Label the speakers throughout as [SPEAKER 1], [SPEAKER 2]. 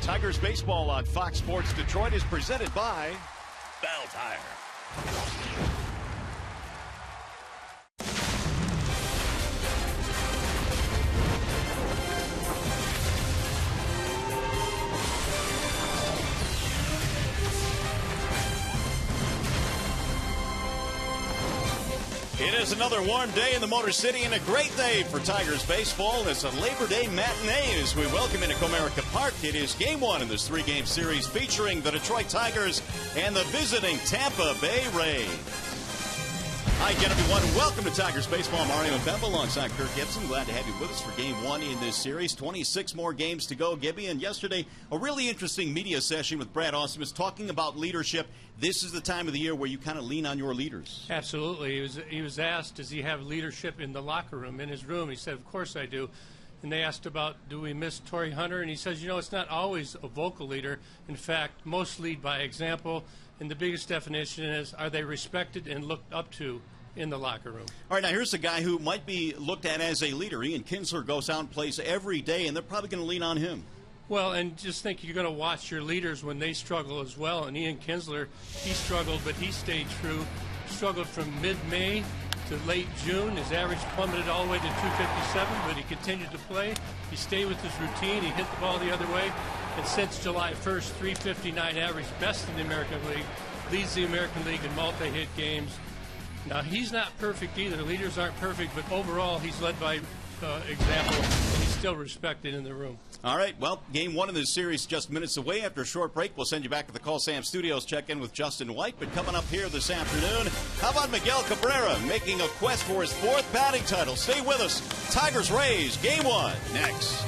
[SPEAKER 1] Tigers baseball on Fox Sports Detroit is presented by Bell Tire. It is another warm day in the Motor City and a great day for Tigers baseball. It's a Labor Day matinee as we welcome into Comerica Park. It is game one in this three-game series featuring the Detroit Tigers and the visiting Tampa Bay Rays. Hi again, everyone. Welcome to Tigers baseball. I'm Mario Bemba alongside Kirk Gibson. Glad to have you with us for game one in this series. 26 more games to go, Gibby. And yesterday, a really interesting media session with Brad Ausmus talking about leadership. This is the time of the year where you kind of lean on your leaders.
[SPEAKER 2] Absolutely. He was asked, does he have leadership in the locker room, in his room? He said, of course I do. And they asked about, do we miss Torrey Hunter? And he says, it's not always a vocal leader. In fact, most lead by example. And the biggest definition is, are they respected and looked up to in the locker room?
[SPEAKER 1] All right, now here's a guy who might be looked at as a leader. Ian Kinsler goes out and plays every day, and they're probably going to lean on him.
[SPEAKER 2] Well, and just think you're going to watch your leaders when they struggle as well. And Ian Kinsler, he struggled, but he stayed true. Struggled from mid-May to late June. His average plummeted all the way to 257, but he continued to play. He stayed with his routine. He hit the ball the other way. And since July 1st, 359 average, best in the American League, leads the American League in multi-hit games. Now, he's not perfect either. Leaders aren't perfect, but overall, he's led by example, and he's still respected in the room.
[SPEAKER 1] All right, well, game one of this series just minutes away. After a short break, we'll send you back to the Call Sam Studios, check in with Justin White. But coming up here this afternoon, how about Miguel Cabrera making a quest for his fourth batting title? Stay with us. Tigers Rays, game one, next.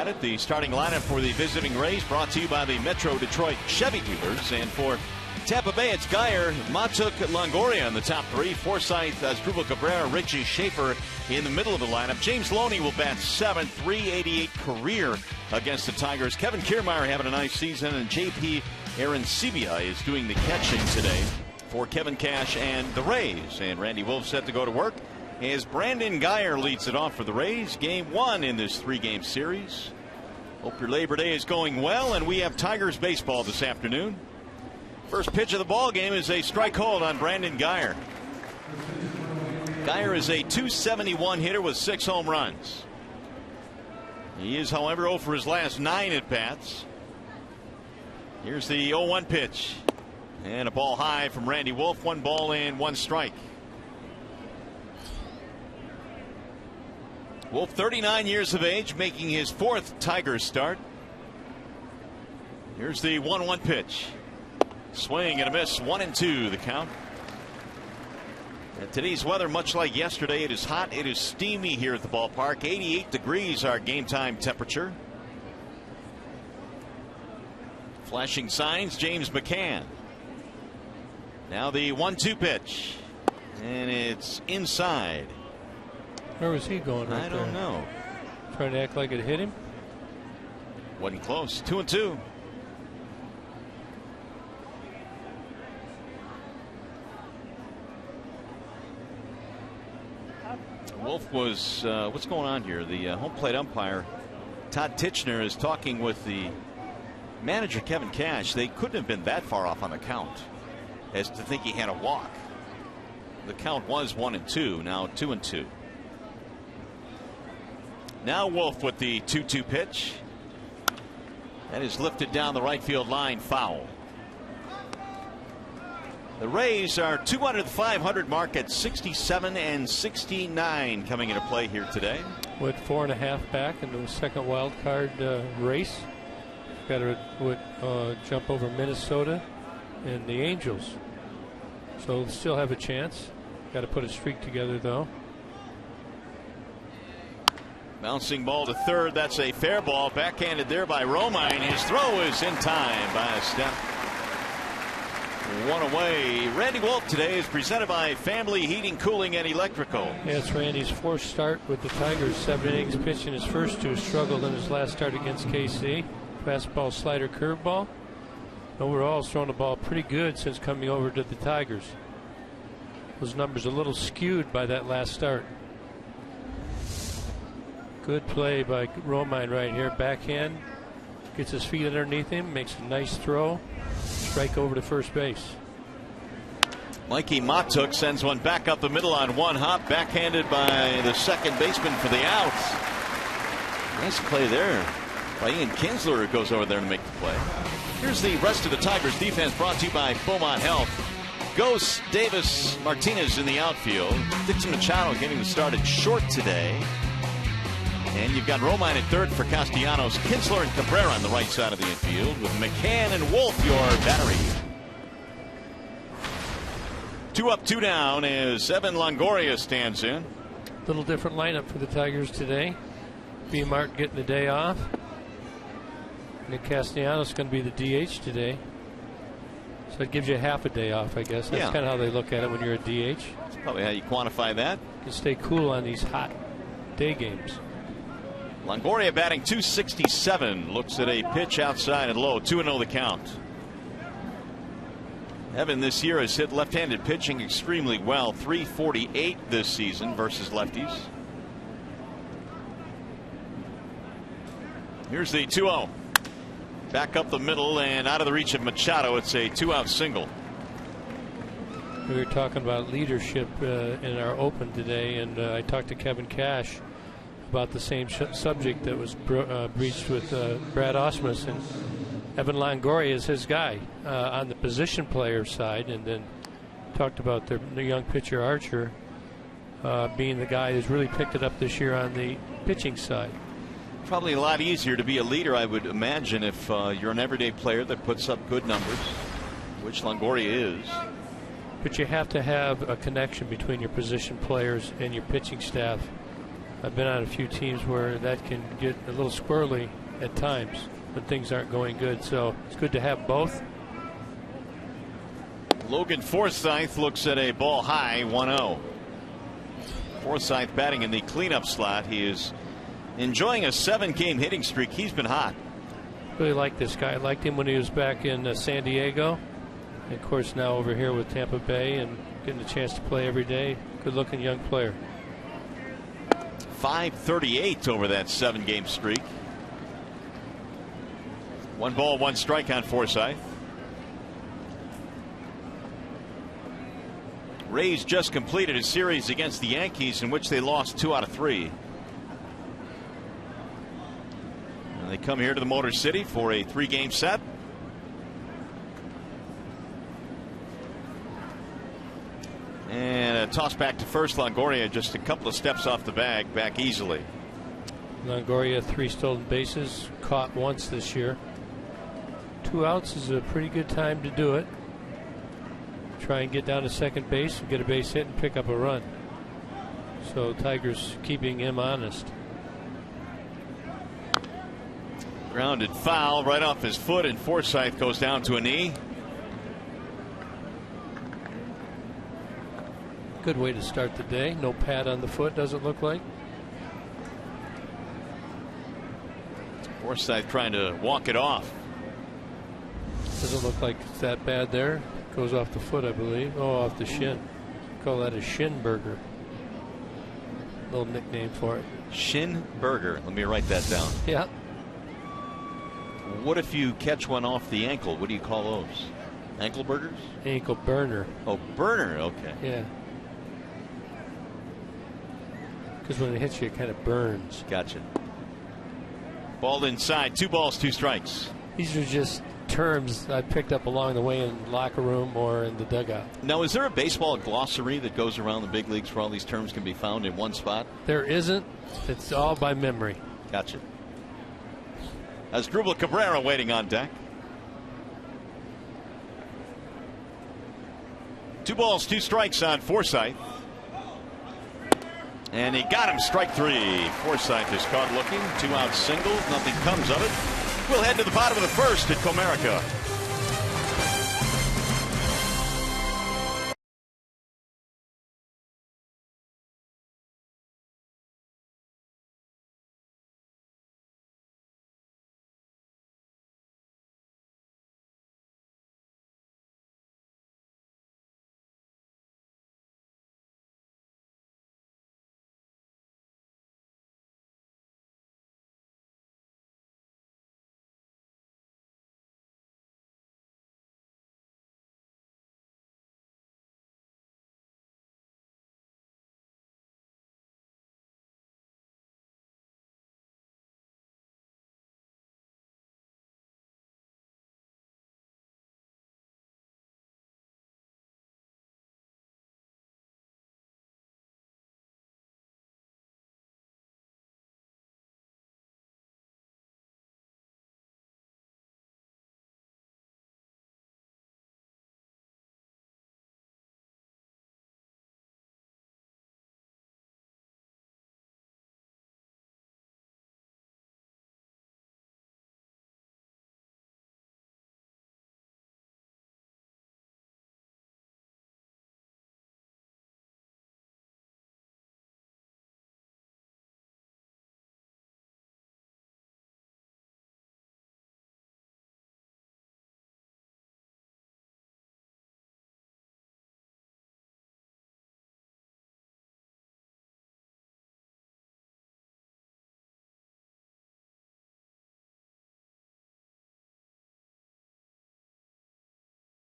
[SPEAKER 1] at it. The starting lineup for the visiting Rays brought to you by the Metro Detroit Chevy dealers. And for Tampa Bay, it's Geyer, Matuk, Longoria in the top three. Forsythe, Asdrubal Cabrera, Richie Schaefer in the middle of the lineup. James Loney will bat seventh, 388 career against the Tigers. Kevin Kiermaier having a nice season, and JP Arancibia is doing the catching today for Kevin Cash and the Rays. And Randy Wolf set to go to work as Brandon Geyer leads it off for the Rays. Game one in this three-game series. Hope your Labor Day is going well, and we have Tigers baseball this afternoon. First pitch of the ball game is a strike hold on Brandon Geyer. Geyer is a .271 hitter with 6 home runs. He is, however, 0 for his last 9 at bats. Here's the 0-1 pitch, and a ball high from Randy Wolf. 1 ball and 1 strike. Wolf, 39 years of age, making his 4th Tigers start. Here's the 1-1 pitch. Swing and a miss. 1-2 the count. And today's weather, much like yesterday, it is hot, it is steamy here at the ballpark. 88 degrees our game time temperature. Flashing signs, James McCann. Now the 1-2 pitch, and it's inside.
[SPEAKER 2] Where was he going right there?
[SPEAKER 1] I don't know.
[SPEAKER 2] Trying to act like it hit him?
[SPEAKER 1] Wasn't close. 2-2. Wolf was, what's going on here? The home plate umpire, Todd Titchener, is talking with the manager, Kevin Cash. They couldn't have been that far off on the count as to think he had a walk. The count was 1-2, now 2-2. Now Wolf with the 2-2 pitch. That is lifted down the right field line, foul. The Rays are 2 under the 500 mark at 67 and 69 coming into play here today.
[SPEAKER 2] With 4.5 back into the second wild card race. Got to jump over Minnesota and the Angels. So still have a chance. Got to put a streak together though.
[SPEAKER 1] Bouncing ball to third. That's a fair ball. Backhanded there by Romine. His throw is in time by a step. 1 away. Randy Wolf today is presented by Family Heating, Cooling, and Electrical.
[SPEAKER 2] Yeah, it's Randy's 4th start with the Tigers. 7 innings pitched in his first 2. Struggled in his last start against KC. Fastball, slider, curveball. Overall, he's thrown the ball pretty good since coming over to the Tigers. Those numbers a little skewed by that last start. Good play by Romine right here. Backhand. Gets his feet underneath him. Makes a nice throw. Strike over to first base.
[SPEAKER 1] Mikey Matuk sends one back up the middle on 1 hop. Backhanded by the second baseman for the out. Nice play there by Ian Kinsler, who goes over there to make the play. Here's the rest of the Tigers defense brought to you by Beaumont Health. Ghost, Davis, Martinez in the outfield. Dixon Machado getting the start at short today. And you've got Romine at third for Castellanos, Kinsler and Cabrera on the right side of the infield, with McCann and Wolf your battery. 2 up, 2 down as Evan Longoria stands in.
[SPEAKER 2] Little different lineup for the Tigers today. B. Mart getting the day off. Nick Castellanos is going to be the DH today. So it gives you half a day off, I guess. That's kind of how they look at it when you're a DH.
[SPEAKER 1] That's probably how you quantify that.
[SPEAKER 2] You can stay cool on these hot day games.
[SPEAKER 1] Longoria batting .267. Looks at a pitch outside and low. 2-0 the count. Evan this year has hit left-handed pitching extremely well. .348 this season versus lefties. Here's the 2-0. Back up the middle and out of the reach of Machado. It's a 2-out single.
[SPEAKER 2] We were talking about leadership in our open today, and I talked to Kevin Cash about the same subject that was breached with Brad Ausmus, and Evan Longoria is his guy on the position player side, and then talked about the young pitcher Archer being the guy who's really picked it up this year on the pitching side.
[SPEAKER 1] Probably a lot easier to be a leader, I would imagine, if you're an everyday player that puts up good numbers, which Longoria is.
[SPEAKER 2] But you have to have a connection between your position players and your pitching staff. I've been on a few teams where that can get a little squirrely at times when things aren't going good. So it's good to have both.
[SPEAKER 1] Logan Forsythe looks at a ball high, 1-0. Forsythe batting in the cleanup slot. He is enjoying a 7-game hitting streak. He's been hot.
[SPEAKER 2] Really like this guy. I liked him when he was back in San Diego. And of course, now over here with Tampa Bay and getting a chance to play every day. Good looking young player.
[SPEAKER 1] 538 over that 7-game streak. 1 ball, 1 strike on Forsythe. Rays just completed a series against the Yankees in which they lost 2 out of 3. And they come here to the Motor City for a 3-game set. And a toss back to first. Longoria just a couple of steps off the bag, back easily.
[SPEAKER 2] Longoria 3 stolen bases, caught once this year. 2 outs is a pretty good time to do it. Try and get down to second base and get a base hit and pick up a run. So Tigers keeping him honest.
[SPEAKER 1] Grounded foul right off his foot, and Forsythe goes down to a knee.
[SPEAKER 2] Good way to start the day. No pad on the foot, doesn't look like.
[SPEAKER 1] Forsythe trying to walk it off.
[SPEAKER 2] Doesn't look like it's that bad there. Goes off the foot, I believe. Oh, off the shin. Call that a shin burger. Little nickname for it.
[SPEAKER 1] Shin burger. Let me write that down.
[SPEAKER 2] Yeah.
[SPEAKER 1] What if you catch one off the ankle? What do you call those? Ankle burgers?
[SPEAKER 2] Ankle burner.
[SPEAKER 1] Oh, burner. Okay.
[SPEAKER 2] Yeah. Because when it hits you, it kind of burns.
[SPEAKER 1] Gotcha. Ball inside. 2 balls, 2 strikes.
[SPEAKER 2] These are just terms I picked up along the way in the locker room or in the dugout.
[SPEAKER 1] Now, is there a baseball glossary that goes around the big leagues where all these terms can be found in one spot?
[SPEAKER 2] There isn't. It's all by memory.
[SPEAKER 1] Gotcha. Asdrubal Cabrera waiting on deck. 2 balls, 2 strikes on Forsythe. And he got him, strike 3. Forsythe is caught looking. 2-out single. Nothing comes of it. We'll head to the bottom of the first at Comerica.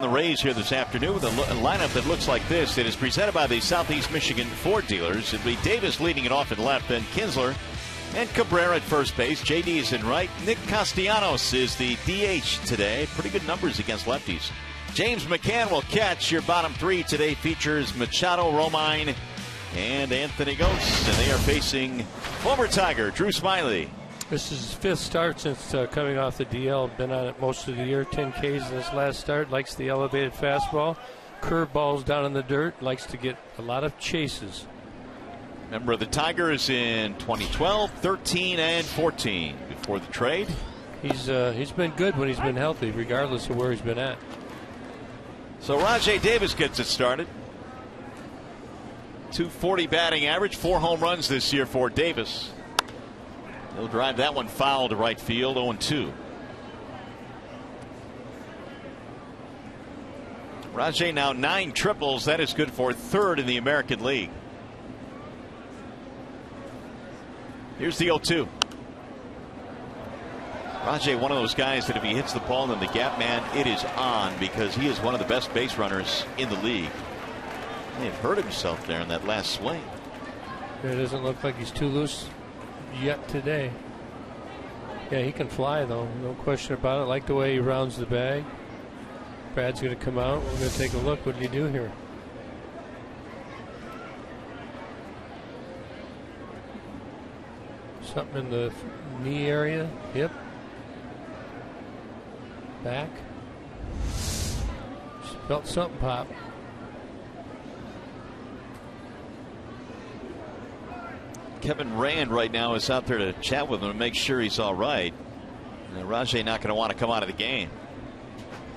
[SPEAKER 1] The Rays here this afternoon with a lineup that looks like this. It is presented by the Southeast Michigan Ford dealers. It'll be Davis leading it off in left, then Kinsler and Cabrera at first base. JD is in right. Nick Castellanos is the DH today. Pretty good numbers against lefties. James McCann will catch. Your bottom 3 today features Machado, Romine, and Anthony Gose. And they are facing former Tiger Drew Smyly.
[SPEAKER 2] This is his 5th start since coming off the DL. Been on it most of the year. 10 Ks in his last start. Likes the elevated fastball. Curve balls down in the dirt. Likes to get a lot of chases.
[SPEAKER 1] Member of the Tigers in 2012, 13, and 14 before the trade.
[SPEAKER 2] He's been good when he's been healthy, regardless of where he's been at.
[SPEAKER 1] So Rajai Davis gets it started. .240 batting average, 4 home runs this year for Davis. He'll drive that one foul to right field, 0-2. Rajai now 9 triples. That is good for 3rd in the American League. Here's the 0-2. Rajai, one of those guys that if he hits the ball in the gap, man, it is on, because he is one of the best base runners in the league. He had hurt himself there in that last swing.
[SPEAKER 2] It doesn't look like he's too loose yet today. Yeah, he can fly, though. No question about it. Like the way he rounds the bag. Brad's going to come out. We're going to take a look. What did he do here? Something in the knee area, hip, back. Just felt something pop.
[SPEAKER 1] Kevin Rand right now is out there to chat with him to make sure he's all right. And Rajai not going to want to come out of the game.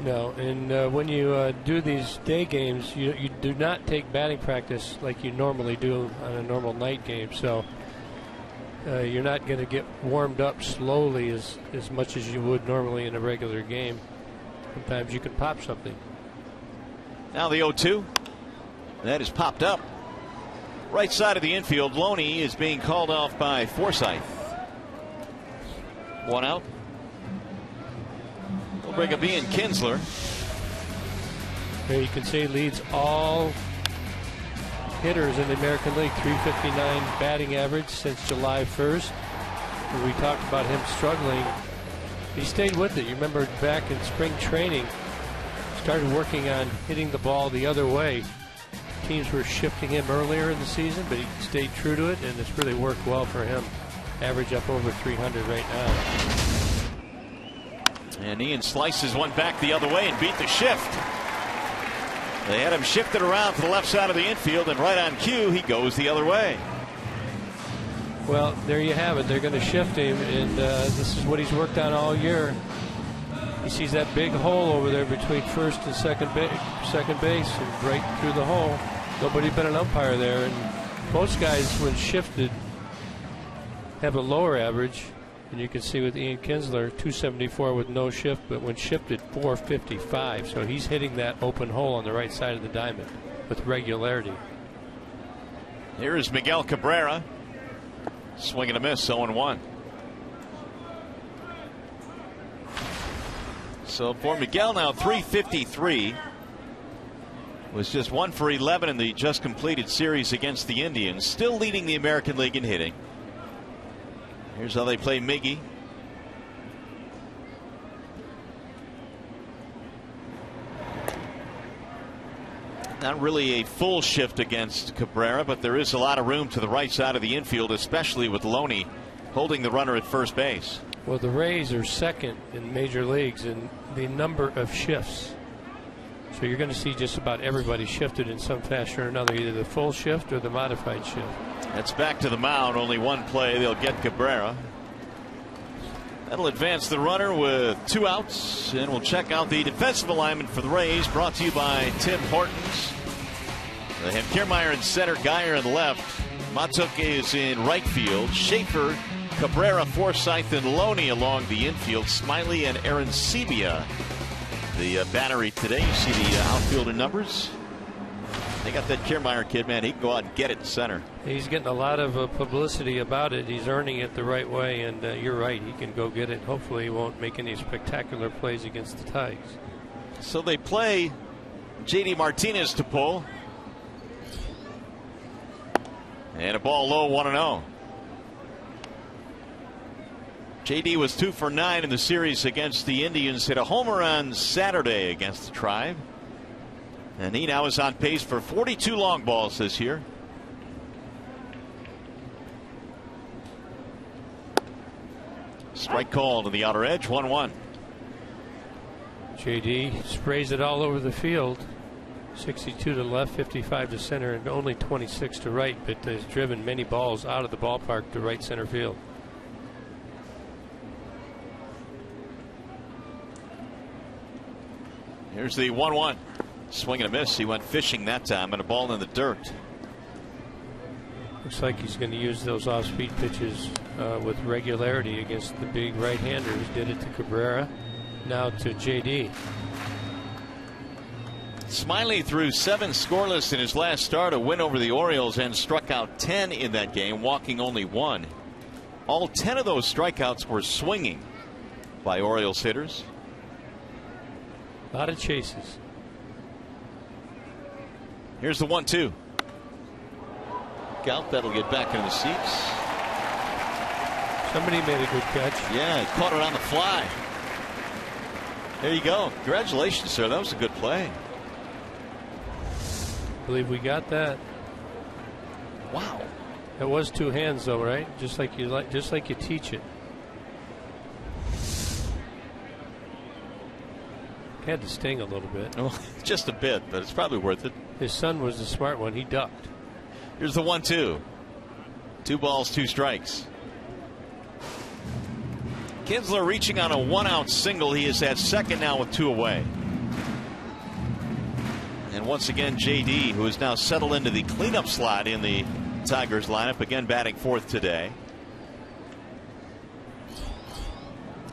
[SPEAKER 2] No, and when you do these day games, you do not take batting practice like you normally do on a normal night game. So you're not going to get warmed up slowly as much as you would normally in a regular game. Sometimes you can pop something.
[SPEAKER 1] Now the 0-2. That is popped up. Right side of the infield. Loney is being called off by Forsythe. 1 out. We'll bring up Ian Kinsler.
[SPEAKER 2] There you can see leads all hitters in the American League. 359 batting average since July 1st. We talked about him struggling. He stayed with it. You remember back in spring training, started working on hitting the ball the other way. Teams were shifting him earlier in the season, but he stayed true to it, and it's really worked well for him. Average up over 300 right now.
[SPEAKER 1] And Ian slices one back the other way and beat the shift. They had him shifted around to the left side of the infield, and right on cue, he goes the other way.
[SPEAKER 2] Well, there you have it. They're going to shift him, and this is what he's worked on all year. He sees that big hole over there between first and second base, and right through the hole. Nobody but an umpire there, and most guys, when shifted, have a lower average. And you can see with Ian Kinsler, 274 with no shift, but when shifted, 455. So he's hitting that open hole on the right side of the diamond with regularity.
[SPEAKER 1] Here is Miguel Cabrera. Swing and a miss, 0-1. So for Miguel now, 353. Was just 1 for 11 in the just completed series against the Indians. Still leading the American League in hitting. Here's how they play Miggy. Not really a full shift against Cabrera, but there is a lot of room to the right side of the infield, especially with Loney holding the runner at first base.
[SPEAKER 2] Well, the Rays are second in major leagues in the number of shifts. So you're going to see just about everybody shifted in some fashion or another, either the full shift or the modified shift.
[SPEAKER 1] That's back to the mound. Only one play. They'll get Cabrera. That'll advance the runner with 2 outs. And we'll check out the defensive alignment for the Rays, brought to you by Tim Hortons. They have Kiermaier in center, Geyer in left. Matuk is in right field. Schaefer, Cabrera, Forsythe, and Loney along the infield. Smiley and Aaron Sebia. The battery today. You see the outfielder numbers. They got that Kiermaier kid, man. He can go out and get it in center.
[SPEAKER 2] He's getting a lot of publicity about it. He's earning it the right way, and you're right. He can go get it. Hopefully he won't make any spectacular plays against the Tigers.
[SPEAKER 1] So they play J.D. Martinez to pull. And a ball low, 1-0. J.D. was 2 for 9 in the series against the Indians. Hit a homer on Saturday against the Tribe. And he now is on pace for 42 long balls this year. Strike call to the outer edge, 1-1.
[SPEAKER 2] JD sprays it all over the field. 62 to left, 55 to center, and only 26 to right, but has driven many balls out of the ballpark to right center field.
[SPEAKER 1] Here's the 1-1. Swing and a miss. He went fishing that time, and a ball in the dirt.
[SPEAKER 2] Looks like he's going to use those off-speed pitches with regularity against the big right-handers. Did it to Cabrera, now to JD.
[SPEAKER 1] Smiley threw 7 scoreless in his last start, a win over the Orioles, and struck out 10 in that game, walking only 1. All 10 of those strikeouts were swinging by Orioles hitters.
[SPEAKER 2] A lot of chases.
[SPEAKER 1] Here's the 1-2. Gout, that'll get back into the seats.
[SPEAKER 2] Somebody made a good catch.
[SPEAKER 1] Yeah, caught it on the fly. There you go. Congratulations, sir. That was a good play.
[SPEAKER 2] I believe we got that.
[SPEAKER 1] Wow.
[SPEAKER 2] It was 2 hands though, right? Just like you teach it. Had to sting a little bit.
[SPEAKER 1] Well, just a bit, but it's probably worth it.
[SPEAKER 2] His son was the smart one. He ducked.
[SPEAKER 1] Here's the 1-2. 2 balls, 2 strikes. Kinsler reaching on a 1-out single. He is at second now with 2 away. And once again, JD, who is now settled into the cleanup slot in the Tigers lineup, again batting 4th today.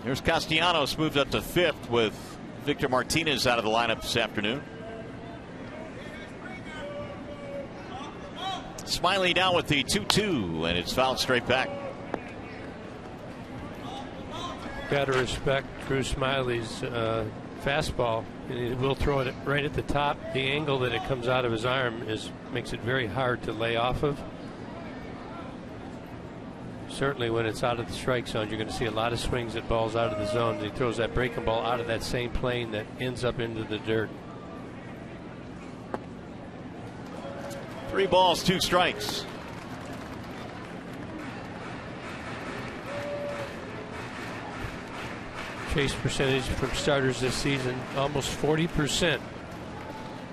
[SPEAKER 1] Here's Castellanos, moved up to 5th with Victor Martinez out of the lineup this afternoon. Smiley down with the 2-2, and it's fouled straight back.
[SPEAKER 2] Got to respect Drew Smiley's fastball. He will throw it right at the top. The angle that it comes out of his arm makes it very hard to lay off of. Certainly when it's out of the strike zone, you're going to see a lot of swings at balls out of the zone. He throws that breaking ball out of that same plane that ends up into the dirt.
[SPEAKER 1] 3 balls, 2 strikes.
[SPEAKER 2] Chase percentage from starters this season, almost 40%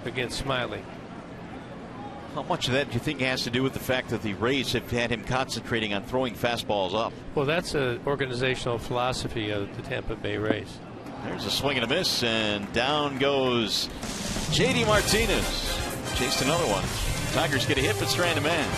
[SPEAKER 2] against Smiley.
[SPEAKER 1] How much of that do you think has to do with the fact that the Rays have had him concentrating on throwing fastballs up?
[SPEAKER 2] Well, that's an organizational philosophy of the Tampa Bay Rays.
[SPEAKER 1] There's a swing and a miss, and down goes JD Martinez. Chased another one. Tigers get a hit, but strand a man.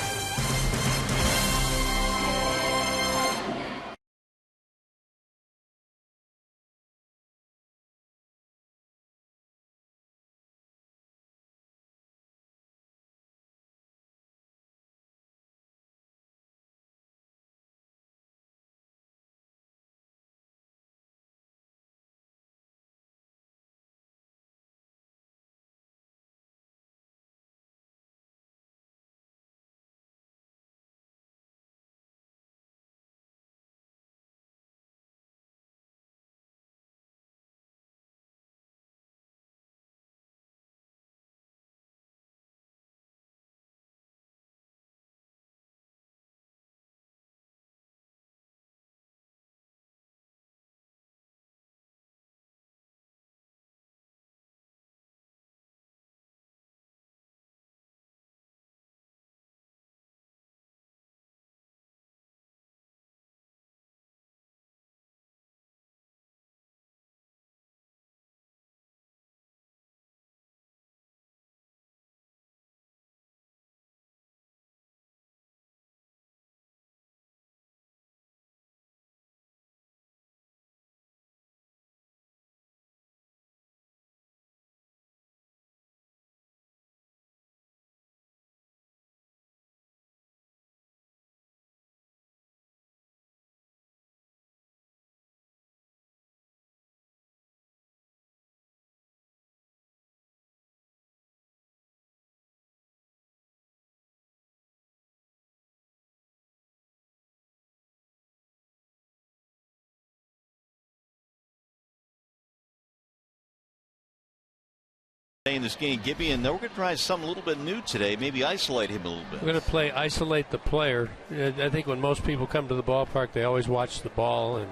[SPEAKER 1] In this game, Gibby, and we're going to try something a little bit new today. Maybe isolate him a little bit.
[SPEAKER 2] We're going to play isolate the player. I think when most people come to the ballpark, they always watch the ball, and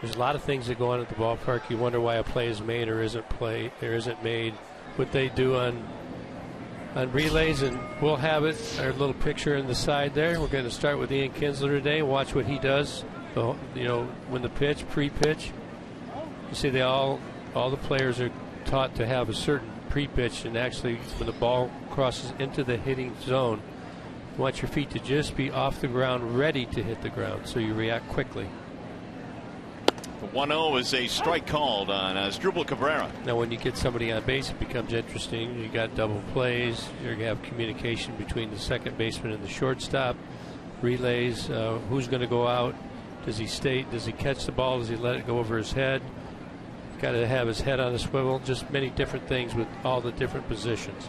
[SPEAKER 2] there's a lot of things that go on at the ballpark. You wonder why a play is made or isn't made. what they do on relays, and we'll have it, our little picture in the side there. We're going to start with Ian Kinsler today. Watch what he does. When the pitch, pre-pitch. You see, all the players are taught to have a certain pre-pitch, and actually, when the ball crosses into the hitting zone, you want your feet to just be off the ground, ready to hit the ground, so you react quickly.
[SPEAKER 1] The 1-0 is a strike called on Asdrubal Cabrera.
[SPEAKER 2] Now, when you get somebody on base, it becomes interesting. You got double plays. You're going to have communication between the second baseman and the shortstop. Relays. Who's going to go out? Does he stay? Does he catch the ball? Does he let it go over his head? Got to have his head on a swivel. Just many different things with all the different positions.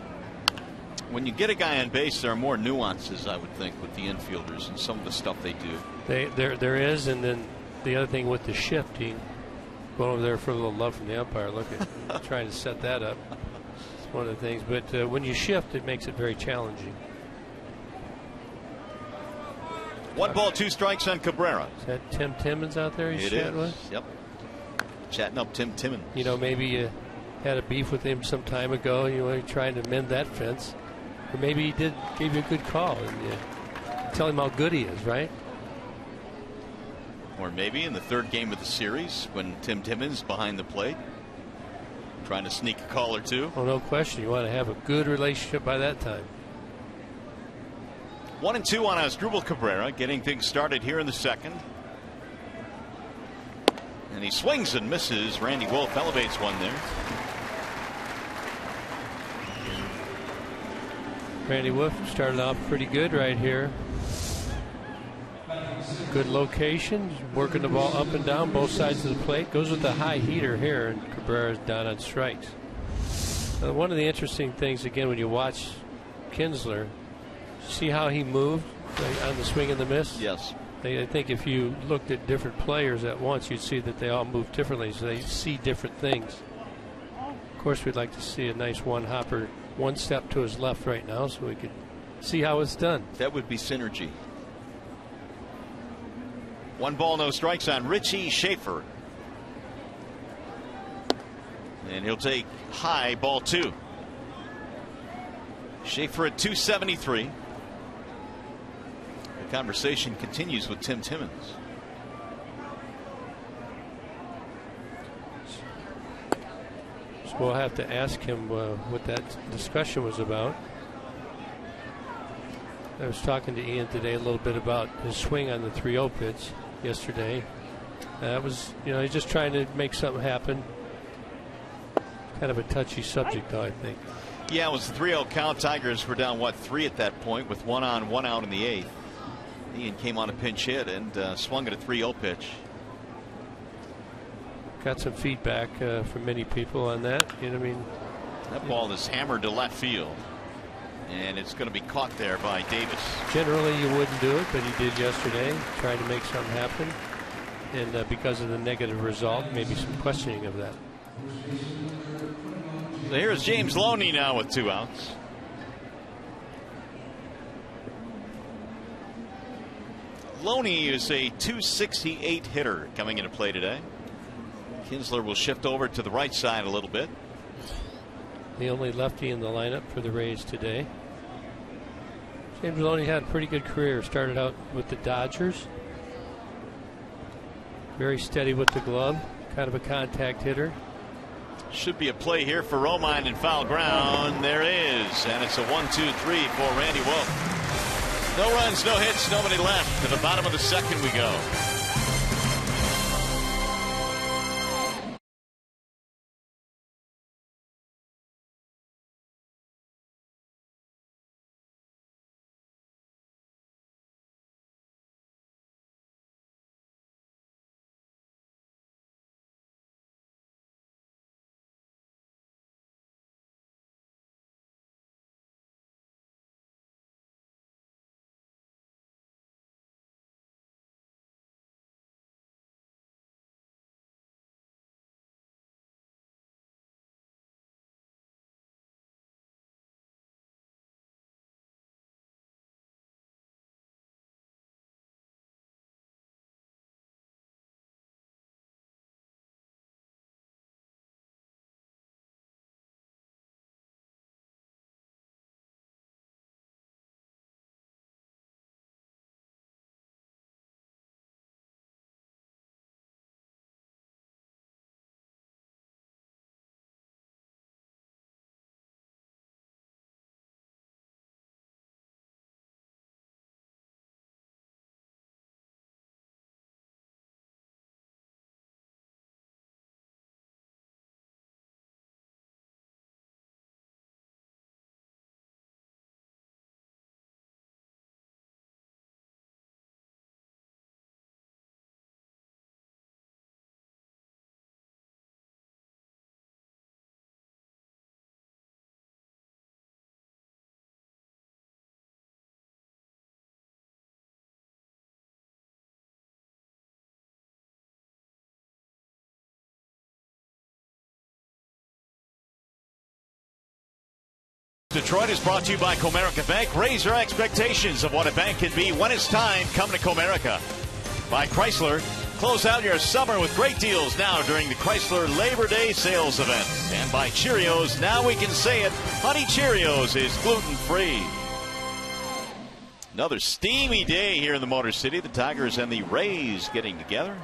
[SPEAKER 1] When you get a guy on base, there are more nuances, I would think, with the infielders and some of the stuff they do.
[SPEAKER 2] There is, and then the other thing with the shifting, going over there for a little love from the umpire. Look at trying to set that up. It's one of the things. But when you shift, it makes it very challenging.
[SPEAKER 1] 1 ball, 2 strikes on Cabrera.
[SPEAKER 2] Is that Tim Timmons out there he's chatting with?
[SPEAKER 1] Yep. Chatting up Tim Timmons.
[SPEAKER 2] You know, maybe you had a beef with him some time ago. You were trying to mend that fence. Or maybe he gave you a good call and you tell him how good he is, right?
[SPEAKER 1] Or maybe in the 3rd game of the series when Tim Timmons behind the plate trying to sneak a call or two.
[SPEAKER 2] Oh, no question. You want to have a good relationship by that time.
[SPEAKER 1] 1-2 on Asdrubal Cabrera, getting things started here in the 2nd. And he swings and misses. Randy Wolf elevates one there.
[SPEAKER 2] Randy Wolf started off pretty good right here. Good location, working the ball up and down both sides of the plate. Goes with the high heater here, and Cabrera's down on strikes. One of the interesting things, again, when you watch Kinsler, see how he moved on the swing and the miss?
[SPEAKER 1] Yes.
[SPEAKER 2] I think if you looked at different players at once, you'd see that they all move differently, so they see different things. Of course, we'd like to see a nice one-hopper, one step to his left right now, so we could see how it's done.
[SPEAKER 1] That would be synergy. 1 ball, no strikes on Richie Schaefer. And he'll take high, ball 2. Schaefer at 273. The conversation continues with Tim Timmons.
[SPEAKER 2] So we'll have to ask him what that discussion was about. I was talking to Ian today a little bit about his swing on the 3-0 pitch yesterday. That was, he's just trying to make something happen. Kind of a touchy subject, though, I think.
[SPEAKER 1] Yeah, it was the 3-0 count. Tigers were down, 3 at that point with 1 on, 1 out in the 8th. Ian came on a pinch hit and swung at a 3-0 pitch.
[SPEAKER 2] Got some feedback from many people on that.
[SPEAKER 1] That ball is hammered to left field. And it's going to be caught there by Davis.
[SPEAKER 2] Generally, you wouldn't do it, but he did yesterday, trying to make something happen. And because of the negative result, maybe some questioning of that.
[SPEAKER 1] So here's James Loney now with 2 outs. Loney is a 268 hitter coming into play today. Kinsler will shift over to the right side a little bit.
[SPEAKER 2] The only lefty in the lineup for the Rays today. James Loney had a pretty good career. Started out with the Dodgers. Very steady with the glove. Kind of a contact hitter.
[SPEAKER 1] Should be a play here for Romine in foul ground. There is. And it's a 1-2-3 for Randy Wolf. No runs, no hits, nobody left. To the bottom of the 2nd we go. Detroit is brought to you by Comerica Bank. Raise your expectations of what a bank can be when it's time. Come to Comerica. By Chrysler. Close out your summer with great deals now during the Chrysler Labor Day sales event. And by Cheerios, now we can say it, Honey Cheerios is gluten-free. Another steamy day here in the Motor City. The Tigers and the Rays getting together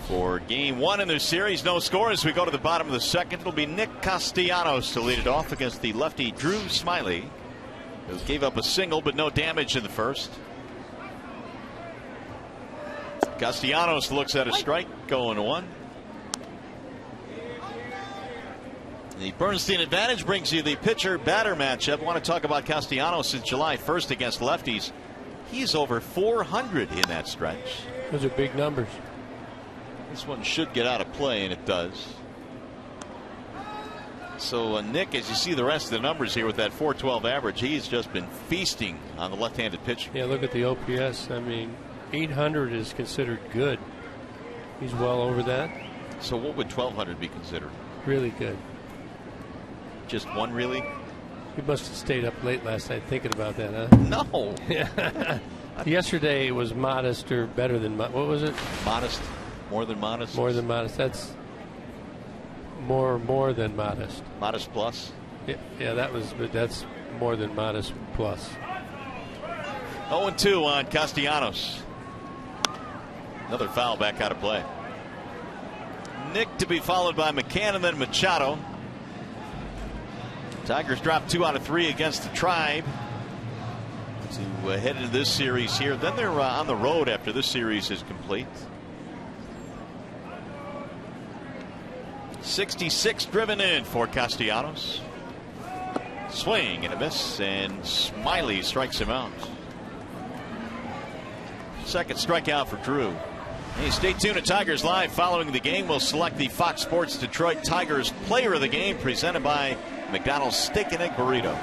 [SPEAKER 1] for game one in their series. No score as we go to the bottom of the second. It'll be Nick Castellanos to lead it off against the lefty Drew Smyly, who gave up a single but no damage in the first. Castellanos looks at a strike, going one. The Bernstein advantage brings you the pitcher-batter matchup. I want to talk about Castellanos since July 1st against lefties. He's over 400 in that stretch.
[SPEAKER 2] Those are big numbers.
[SPEAKER 1] This one should get out of play, and it does. So, Nick, as you see the rest of the numbers here with that 412 average, he's just been feasting on the left-handed pitcher.
[SPEAKER 2] Yeah, look at the OPS. I mean, 800 is considered good. He's well over that.
[SPEAKER 1] So what would 1200 be considered?
[SPEAKER 2] Really good.
[SPEAKER 1] Just one, really?
[SPEAKER 2] You must have stayed up late last night thinking about that, huh?
[SPEAKER 1] No.
[SPEAKER 2] Yesterday it was modest or better than what was it?
[SPEAKER 1] Modest. More than modest.
[SPEAKER 2] More than modest. That's more than modest.
[SPEAKER 1] Modest plus.
[SPEAKER 2] Yeah, that's more than modest plus.
[SPEAKER 1] 0-2 on Castellanos. Another foul back out of play. Nick to be followed by McCann and then Machado. Tigers dropped 2 out of 3 against the Tribe to head into this series here. Then they're on the road after this series is complete. 66 driven in for Castellanos. Swing and a miss, and Smyly strikes him out. Second strikeout for Drew. Hey, stay tuned to Tigers Live. Following the game, we'll select the Fox Sports Detroit Tigers Player of the Game, presented by McDonald's Steak and Egg Burrito.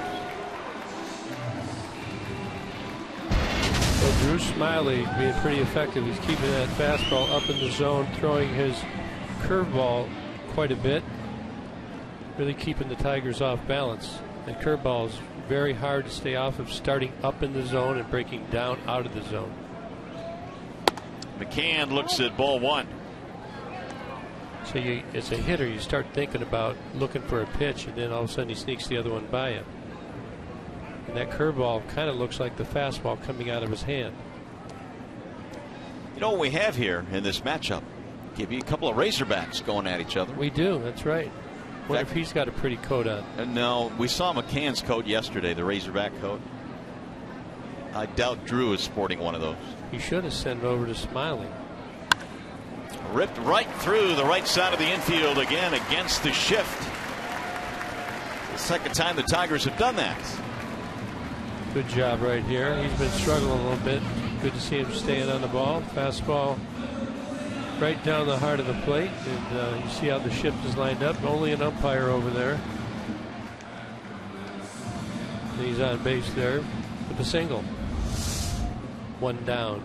[SPEAKER 2] So Drew Smyly being pretty effective. He's keeping that fastball up in the zone, throwing his curveball quite a bit, really keeping the Tigers off balance. And curveball is very hard to stay off of, starting up in the zone and breaking down out of the zone.
[SPEAKER 1] McCann looks at ball one.
[SPEAKER 2] So as a hitter, you start thinking about looking for a pitch, and then all of a sudden he sneaks the other one by you. And that curveball kind of looks like the fastball coming out of his hand.
[SPEAKER 1] You know what we have here in this matchup? Give you a couple of Razorbacks going at each other.
[SPEAKER 2] We do. That's right. What if he's got a pretty coat on?
[SPEAKER 1] No, we saw McCann's coat yesterday, the Razorback coat. I doubt Drew is sporting one of those.
[SPEAKER 2] He should have sent it over to Smyly.
[SPEAKER 1] Ripped right through the right side of the infield again against the shift. The second time the Tigers have done that.
[SPEAKER 2] Good job right here. He's been struggling a little bit. Good to see him staying on the ball. Fastball right down the heart of the plate. And you see how the shift is lined up. Only an umpire over there. And he's on base there with a single. One down.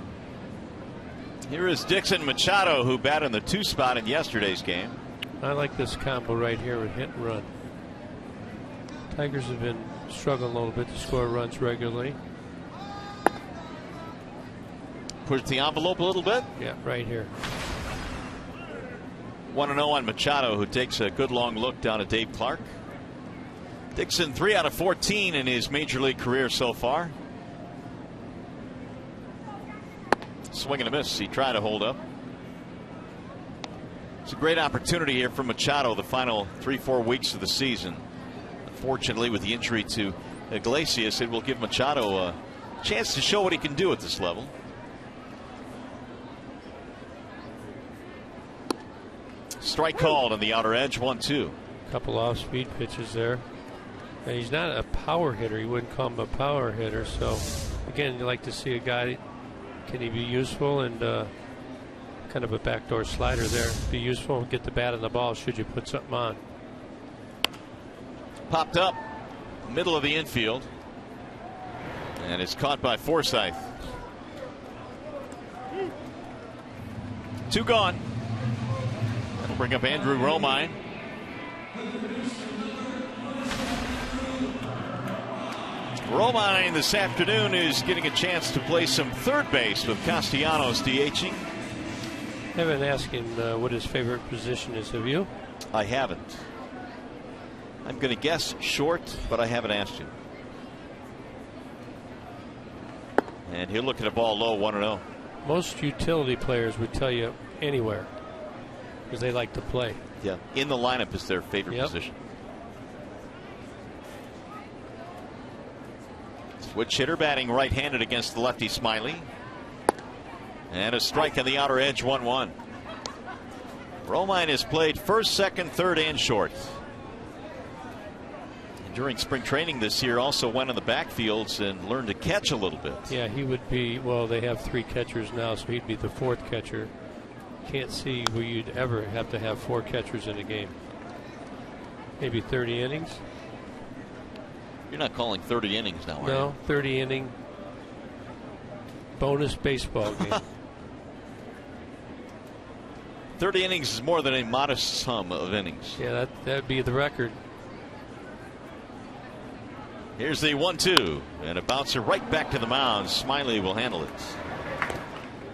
[SPEAKER 1] Here is Dixon Machado, who batted in the 2 spot in yesterday's game.
[SPEAKER 2] I like this combo right here with hit and run. Tigers have been struggling a little bit to score runs regularly.
[SPEAKER 1] Push the envelope a little bit.
[SPEAKER 2] Yeah, right here.
[SPEAKER 1] 1-0 on Machado, who takes a good long look down at Dave Clark. Dixon 3 out of 14 in his major league career so far. Swing and a miss. He tried to hold up. It's a great opportunity here for Machado the final 3-4 weeks of the season. Unfortunately, with the injury to Iglesias, it will give Machado a chance to show what he can do at this level. Strike called on the outer edge. 1-2.
[SPEAKER 2] Couple off-speed pitches there. And he's not a power hitter. You wouldn't call him a power hitter. So again, you like to see a guy. Can he be useful, and kind of a backdoor slider there. Be useful and get the bat on the ball should you put something on.
[SPEAKER 1] Popped up middle of the infield, and it's caught by Forsythe. 2 gone. That'll bring up Andrew Romine. Romine this afternoon is getting a chance to play some third base with Castellanos DHing.
[SPEAKER 2] I haven't asked him what his favorite position is. Have you?
[SPEAKER 1] I haven't. I'm going to guess short, but I haven't asked him. And he'll look at a ball low, 1-0.
[SPEAKER 2] Most utility players would tell you anywhere because they like to play.
[SPEAKER 1] Yeah, in the lineup is their favorite position. Switch hitter batting right-handed against the lefty Smiley. And a strike on the outer edge, 1-1. Romine has played first, second, third, and short. And during spring training this year, also went on the backfields and learned to catch a little bit.
[SPEAKER 2] Yeah, he would be. Well, they have 3 catchers now, so he'd be the 4th catcher. Can't see where you'd ever have to have 4 catchers in a game. Maybe 30 innings.
[SPEAKER 1] You're not calling 30 innings now, are you?
[SPEAKER 2] No, 30 inning bonus baseball game.
[SPEAKER 1] 30 innings is more than a modest sum of innings.
[SPEAKER 2] Yeah, that'd be the record.
[SPEAKER 1] Here's the 1-2, and a bouncer right back to the mound. Smiley will handle it.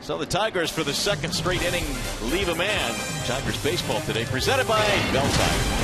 [SPEAKER 1] So the Tigers, for the second straight inning, leave a man. Tigers baseball today, presented by Bell Tire.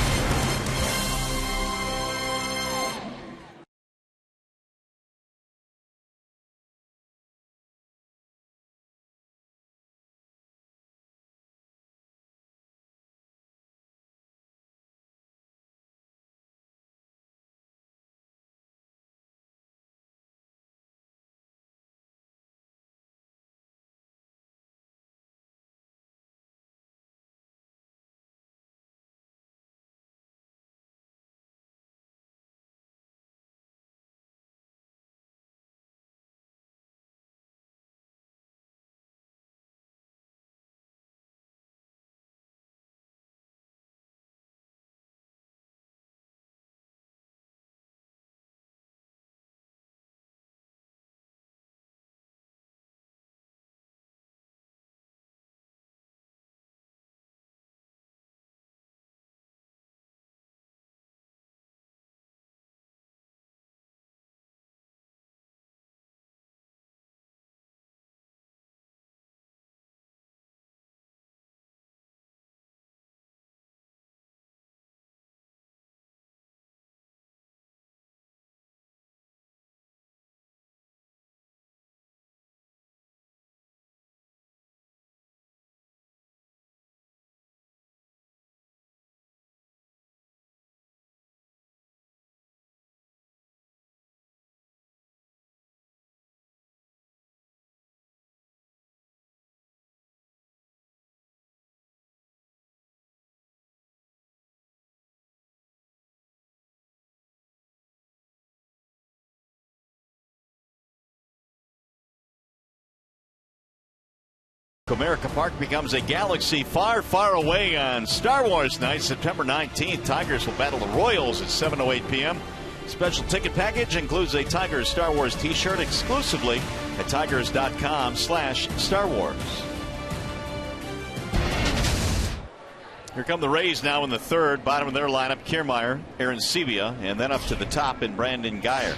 [SPEAKER 1] Comerica Park becomes a galaxy far, far away on Star Wars night, September 19th. Tigers will battle the Royals at 7:08 p.m. Special ticket package includes a Tigers Star Wars t-shirt exclusively at tigers.com/Star Wars. Here come the Rays now in the third. Bottom of their lineup, Kiermaier, Aaron Sevilla, and then up to the top in Brandon Guyer.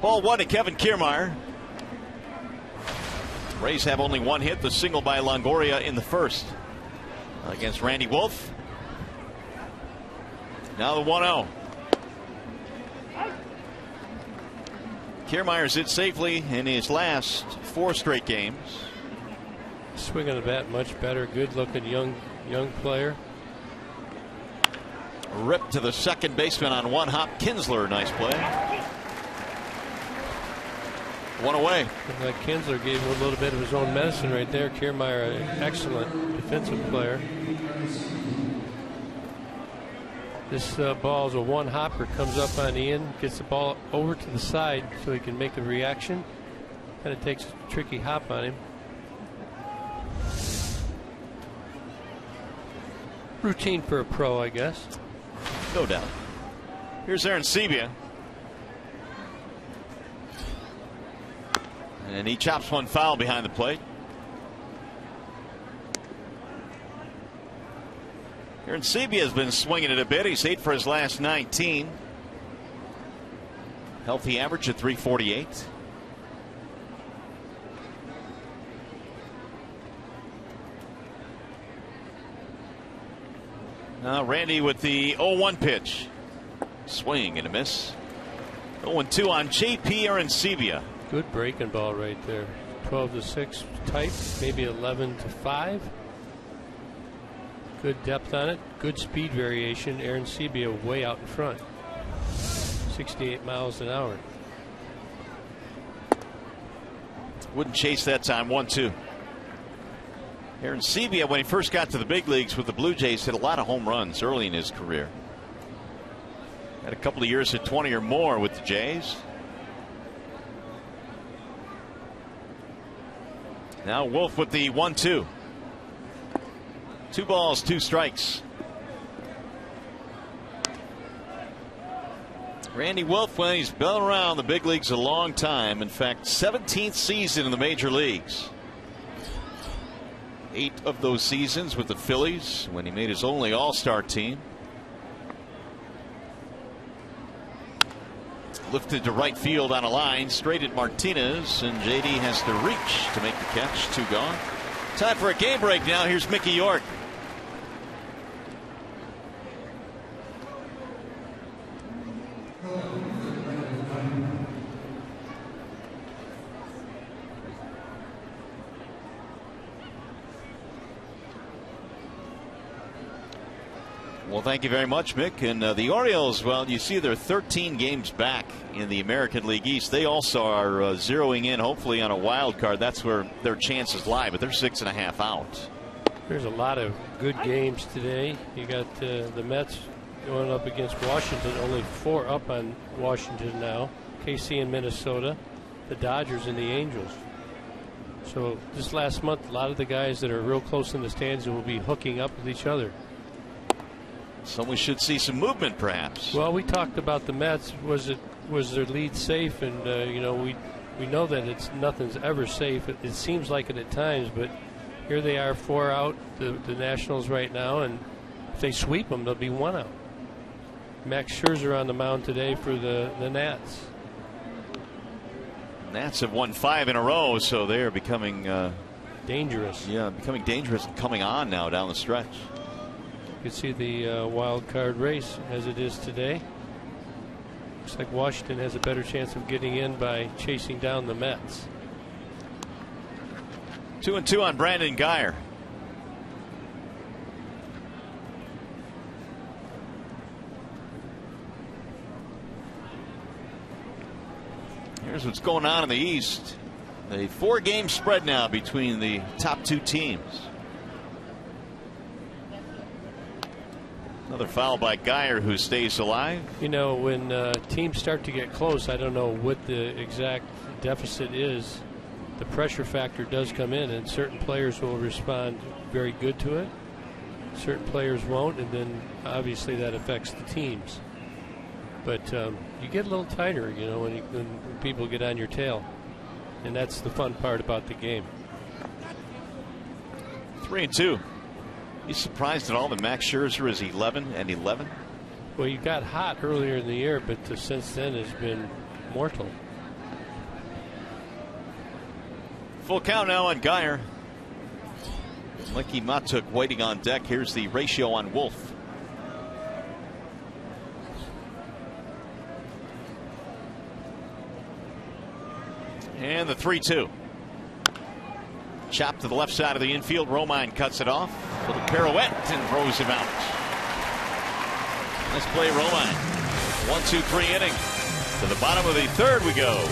[SPEAKER 1] Ball 1 to Kevin Kiermaier. Rays have only 1 hit, the single by Longoria in the first against Randy Wolf. Now the 1-0. Kiermaier's hit safely in his last 4 straight games.
[SPEAKER 2] Swing on the bat much better. Good looking young player.
[SPEAKER 1] Ripped to the second baseman on 1 hop. Kinsler, nice play. 1 away.
[SPEAKER 2] Like Kinsler gave him a little bit of his own medicine right there. Kiermaier, an excellent defensive player. This ball is a 1 hopper. Comes up on Ian, gets the ball over to the side so he can make a reaction. Kind of takes a tricky hop on him. Routine for a pro, I guess.
[SPEAKER 1] No doubt. Here's Aaron Sevilla. And he chops 1 foul behind the plate. Aaron Sevilla has been swinging it a bit. He's 8 for his last 19. Healthy average at 348. Now Randy with the 0-1 pitch. Swing and a miss. 0-2 on JP Arancibia.
[SPEAKER 2] Good breaking ball right there. 12-6 type, maybe 11-5. Good depth on it. Good speed variation. Arancibia way out in front. 68 miles an hour.
[SPEAKER 1] Wouldn't chase that time. 1-2. Arancibia, when he first got to the big leagues with the Blue Jays, hit a lot of home runs early in his career. Had a couple of years at 20 or more with the Jays. Now Wolf with the 1-2. 2 balls, 2 strikes. Randy Wolf, well, he's been around the big leagues a long time. In fact, 17th season in the major leagues. 8 of those seasons with the Phillies when he made his only all-star team. Lifted to right field on a line, straight at Martinez, and JD has to reach to make the catch. 2 gone. Time for a game break now. Here's Mickey York. Well, thank you very much, Mick. And the Orioles, well, you see they're 13 games back in the American League East. They also are zeroing in, hopefully, on a wild card. That's where their chances lie, but they're 6.5 out.
[SPEAKER 2] There's a lot of good games today. You got the Mets going up against Washington, only 4 up on Washington now. KC and Minnesota, the Dodgers and the Angels. So this last month, a lot of the guys that are real close in the stands will be hooking up with each other.
[SPEAKER 1] So we should see some movement, perhaps.
[SPEAKER 2] Well, we talked about the Mets. Was their lead safe? And you know, we know that nothing's ever safe. It seems like it at times, but here they are, 4 out. The Nationals right now, and if they sweep them, they'll be 1 out. Max Scherzer on the mound today for the Nats.
[SPEAKER 1] Nats have won 5 in a row, so they are becoming
[SPEAKER 2] dangerous.
[SPEAKER 1] Yeah, becoming dangerous and coming on now down the stretch.
[SPEAKER 2] You can see the wild card race as it is today. Looks like Washington has a better chance of getting in by chasing down the Mets.
[SPEAKER 1] 2-2 on Brandon Guyer. Here's what's going on in the East. A 4-game spread now between the top 2 teams. Another foul by Guyer, who stays alive.
[SPEAKER 2] You know, when teams start to get close, I don't know what the exact deficit is. The pressure factor does come in, and certain players will respond very good to it. Certain players won't, and then obviously that affects the teams. But you get a little tighter, you know, when people get on your tail, and that's the fun part about the game.
[SPEAKER 1] 3-2. You surprised at all that Max Scherzer is 11-11?
[SPEAKER 2] Well, you got hot earlier in the year, but since then has been mortal.
[SPEAKER 1] Full count now on Guyer. Mickey Matuk waiting on deck. Here's the ratio on Wolf. And the 3-2. Chop to the left side of the infield. Romine cuts it off. Little pirouette and throws him out. Nice play, Romine. 1-2-3 inning. To the bottom of the 3rd we go.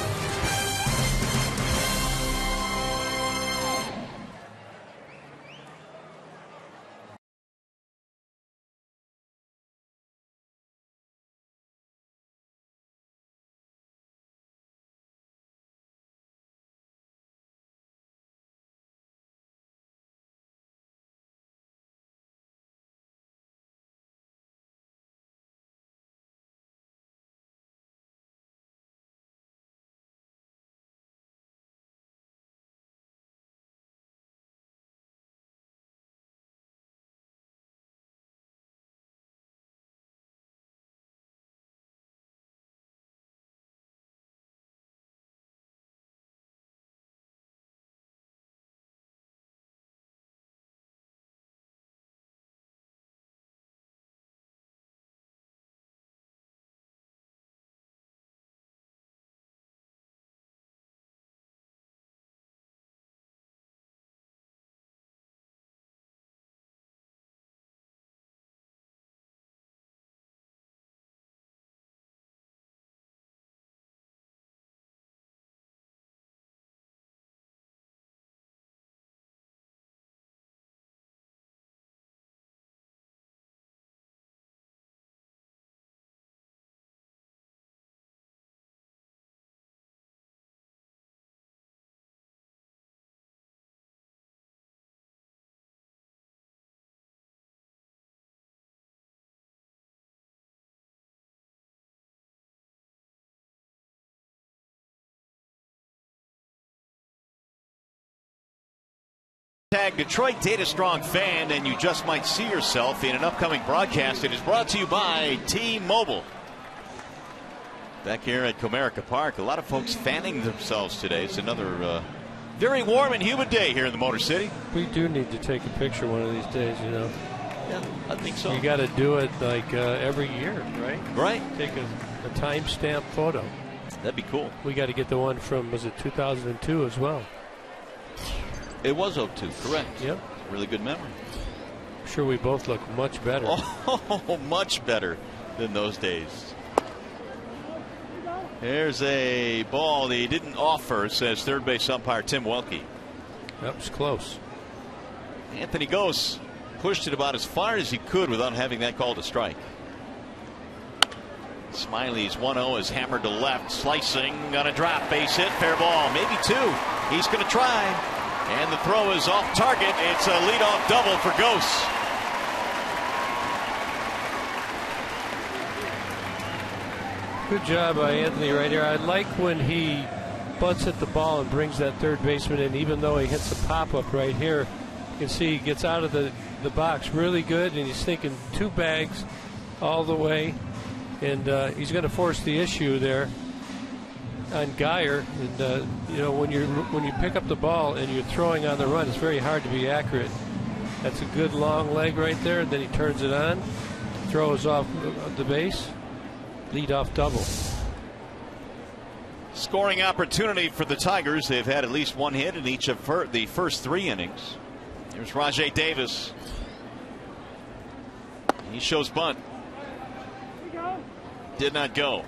[SPEAKER 1] Tag Detroit Data Strong fan, and you just might see yourself in an upcoming broadcast. It is brought to you by T-Mobile. Back here at Comerica Park, a lot of folks fanning themselves today. It's another very warm and humid day here in the Motor City.
[SPEAKER 2] We do need to take a picture one of these days, you know.
[SPEAKER 1] Yeah, I think so.
[SPEAKER 2] You got to do it like every year, right?
[SPEAKER 1] Right.
[SPEAKER 2] Take a timestamp photo.
[SPEAKER 1] That'd be cool.
[SPEAKER 2] We got to get the one from, was it 2002 as well?
[SPEAKER 1] It was 02, correct.
[SPEAKER 2] Yep.
[SPEAKER 1] Really good memory.
[SPEAKER 2] I'm sure we both look much better.
[SPEAKER 1] Oh, much better than those days. There's a ball that he didn't offer, says third base umpire Tim Welke.
[SPEAKER 2] That was close.
[SPEAKER 1] Anthony Gose pushed it about as far as he could without having that called a strike. Smiley's 1-0 is hammered to left, slicing on a drop, base hit, fair ball, maybe two. He's going to try. And the throw is off target. It's a leadoff double for Gose.
[SPEAKER 2] Good job by Anthony right here. I like when he butts at the ball and brings that third baseman in, even though he hits a pop-up right here. You can see he gets out of the box really good, and he's thinking two bags all the way. And he's going to force the issue there on Geyer, and you know, when you pick up the ball and you're throwing on the run, it's very hard to be accurate. That's a good long leg right there, and then he turns it on, throws off the base, lead off double.
[SPEAKER 1] Scoring opportunity for the Tigers. They've had at least one hit in each of the first three innings. Here's Rajai Davis. He shows bunt. Did not go.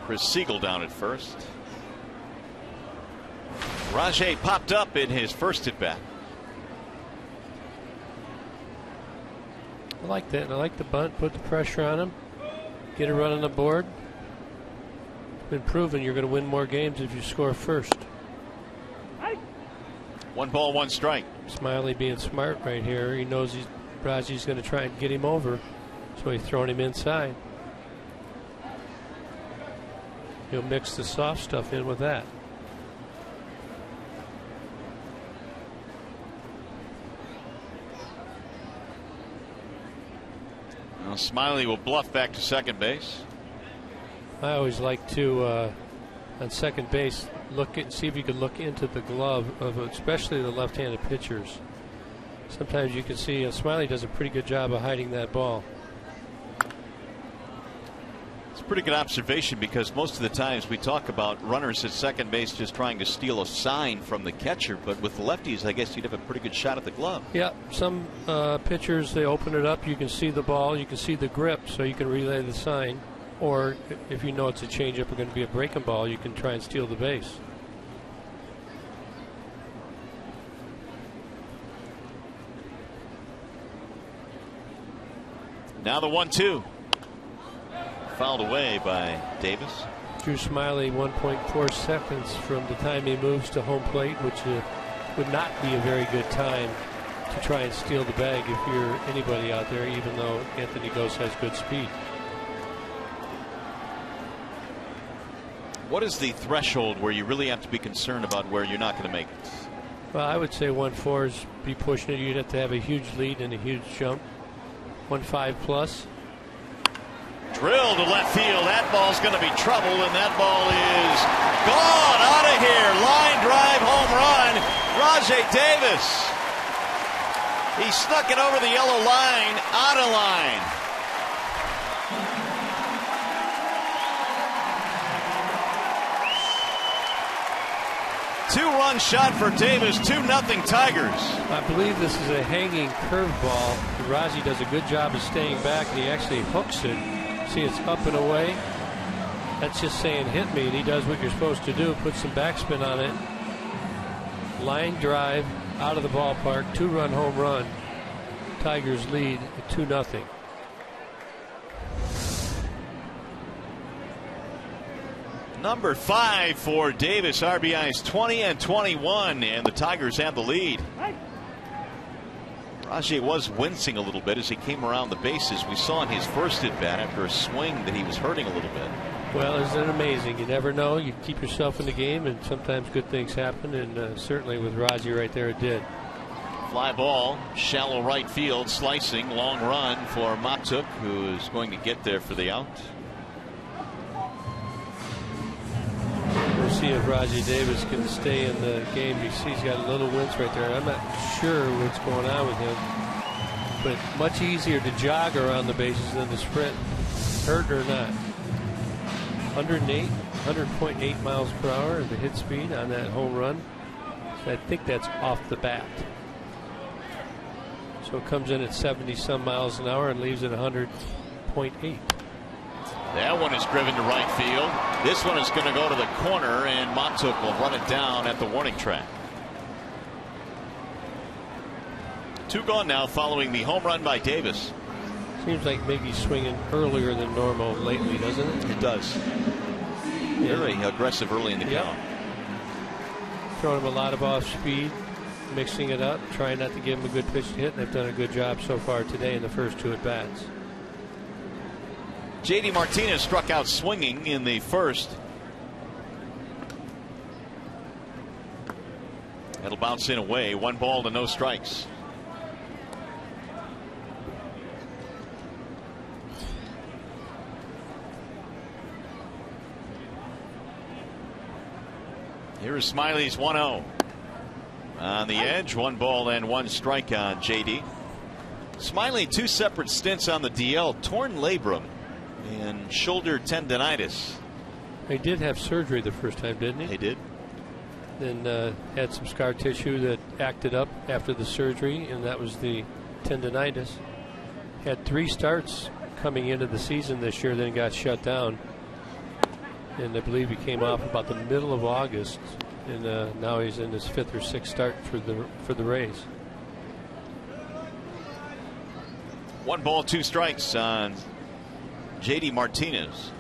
[SPEAKER 1] Chris Siegel down at first. Rajai popped up in his first at bat.
[SPEAKER 2] I like that. I like the bunt. Put the pressure on him. Get a run on the board. It's been proven you're going to win more games if you score first.
[SPEAKER 1] 1 ball, 1 strike.
[SPEAKER 2] Smiley being smart right here. He knows Rajai's going to try and get him over, so he's throwing him inside. He'll mix the soft stuff in with that.
[SPEAKER 1] Well, Smiley will bluff back to second base.
[SPEAKER 2] I always like to, on second base, see if you can look into the glove of especially the left-handed pitchers. Sometimes you can see Smiley does a pretty good job of hiding that ball.
[SPEAKER 1] It's a pretty good observation, because most of the times we talk about runners at second base just trying to steal a sign from the catcher, but with the lefties, I guess you'd have a pretty good shot at the glove.
[SPEAKER 2] Yeah, some pitchers, they open it up, you can see the ball, you can see the grip, so you can relay the sign. Or if you know it's a changeup or going to be a breaking ball, you can try and steal the base.
[SPEAKER 1] Now the 1-2. Fouled away by Davis.
[SPEAKER 2] Drew Smiley 1.4 seconds from the time he moves to home plate, which would not be a very good time to try and steal the bag if you're anybody out there, even though Anthony Gose has good speed.
[SPEAKER 1] What is the threshold where you really have to be concerned about where you're not going to make it?
[SPEAKER 2] Well, I would say 1-4 is be pushing it. You'd have to have a huge lead and a huge jump. 1-5 plus.
[SPEAKER 1] Drill to left field. That ball's going to be trouble, and that ball is gone out of here. Line drive home run. Rajai Davis. He snuck it over the yellow line, out of line. Two-run shot for Davis, 2-0 Tigers.
[SPEAKER 2] I believe this is a hanging curveball. Rajai does a good job of staying back, and he actually hooks it. See, it's up and away. That's just saying hit me, and he does what you're supposed to do, put some backspin on it. Line drive out of the ballpark, 2-run home run. Tigers lead at 2-0.
[SPEAKER 1] Number 5 for Davis. RBIs 20 and 21, and the Tigers have the lead. Rajai was wincing a little bit as he came around the bases. We saw in his first at bat after a swing that he was hurting a little bit.
[SPEAKER 2] Well, isn't it amazing? You never know. You keep yourself in the game, and sometimes good things happen, and certainly with Raji right there, it did.
[SPEAKER 1] Fly ball, shallow right field, slicing, long run for Matuk, who is going to get there for the out.
[SPEAKER 2] We'll see if Raji Davis can stay in the game. You see he's got a little wince right there. I'm not sure what's going on with him, but much easier to jog around the bases than to sprint, hurt or not. 100.8 miles per hour the hit speed on that home run. So I think that's off the bat. So it comes in at 70-some miles an hour and leaves at 100.8.
[SPEAKER 1] That one is driven to right field. This one is going to go to the corner, and Matuk will run it down at the warning track. 2 gone now following the home run by Davis.
[SPEAKER 2] Seems like maybe swinging earlier than normal lately, doesn't it?
[SPEAKER 1] It does. Very aggressive early in the count.
[SPEAKER 2] Throwing him a lot of off speed, mixing it up, trying not to give him a good pitch to hit, and they've done a good job so far today in the first 2 at-bats.
[SPEAKER 1] J.D. Martinez struck out swinging in the first. It'll bounce in away. 1 ball to no strikes. Here's Smiley's 1-0. On the edge, 1 ball and 1 strike on JD. Smiley 2 separate stints on the DL, torn labrum and shoulder tendonitis.
[SPEAKER 2] He did have surgery the first time, didn't he?
[SPEAKER 1] He did.
[SPEAKER 2] Then had some scar tissue that acted up after the surgery, and that was the tendonitis. Had 3 starts coming into the season this year, then got shut down. And I believe he came off about the middle of August, and now he's in his 5th or 6th start for the Rays.
[SPEAKER 1] 1 ball, 2 strikes on J.D. Martinez.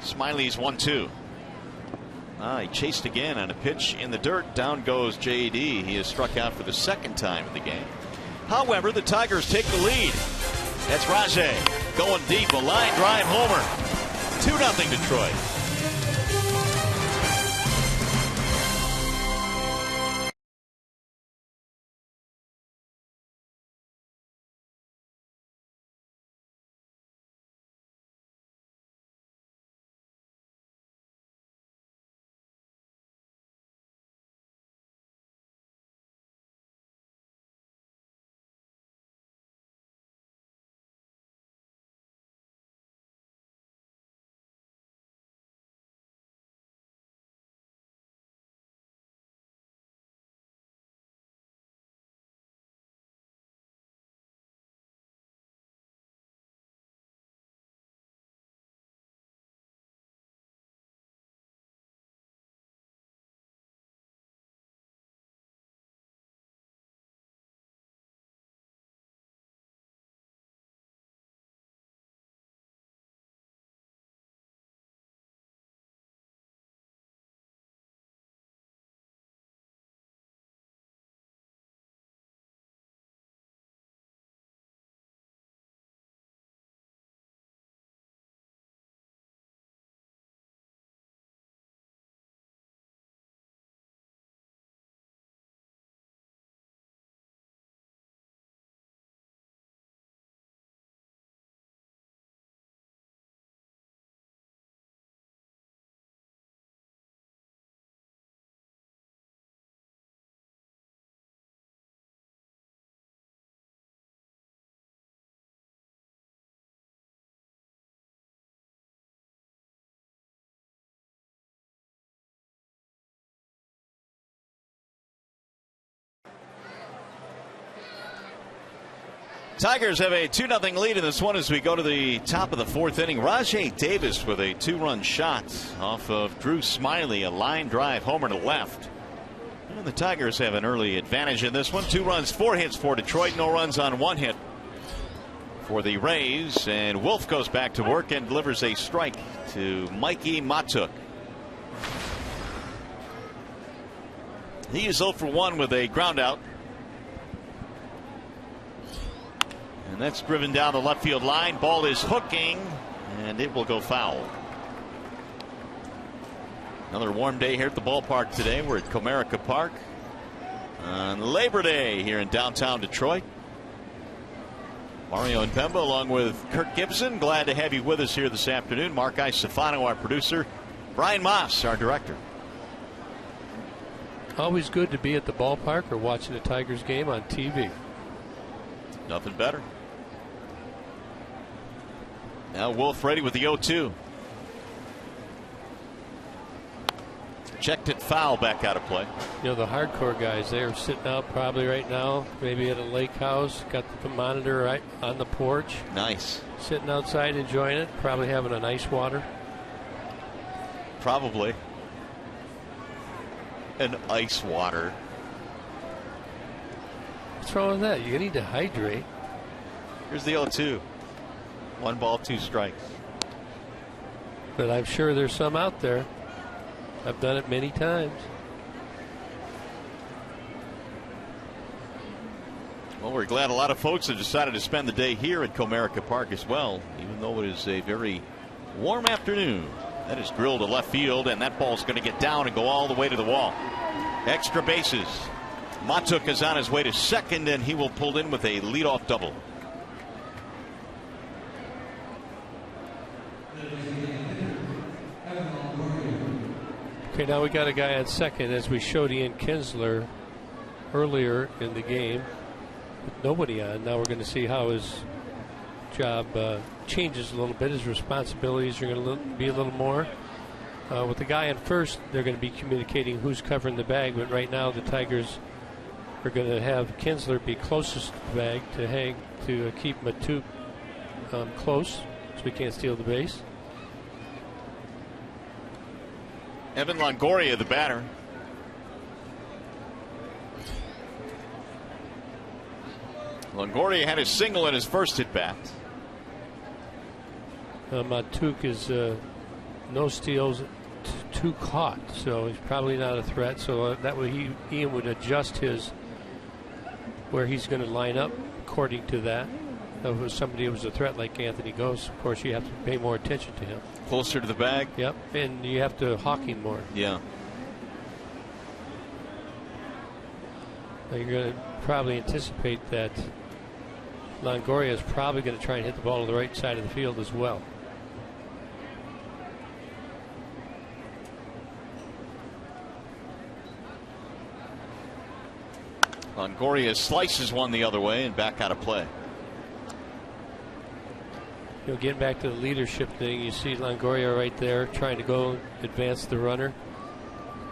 [SPEAKER 1] Smiley's 1-2. He chased again on a pitch in the dirt. Down goes J.D. He is struck out for the 2nd time in the game. However, the Tigers take the lead. That's Rajay going deep, a line drive homer. 2-0 Detroit. Tigers have a 2-0 lead in this one as we go to the top of the 4th inning. Rajay Davis with a 2-run shot off of Drew Smiley, a line drive homer to left. And the Tigers have an early advantage in this one. 2 runs, 4 hits for Detroit, no runs on 1 hit for the Rays. And Wolf goes back to work and delivers a strike to Mikey Matuk. He is 0 for 1 with a ground out. And that's driven down the left field line. Ball is hooking, and it will go foul. Another warm day here at the ballpark today. We're at Comerica Park on Labor Day here in downtown Detroit. Mario and Pemba along with Kirk Gibson. Glad to have you with us here this afternoon. Mark Isofano, our producer. Brian Moss, our director.
[SPEAKER 2] Always good to be at the ballpark or watching a Tigers game on TV.
[SPEAKER 1] Nothing better. Now Wolf ready with the 0-2. Checked it foul, back out of play.
[SPEAKER 2] You know, the hardcore guys, they're sitting out probably right now, maybe at a lake house, got the monitor right on the porch.
[SPEAKER 1] Nice.
[SPEAKER 2] Sitting outside enjoying it, probably having an ice water.
[SPEAKER 1] Probably. An ice water.
[SPEAKER 2] What's wrong with that? You need to hydrate.
[SPEAKER 1] Here's the 0-2. 1 ball, 2 strikes.
[SPEAKER 2] But I'm sure there's some out there. I've done it many times.
[SPEAKER 1] Well, we're glad a lot of folks have decided to spend the day here at Comerica Park as well, even though it is a very warm afternoon. That is drilled to left field, and that ball's going to get down and go all the way to the wall. Extra bases. Matuk is on his way to second, and he will pull in with a leadoff double.
[SPEAKER 2] Okay, now we got a guy at second, as we showed Ian Kinsler earlier in the game with nobody on. Now we're going to see how his job changes a little bit. His responsibilities are going to be a little more. With the guy at first, they're going to be communicating who's covering the bag, but right now the Tigers are going to have Kinsler be closest to the bag to keep Matuk close so we can't steal the base.
[SPEAKER 1] Evan Longoria, the batter. Longoria had a single in his first at bat.
[SPEAKER 2] Matuk is no steals, 2 caught, so he's probably not a threat. So that way Ian would adjust where he's going to line up according to that. If it was somebody who was a threat like Anthony Gose, of course you have to pay more attention to him.
[SPEAKER 1] Closer to the bag.
[SPEAKER 2] Yep, and you have to hawk him more.
[SPEAKER 1] Yeah.
[SPEAKER 2] You're going to probably anticipate that Longoria is probably going to try and hit the ball to the right side of the field as well.
[SPEAKER 1] Longoria slices one the other way and back out of play.
[SPEAKER 2] You know, getting back to the leadership thing, you see Longoria right there trying to go advance the runner.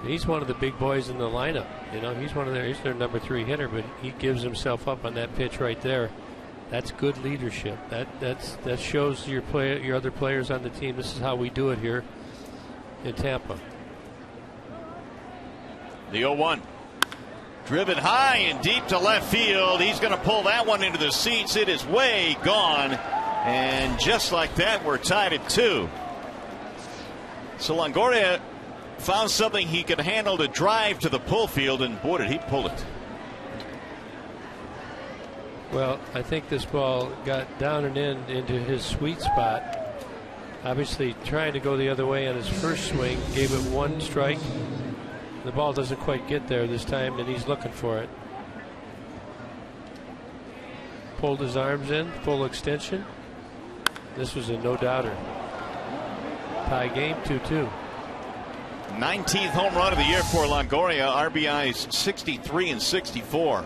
[SPEAKER 2] He's one of the big boys in the lineup. You know, he's their number 3 hitter, but he gives himself up on that pitch right there. That's good leadership. That shows your other players on the team. This is how we do it here in Tampa.
[SPEAKER 1] The 0-1. Driven high and deep to left field. He's going to pull that one into the seats. It is way gone. And just like that, we're tied at 2. So Longoria found something he could handle to drive to the pull field, and boy, did he pull it.
[SPEAKER 2] Well, I think this ball got down and into his sweet spot. Obviously trying to go the other way on his first swing, gave it 1 strike. The ball doesn't quite get there this time, and he's looking for it. Pulled his arms in, full extension. This was a no-doubter. Tie game, 2-2.
[SPEAKER 1] 19th home run of the year for Longoria. RBIs 63 and 64.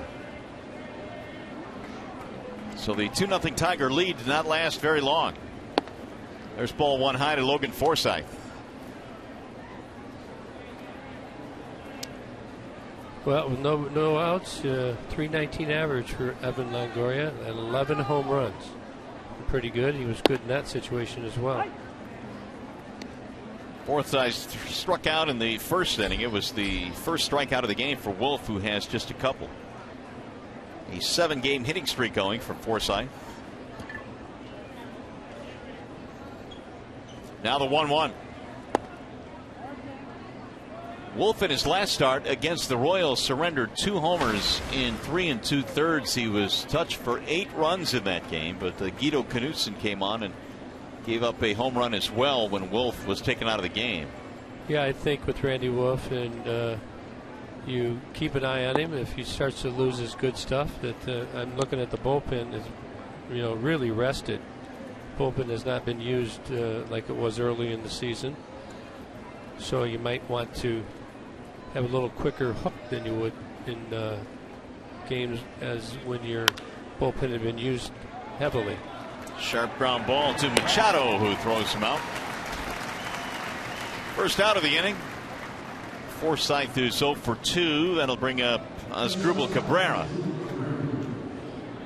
[SPEAKER 1] So the 2-0 Tiger lead did not last very long. There's ball 1 high to Logan Forsythe.
[SPEAKER 2] Well, with no outs, 319 average for Evan Longoria and 11 home runs. Pretty good. He was good in that situation as well.
[SPEAKER 1] Forsythe struck out in the first inning. It was the first strikeout of the game for Wolf, who has just a couple. A 7-game hitting streak going for Forsythe. Now the 1-1. Wolf in his last start against the Royals surrendered 2 homers in 3 2/3. He was touched for 8 runs in that game, but Guido Knudsen came on and gave up a home run as well when Wolf was taken out of the game.
[SPEAKER 2] Yeah, I think with Randy Wolf, and you keep an eye on him. If he starts to lose his good stuff, that I'm looking at the bullpen is, really rested. Bullpen has not been used like it was early in the season, so you might want to have a little quicker hook than you would in games as when your bullpen had been used heavily.
[SPEAKER 1] Sharp ground ball to Machado, who throws him out. First out of the inning. Forsythe is 0 for 2. That'll bring up Asdrubal Cabrera.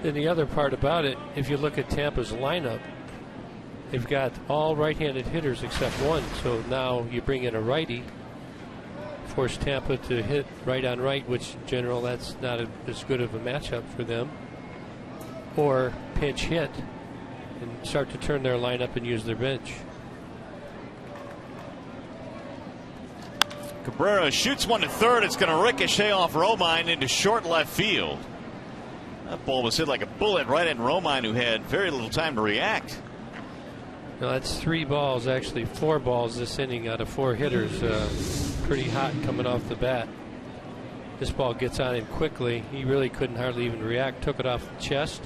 [SPEAKER 2] Then the other part about it, if you look at Tampa's lineup, they've got all right-handed hitters except one. So now you bring in a righty, force Tampa to hit right on right, which in general that's not as good of a matchup for them. Or pinch hit and start to turn their lineup and use their bench.
[SPEAKER 1] Cabrera shoots one to third. It's going to ricochet off Romine into short left field. That ball was hit like a bullet right at Romine, who had very little time to react.
[SPEAKER 2] Now that's 3 balls, actually 4 balls this inning out of 4 hitters. Pretty hot coming off the bat. This ball gets on him quickly. He really couldn't hardly even react. Took it off the chest.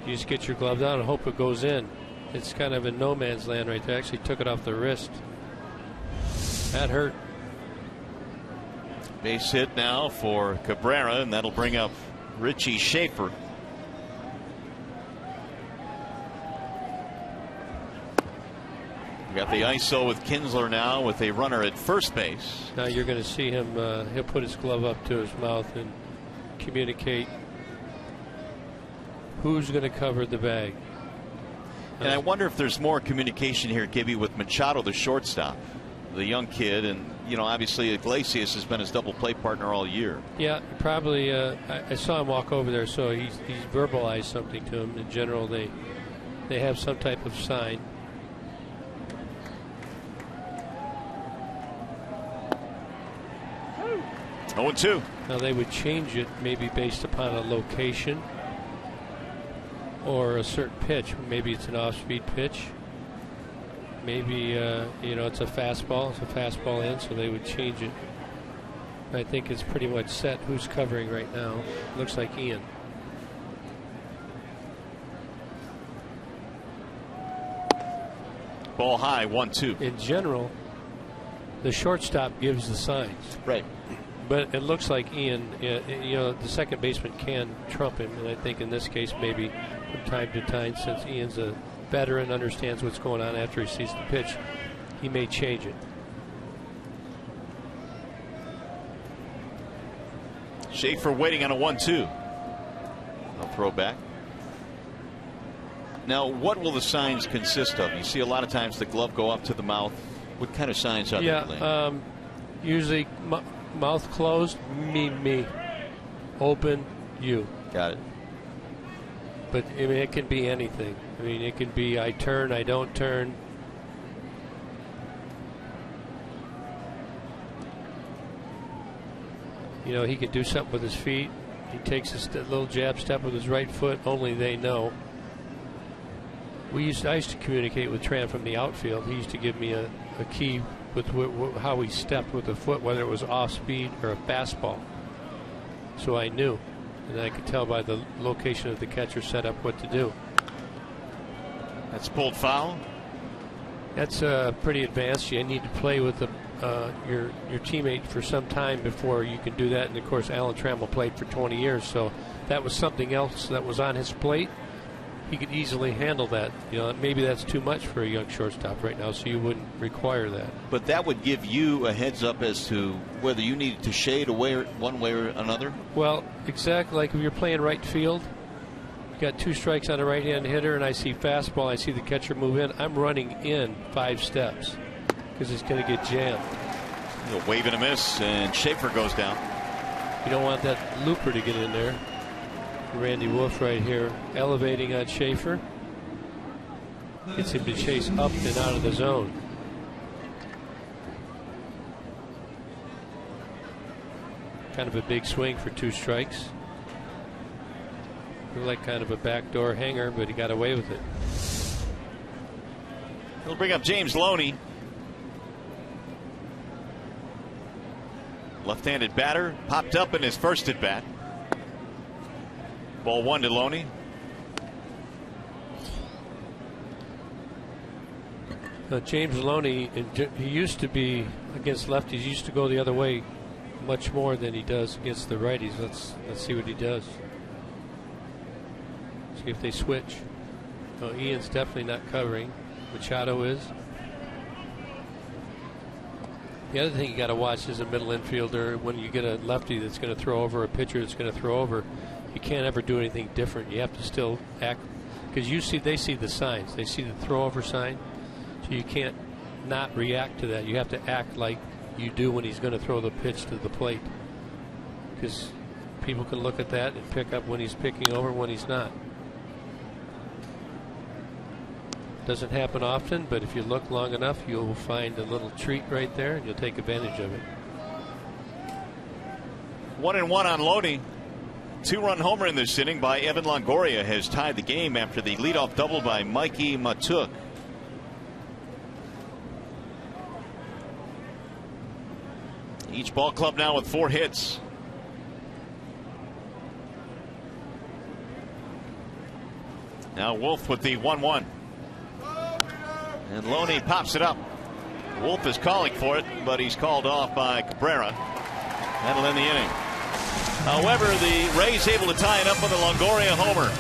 [SPEAKER 2] You just get your glove down and hope it goes in. It's kind of in no man's land right there. Actually took it off the wrist. That hurt.
[SPEAKER 1] Base hit now for Cabrera, and that'll bring up Richie Schaefer. We got the ISO with Kinsler now with a runner at first base.
[SPEAKER 2] Now you're going to see him. He'll put his glove up to his mouth and communicate who's going to cover the bag.
[SPEAKER 1] And I wonder if there's more communication here, Gibby, with Machado, the shortstop, the young kid, and obviously Iglesias has been his double play partner all year.
[SPEAKER 2] Yeah, probably. I saw him walk over there, so he's verbalized something to him. In general, they have some type of sign.
[SPEAKER 1] Oh, 2.
[SPEAKER 2] Now they would change it maybe based upon a location or a certain pitch. Maybe it's an off-speed pitch. Maybe it's a fastball. It's a fastball in, so they would change it. I think it's pretty much set who's covering right now. Looks like Ian.
[SPEAKER 1] Ball high, 1-2.
[SPEAKER 2] In general, the shortstop gives the signs.
[SPEAKER 1] Right.
[SPEAKER 2] But it looks like Ian, the second baseman can trump him, and I think in this case maybe from time to time, since Ian's a veteran, understands what's going on after he sees the pitch, he may change it.
[SPEAKER 1] Schaefer waiting on a 1-2. I'll throw back. Now, what will the signs consist of? You see a lot of times the glove go up to the mouth. What kind of signs are they?
[SPEAKER 2] Usually mouth closed, me. Open, you.
[SPEAKER 1] Got it.
[SPEAKER 2] But it can be anything. It can be I turn, I don't turn. He can do something with his feet. He takes a little jab step with his right foot. Only they know. I used to communicate with Tran from the outfield. He used to give me a key with how he stepped with the foot, whether it was off speed or a fastball. So I knew, and I could tell by the location of the catcher setup what to do.
[SPEAKER 1] That's pulled foul.
[SPEAKER 2] That's pretty advanced. You need to play with your teammate for some time before you can do that. And of course, Alan Trammell played for 20 years, so that was something else that was on his plate. He could easily handle that. Maybe that's too much for a young shortstop right now, so you wouldn't require that.
[SPEAKER 1] But that would give you a heads up as to whether you needed to shade away one way or another?
[SPEAKER 2] Well, exactly like if you're playing right field, you got 2 strikes on a right-hand hitter, and I see fastball, I see the catcher move in, I'm running in 5 steps because it's going to get jammed.
[SPEAKER 1] A wave and a miss, and Schaefer goes down.
[SPEAKER 2] You don't want that looper to get in there. Randy Wolf right here elevating on Schaefer. Gets him to chase up and out of the zone. Kind of a big swing for 2 strikes. Looked like kind of a backdoor hanger, but he got away with it.
[SPEAKER 1] He'll bring up James Loney. Left-handed batter popped up in his first at bat. Ball 1 to Loney.
[SPEAKER 2] James Loney, he used to be against lefties. He used to go the other way much more than he does against the righties. Let's see what he does. See if they switch. Ian's definitely not covering. Machado is. The other thing you got to watch is a middle infielder. When you get a lefty that's going to throw over, a pitcher that's going to throw over, you can't ever do anything different. You have to still act, because they see the signs. They see the throw over sign. So you can't not react to that. You have to act like you do when he's going to throw the pitch to the plate, because people can look at that and pick up when he's picking over, when he's not. Doesn't happen often, but if you look long enough, you'll find a little treat right there, and you'll take advantage of it.
[SPEAKER 1] 1-1 on Loney. 2-run homer in this inning by Evan Longoria has tied the game after the leadoff double by Mikey Matuk. Each ball club now with 4 hits. Now Wolf with the 1-1. And Loney pops it up. Wolf is calling for it, but he's called off by Cabrera. That'll end the inning. However, the Rays able to tie it up with a Longoria homer.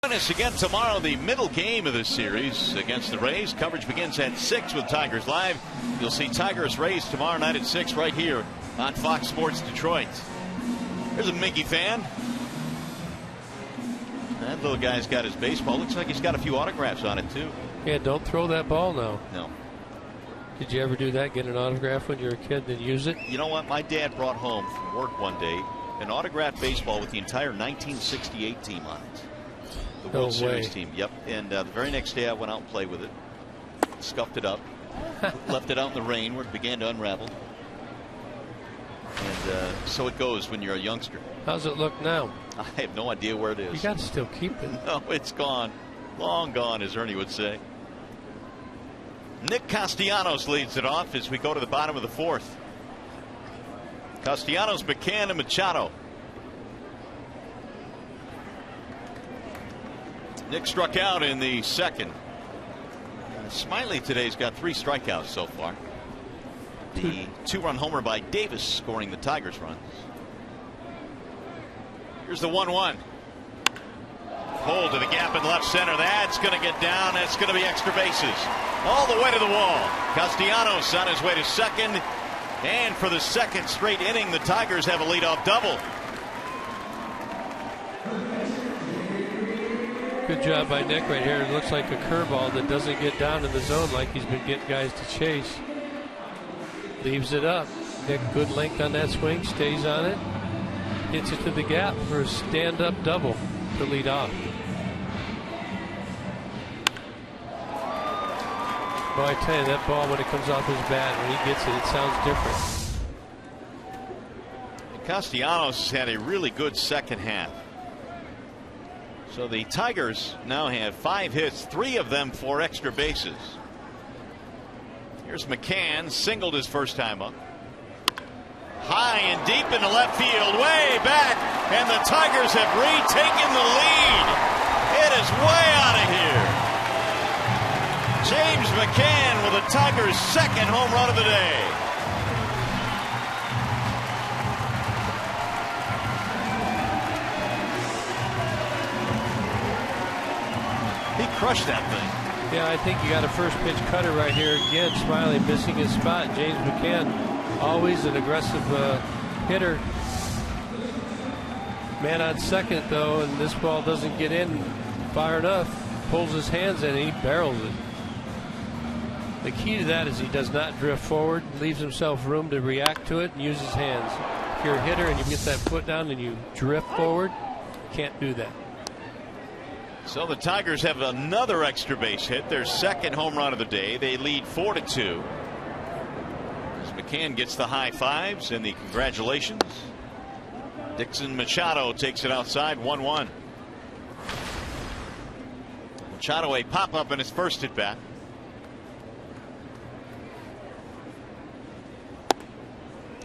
[SPEAKER 1] Join us again tomorrow, the middle game of this series against the Rays. Coverage begins at 6 with Tigers Live. You'll see Tigers Rays tomorrow night at 6 right here on Fox Sports Detroit. There's a Mickey fan. That little guy's got his baseball. Looks like he's got a few autographs on it, too.
[SPEAKER 2] Yeah, don't throw that ball now.
[SPEAKER 1] No.
[SPEAKER 2] Did you ever do that? Get an autograph when you were a kid, then use it?
[SPEAKER 1] You know what? My dad brought home from work one day an autographed baseball with the entire 1968 team on it. The World Series team. Yep. And the very next day I went out and played with it. Scuffed it up. Left it out in the rain where it began to unravel. And so it goes when you're a youngster.
[SPEAKER 2] How's it look now?
[SPEAKER 1] I have no idea where it is.
[SPEAKER 2] You got to still keep it.
[SPEAKER 1] No, it's gone. Long gone, as Ernie would say. Nick Castellanos leads it off as we go to the bottom of the 4th. Castellanos, McCann, and Machado. Nick struck out in the 2nd. Smiley today's got 3 strikeouts so far. The 2-run homer by Davis scoring the Tigers runs. Here's the 1-1. Hold to the gap in left center. That's going to get down. That's going to be extra bases. All the way to the wall. Castellanos on his way to second. And for the second straight inning, the Tigers have a leadoff double.
[SPEAKER 2] Good job by Nick right here. It looks like a curveball that doesn't get down in the zone like he's been getting guys to chase. Leaves it up. Nick, good length on that swing, stays on it, hits it to the gap for a stand-up double to lead off. Well, I tell you, that ball, when it comes off his bat, when he gets it, it sounds different.
[SPEAKER 1] Castellanos had a really good second half. So the Tigers now have 5 hits, 3 of them for extra bases. Here's McCann, singled his first time up. High and deep into left field, way back, and the Tigers have retaken the lead. It is way out of here. James McCann with the Tigers' second home run of the day. He crushed that thing.
[SPEAKER 2] Yeah, I think you got a first pitch cutter right here again. Smiley missing his spot. James McCann, always an aggressive hitter. Man on second, though, and this ball doesn't get in far enough. Pulls his hands in and he barrels it. The key to that is he does not drift forward, leaves himself room to react to it and use his hands. If you're a hitter and you get that foot down and you drift forward, you can't do that.
[SPEAKER 1] So the Tigers have another extra base hit, their second home run of the day. They lead 4-2. As McCann gets the high fives and the congratulations. Dixon Machado takes it outside, 1-1. Machado a pop-up in his first at bat.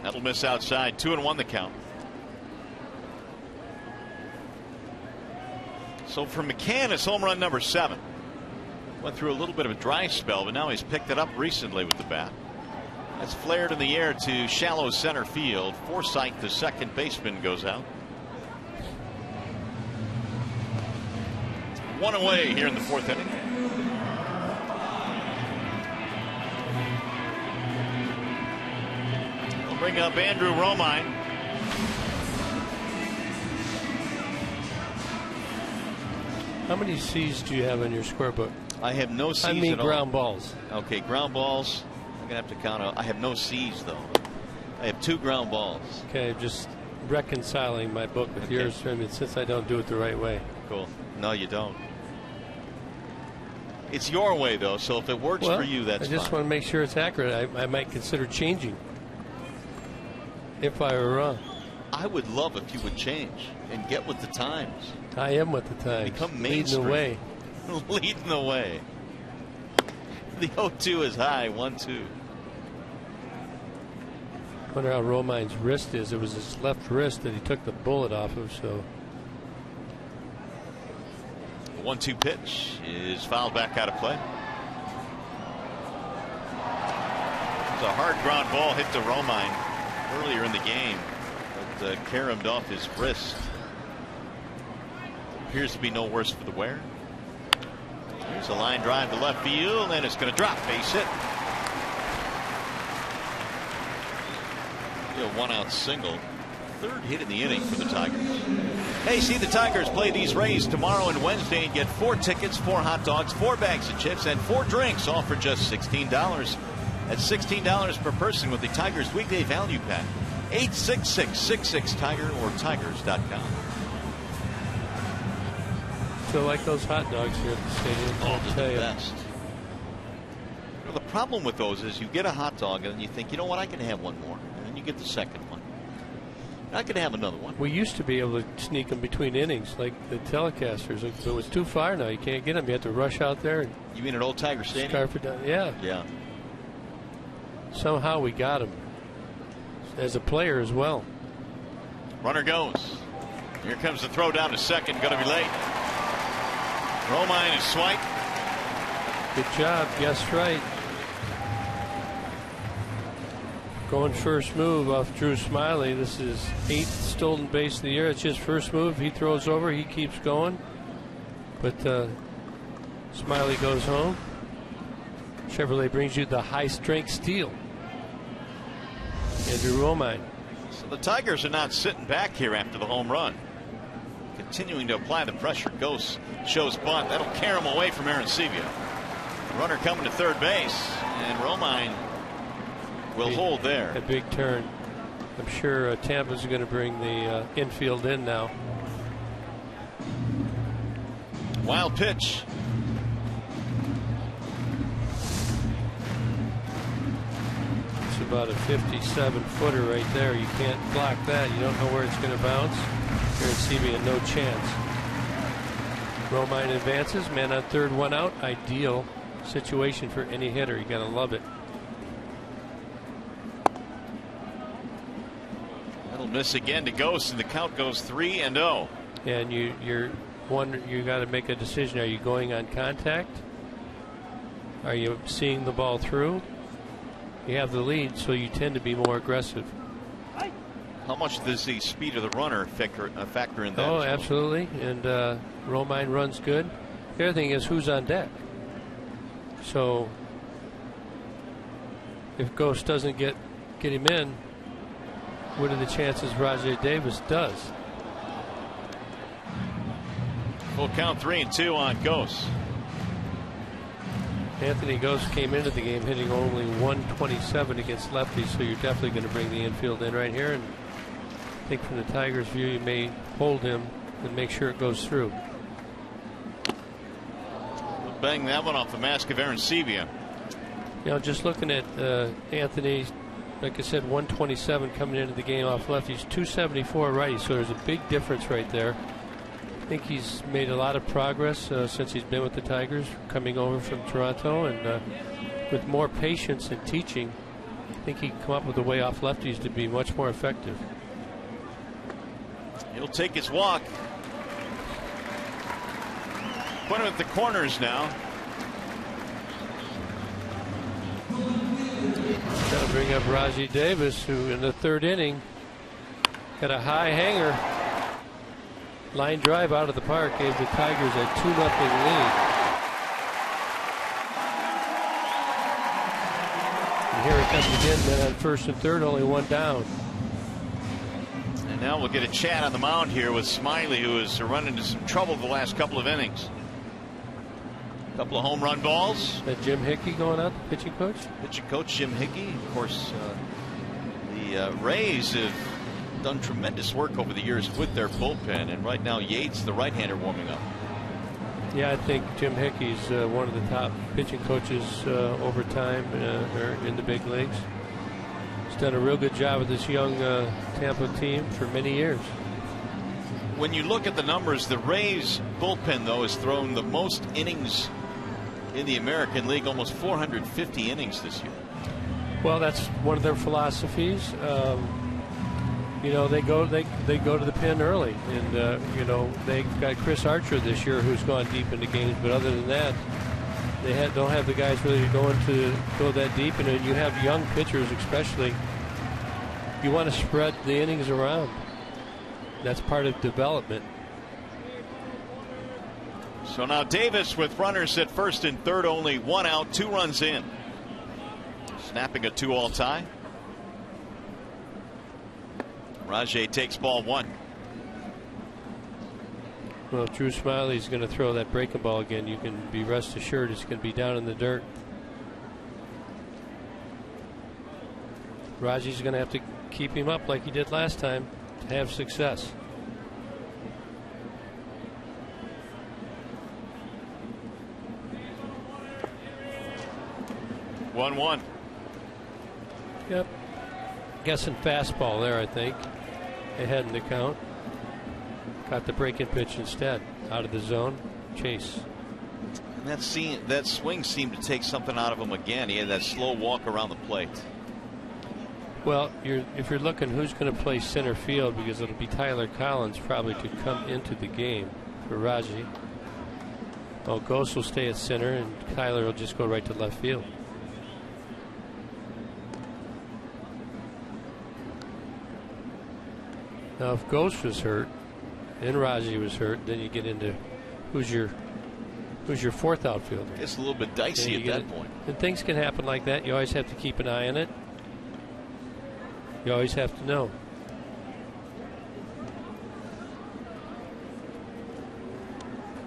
[SPEAKER 1] That'll miss outside, 2-1 the count. So for McCann, it's home run number 7. Went through a little bit of a dry spell, but now he's picked it up recently with the bat. That's flared in the air to shallow center field. Forsythe, the second baseman, goes out. 1 away here in the 4th inning. We'll bring up Andrew Romine.
[SPEAKER 2] How many C's do you have in your scorebook?
[SPEAKER 1] I have no C's.
[SPEAKER 2] I mean
[SPEAKER 1] at all.
[SPEAKER 2] ground balls.
[SPEAKER 1] Okay, ground balls. I'm gonna have to count out. I have no C's though. I have 2 ground balls.
[SPEAKER 2] Okay, just reconciling my book with yours. I mean, since I don't do it the right way.
[SPEAKER 1] Cool. No, you don't. It's your way though, so if it works for you, that's fine.
[SPEAKER 2] I just want to make sure it's accurate. I might consider changing if I were wrong.
[SPEAKER 1] I would love if you would change and get with the times.
[SPEAKER 2] I am with the times.
[SPEAKER 1] Become mainstream.
[SPEAKER 2] Leading the way.
[SPEAKER 1] Leading the way. The 0-2 is high, 1-2.
[SPEAKER 2] Wonder how Romine's wrist is. It was his left wrist that he took the bullet off of. So
[SPEAKER 1] 1-2 pitch is fouled back out of play. It's a hard ground ball hit to Romine earlier in the game, but caromed off his wrist. Appears to be no worse for the wear. Here's a line drive to left field, and it's going to drop. Base hit. A 1-out single. 3rd hit in the inning for the Tigers. Hey, see the Tigers play these Rays tomorrow and Wednesday and get 4 tickets, 4 hot dogs, 4 bags of chips, and 4 drinks, all for just $16. That's $16 per person with the Tigers weekday value pack. 866-66-TIGER or tigers.com.
[SPEAKER 2] So like those hot dogs here at the stadium.
[SPEAKER 1] Oh, they're the best. Well, the problem with those is you get a hot dog and then you think, you know what, I can have one more. And then you get the second one. I could have another one.
[SPEAKER 2] We used to be able to sneak them between innings like the telecasters. If it was too far now, you can't get them. You have to rush out there. And
[SPEAKER 1] you mean at Old Tiger Stadium?
[SPEAKER 2] Scarf it down. Yeah.
[SPEAKER 1] Yeah.
[SPEAKER 2] Somehow we got him as a player as well.
[SPEAKER 1] Runner goes. Here comes the throw down to second. Going to be late. Romine is swiped.
[SPEAKER 2] Good job. Guessed right. Going first move off Drew Smiley. This is 8th stolen base of the year. It's his first move. He throws over. He keeps going. But Smiley goes home. Chevrolet brings you the high-strength steel. Andrew Romine.
[SPEAKER 1] So the Tigers are not sitting back here after the home run. Continuing to apply the pressure. Ghost shows bunt. That'll carry him away from Arancibia. Runner coming to third base. And Romine will hold there.
[SPEAKER 2] A big turn. I'm sure Tampa's going to bring the infield in now.
[SPEAKER 1] Wild pitch.
[SPEAKER 2] It's about a 57-footer right there. You can't block that. You don't know where it's going to bounce. Here at CB, no chance. Romine advances. Man on third, one out. Ideal situation for any hitter. You got to love it.
[SPEAKER 1] That'll miss again to Ghost, and the count goes 3-0.
[SPEAKER 2] And you got to make a decision. Are you going on contact? Are you seeing the ball through? You have the lead, so you tend to be more aggressive.
[SPEAKER 1] How much does the speed of the runner factor in that?
[SPEAKER 2] Oh, absolutely. And Romine runs good. The other thing is who's on deck. So if Ghost doesn't get him in, what are the chances Rajai Davis does?
[SPEAKER 1] Full count 3-2 on Ghost.
[SPEAKER 2] Anthony Ghost came into the game hitting only 127 against lefties, so you're definitely going to bring the infield in right here. And I think from the Tigers' view, you may hold him and make sure it goes through.
[SPEAKER 1] We'll bang that one off the mask of Aaron Sevilla.
[SPEAKER 2] You know, just looking at Anthony, like I said, 127 coming into the game off lefties, 274 righty, so there's a big difference right there. I think he's made a lot of progress since he's been with the Tigers, coming over from Toronto, and with more patience and teaching, I think he can come up with a way off lefties to be much more effective.
[SPEAKER 1] He'll take his walk. Put him at the corners now.
[SPEAKER 2] Got to bring up Rajai Davis, who in the third inning got a high hanger. Line drive out of the park gave the Tigers a 2-0 lead. And here it comes again, then on first and third, only one down.
[SPEAKER 1] And now we'll get a chat on the mound here with Smiley, who has run into some trouble the last couple of innings. A couple of home run balls.
[SPEAKER 2] That Jim Hickey going out, the pitching coach?
[SPEAKER 1] Pitching coach Jim Hickey. Of course, the Rays have done tremendous work over the years with their bullpen, and right now Yates, the right-hander, warming up.
[SPEAKER 2] Yeah, I think Jim Hickey's one of the top pitching coaches over time in the big leagues. He's done a real good job with this young Tampa team for many years.
[SPEAKER 1] When you look at the numbers, the Rays bullpen, though, has thrown the most innings in the American League, almost 450 innings this year.
[SPEAKER 2] Well, that's one of their philosophies. You know, they go to the pin early, and you know, they've got Chris Archer this year who's gone deep into games, but other than that, they don't have the guys really going to go that deep. And you have young pitchers, especially. You want to spread the innings around. That's part of development.
[SPEAKER 1] So now Davis with runners at first and third, only one out, 2 runs in, snapping a 2-all tie. Rajai takes ball 1.
[SPEAKER 2] Well, if Drew Smiley's going to throw that breaking ball again, you can be rest assured it's going to be down in the dirt. Rajai's going to have to keep him up like he did last time to have success.
[SPEAKER 1] One.
[SPEAKER 2] Yep. Guessing fastball there, I think. Ahead in the count. Got the breaking pitch instead. Out of the zone. Chase.
[SPEAKER 1] And that swing seemed to take something out of him again. He had that slow walk around the plate.
[SPEAKER 2] Well, if you're looking who's going to play center field, because it'll be Tyler Collins probably to come into the game for Rajai. Well, Ghost will stay at center, and Tyler will just go right to left field. Now, if Ghost was hurt and Rajai was hurt, then you get into who's your fourth outfielder.
[SPEAKER 1] It's a little bit dicey at that point.
[SPEAKER 2] And things can happen like that. You always have to keep an eye on it. You always have to know.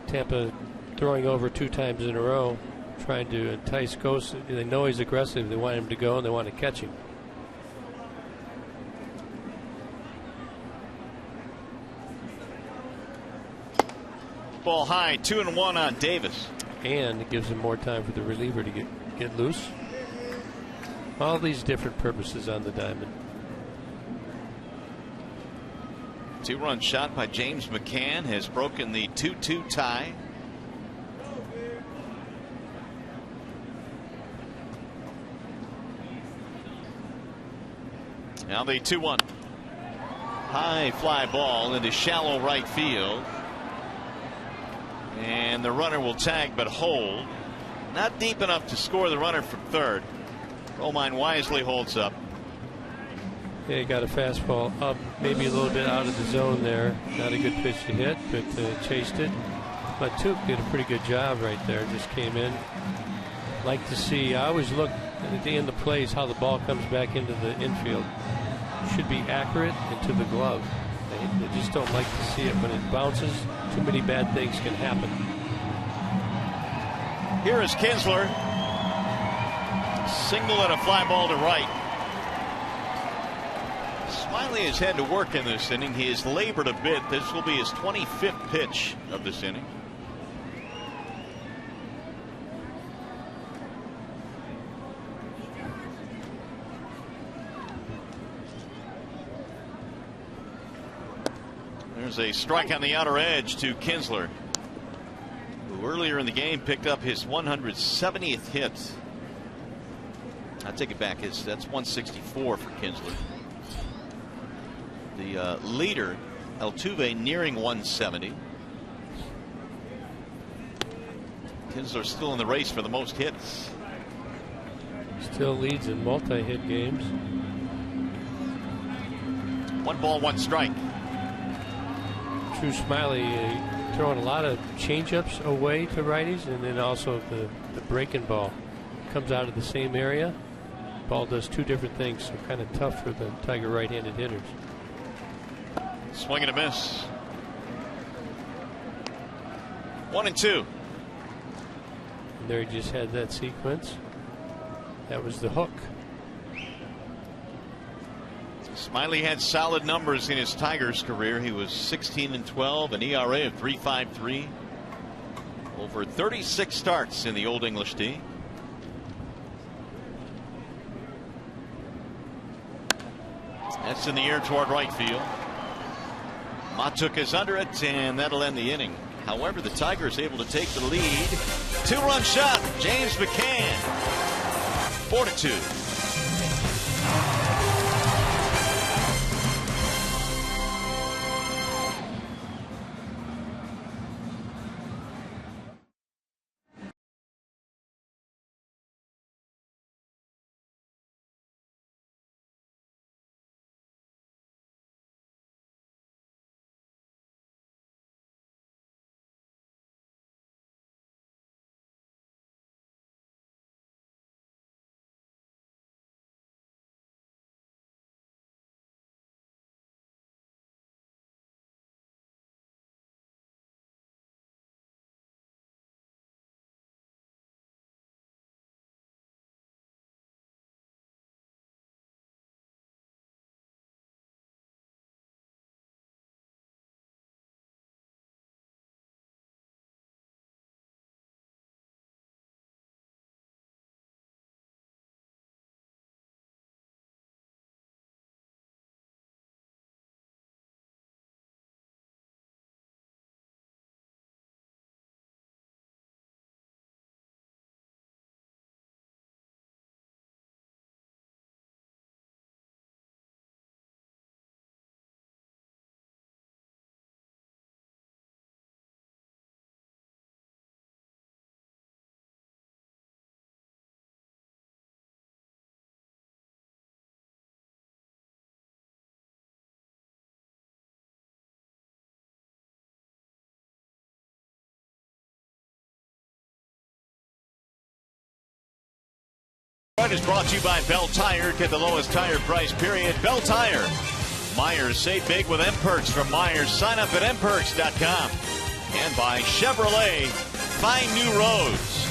[SPEAKER 2] Tampa throwing over 2 times in a row, trying to entice Ghost. They know he's aggressive. They want him to go, and they want to catch him.
[SPEAKER 1] Fastball high, 2-1 on Davis.
[SPEAKER 2] And it gives him more time for the reliever to get loose. All these different purposes on the diamond.
[SPEAKER 1] 2-run shot by James McCann has broken the 2-2 tie. Now the 2-1. High fly ball into shallow right field. And the runner will tag but hold. Not deep enough to score the runner from third. Romine wisely holds up.
[SPEAKER 2] Yeah, he got a fastball up, maybe a little bit out of the zone there. Not a good pitch to hit, but chased it. But Tuke did a pretty good job right there. Just came in. Like to see. I always look at the end of plays how the ball comes back into the infield. Should be accurate into the glove. They just don't like to see it when it bounces. Too many bad things can happen.
[SPEAKER 1] Here is Kinsler. Single and a fly ball to right. Smiley has had to work in this inning. He has labored a bit. This will be his 25th pitch of this inning. There's a strike on the outer edge to Kinsler, who earlier in the game picked up his 170th hit. I take it back. That's 164 for Kinsler. The leader, Altuve, nearing 170. Kinsler still in the race for the most hits.
[SPEAKER 2] Still leads in multi-hit games.
[SPEAKER 1] 1 ball, 1 strike.
[SPEAKER 2] True Smiley throwing a lot of changeups away to righties, and then also the breaking ball comes out of the same area. Ball does 2 different things, so kind of tough for the Tiger right-handed hitters.
[SPEAKER 1] Swing and a miss. 1-2.
[SPEAKER 2] And there he just had that sequence. That was the hook.
[SPEAKER 1] Smiley had solid numbers in his Tigers career. He was 16-12, an ERA of 3.53. Over 36 starts in the Old English D. That's in the air toward right field. Matuk is under it, and that'll end the inning. However, the Tigers able to take the lead. 2-run shot, James McCann. 4-2. Is brought to you by Bell Tire. Get the lowest tire price, period. Bell Tire. Myers, save big with M-Perks from Myers. Sign up at mperks.com. And by Chevrolet, find new roads.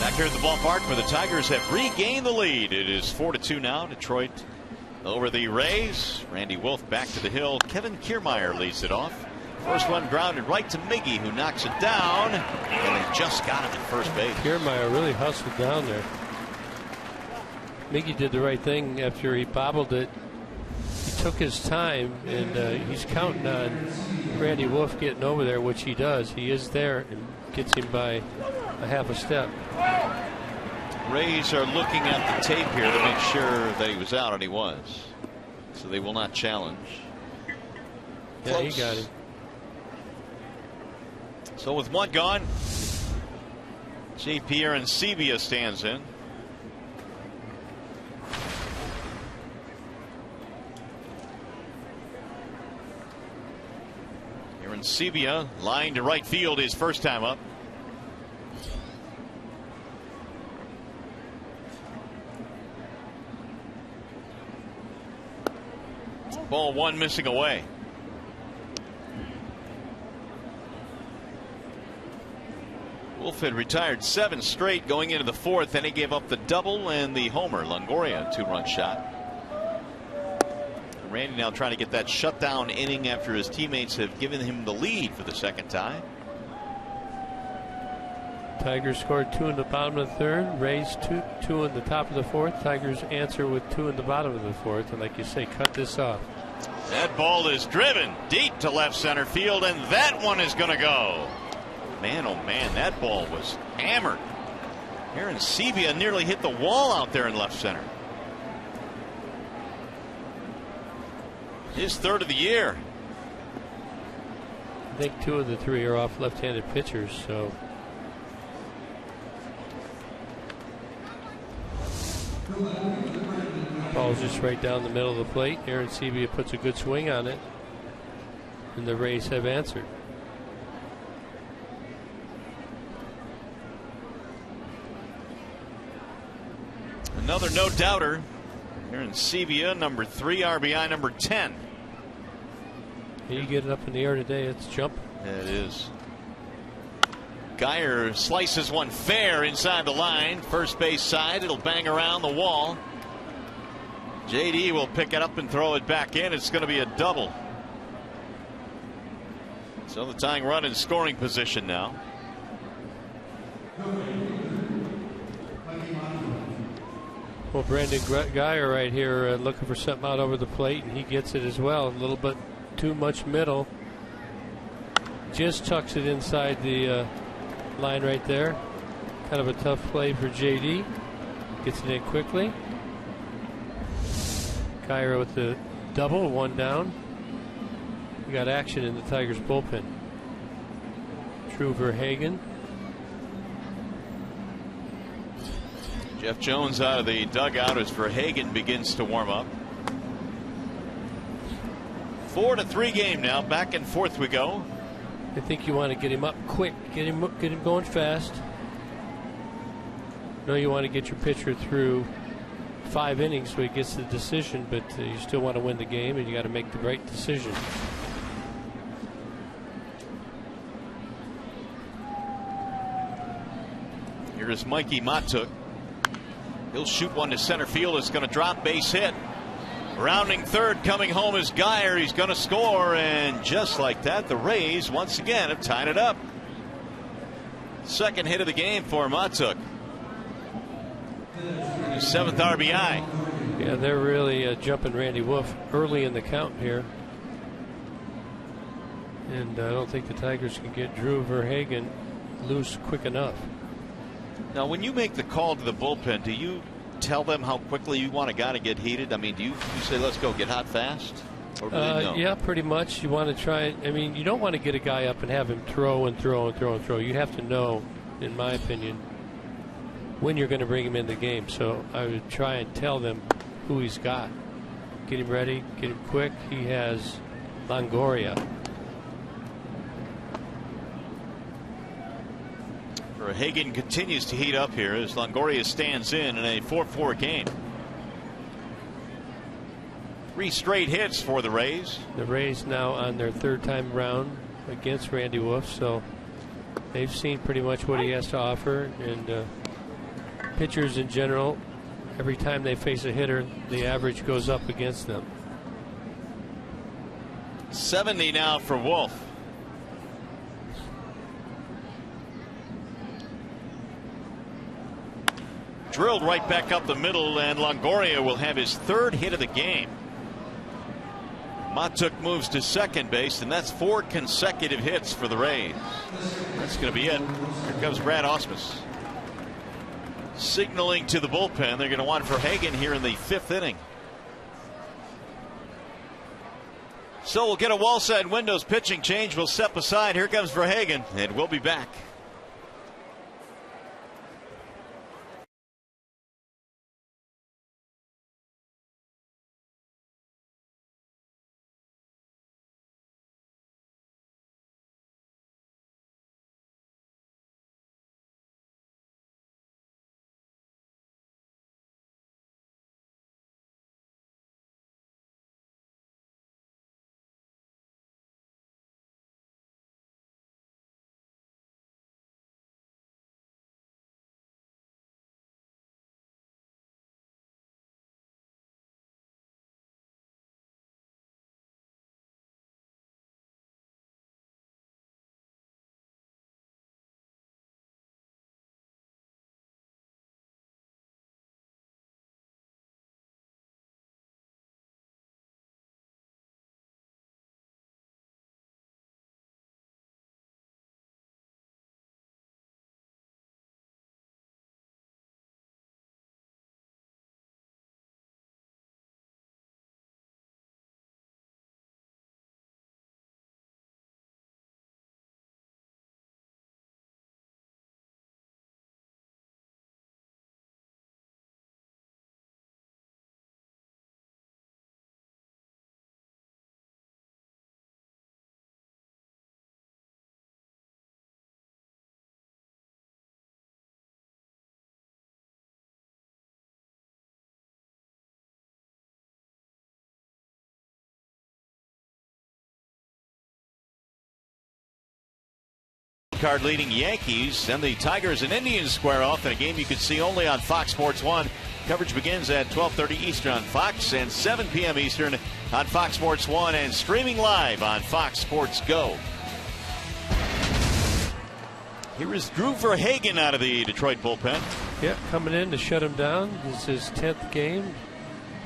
[SPEAKER 1] Back here at the ballpark where the Tigers have regained the lead. It is 4-2 now. Detroit over the Rays. Randy Wolf back to the hill. Kevin Kiermaier leads it off. First one grounded right to Miggy, who knocks it down, and they just got him at first base.
[SPEAKER 2] Kiermaier really hustled down there. Miggy did the right thing after he bobbled it. He took his time, and he's counting on Randy Wolf getting over there, which he does. He is there and gets him by a half a step.
[SPEAKER 1] Rays are looking at the tape here to make sure that he was out, and he was. So they will not challenge.
[SPEAKER 2] Yeah,
[SPEAKER 1] Close.
[SPEAKER 2] he got him.
[SPEAKER 1] So with one gone, J.P. Arencibia stands in. Arencibia lined to right field his first time up. Ball one missing away. Wolf had retired 7 straight going into the 4th, and he gave up the double and the homer. Longoria, 2-run shot. Randy now trying to get that shutdown inning after his teammates have given him the lead for the second time.
[SPEAKER 2] Tigers scored 2 in the bottom of the 3rd. Rays two in the top of the 4th. Tigers answer with 2 in the bottom of the 4th. And like you say, cut this off.
[SPEAKER 1] That ball is driven deep to left center field, and that one is going to go. Man, oh man, that ball was hammered. Arencibia nearly hit the wall out there in left center. His 3rd of the year.
[SPEAKER 2] I think 2 of the 3 are off left-handed pitchers, so. Ball's just right down the middle of the plate. Arencibia puts a good swing on it, and the Rays have answered.
[SPEAKER 1] Another no-doubter. Arencibia, number 3, RBI number 10.
[SPEAKER 2] You get it up in the air today, it's jumping.
[SPEAKER 1] Yeah, it is. Geyer slices one fair inside the line. First base side. It'll bang around the wall. JD will pick it up and throw it back in. It's going to be a double. So the tying run in scoring position now.
[SPEAKER 2] Well, Brandon Geyer right here looking for something out over the plate, and he gets it as well. A little bit too much middle. Just tucks it inside the line right there. Kind of a tough play for JD. Gets it in quickly. Geyer with the double, 1 down. We got action in the Tigers bullpen. Drew Verhagen.
[SPEAKER 1] Jeff Jones out of the dugout as Verhagen begins to warm up. 4-3 game now. Back and forth we go.
[SPEAKER 2] I think you want to get him up quick, get him going fast. No, you want to get your pitcher through 5 innings so he gets the decision, but you still want to win the game, and you got to make the right decision.
[SPEAKER 1] Here's Mikey Matuk. He'll shoot one to center field. It's going to drop, base hit. Rounding third, coming home is Geyer. He's going to score, and just like that, the Rays once again have tied it up. Second hit of the game for Matuk. His 7th RBI.
[SPEAKER 2] Yeah, they're really jumping Randy Wolf early in the count here. And I don't think the Tigers can get Drew Verhagen loose quick enough.
[SPEAKER 1] Now, when you make the call to the bullpen, do you tell them how quickly you want a guy to get heated? I mean, do you say, let's go, get hot fast? Or do they know?
[SPEAKER 2] Yeah, pretty much. You want to try. I mean, you don't want to get a guy up and have him throw and throw and throw and throw. You have to know, in my opinion, when you're going to bring him in the game. So I would try and tell them who he's got. Get him ready, get him quick. He has Longoria.
[SPEAKER 1] Verhagen continues to heat up here as Longoria stands in a 4-4 game. 3 straight hits for the Rays.
[SPEAKER 2] The Rays now on their 3rd time around against Randy Wolf, so they've seen pretty much what he has to offer. And pitchers in general, every time they face a hitter, the average goes up against them.
[SPEAKER 1] 70 now for Wolf. Drilled right back up the middle, and Longoria will have his third hit of the game. Matuk moves to second base, and that's 4 consecutive hits for the Rays. That's going to be it. Here comes Brad Ausmus, signaling to the bullpen they're going to want Verhagen here in the 5th inning. So we'll get a wall side windows pitching change. We'll step aside. Here comes Verhagen, and we'll be back. Card leading Yankees and the Tigers and Indians square off in a game you could see only on Fox Sports 1. Coverage begins at 12:30 Eastern on Fox and 7 p.m. Eastern on Fox Sports 1 and streaming live on Fox Sports Go. Here is Drew Verhagen out of the Detroit bullpen.
[SPEAKER 2] Yeah, coming in to shut him down. This is his 10th game.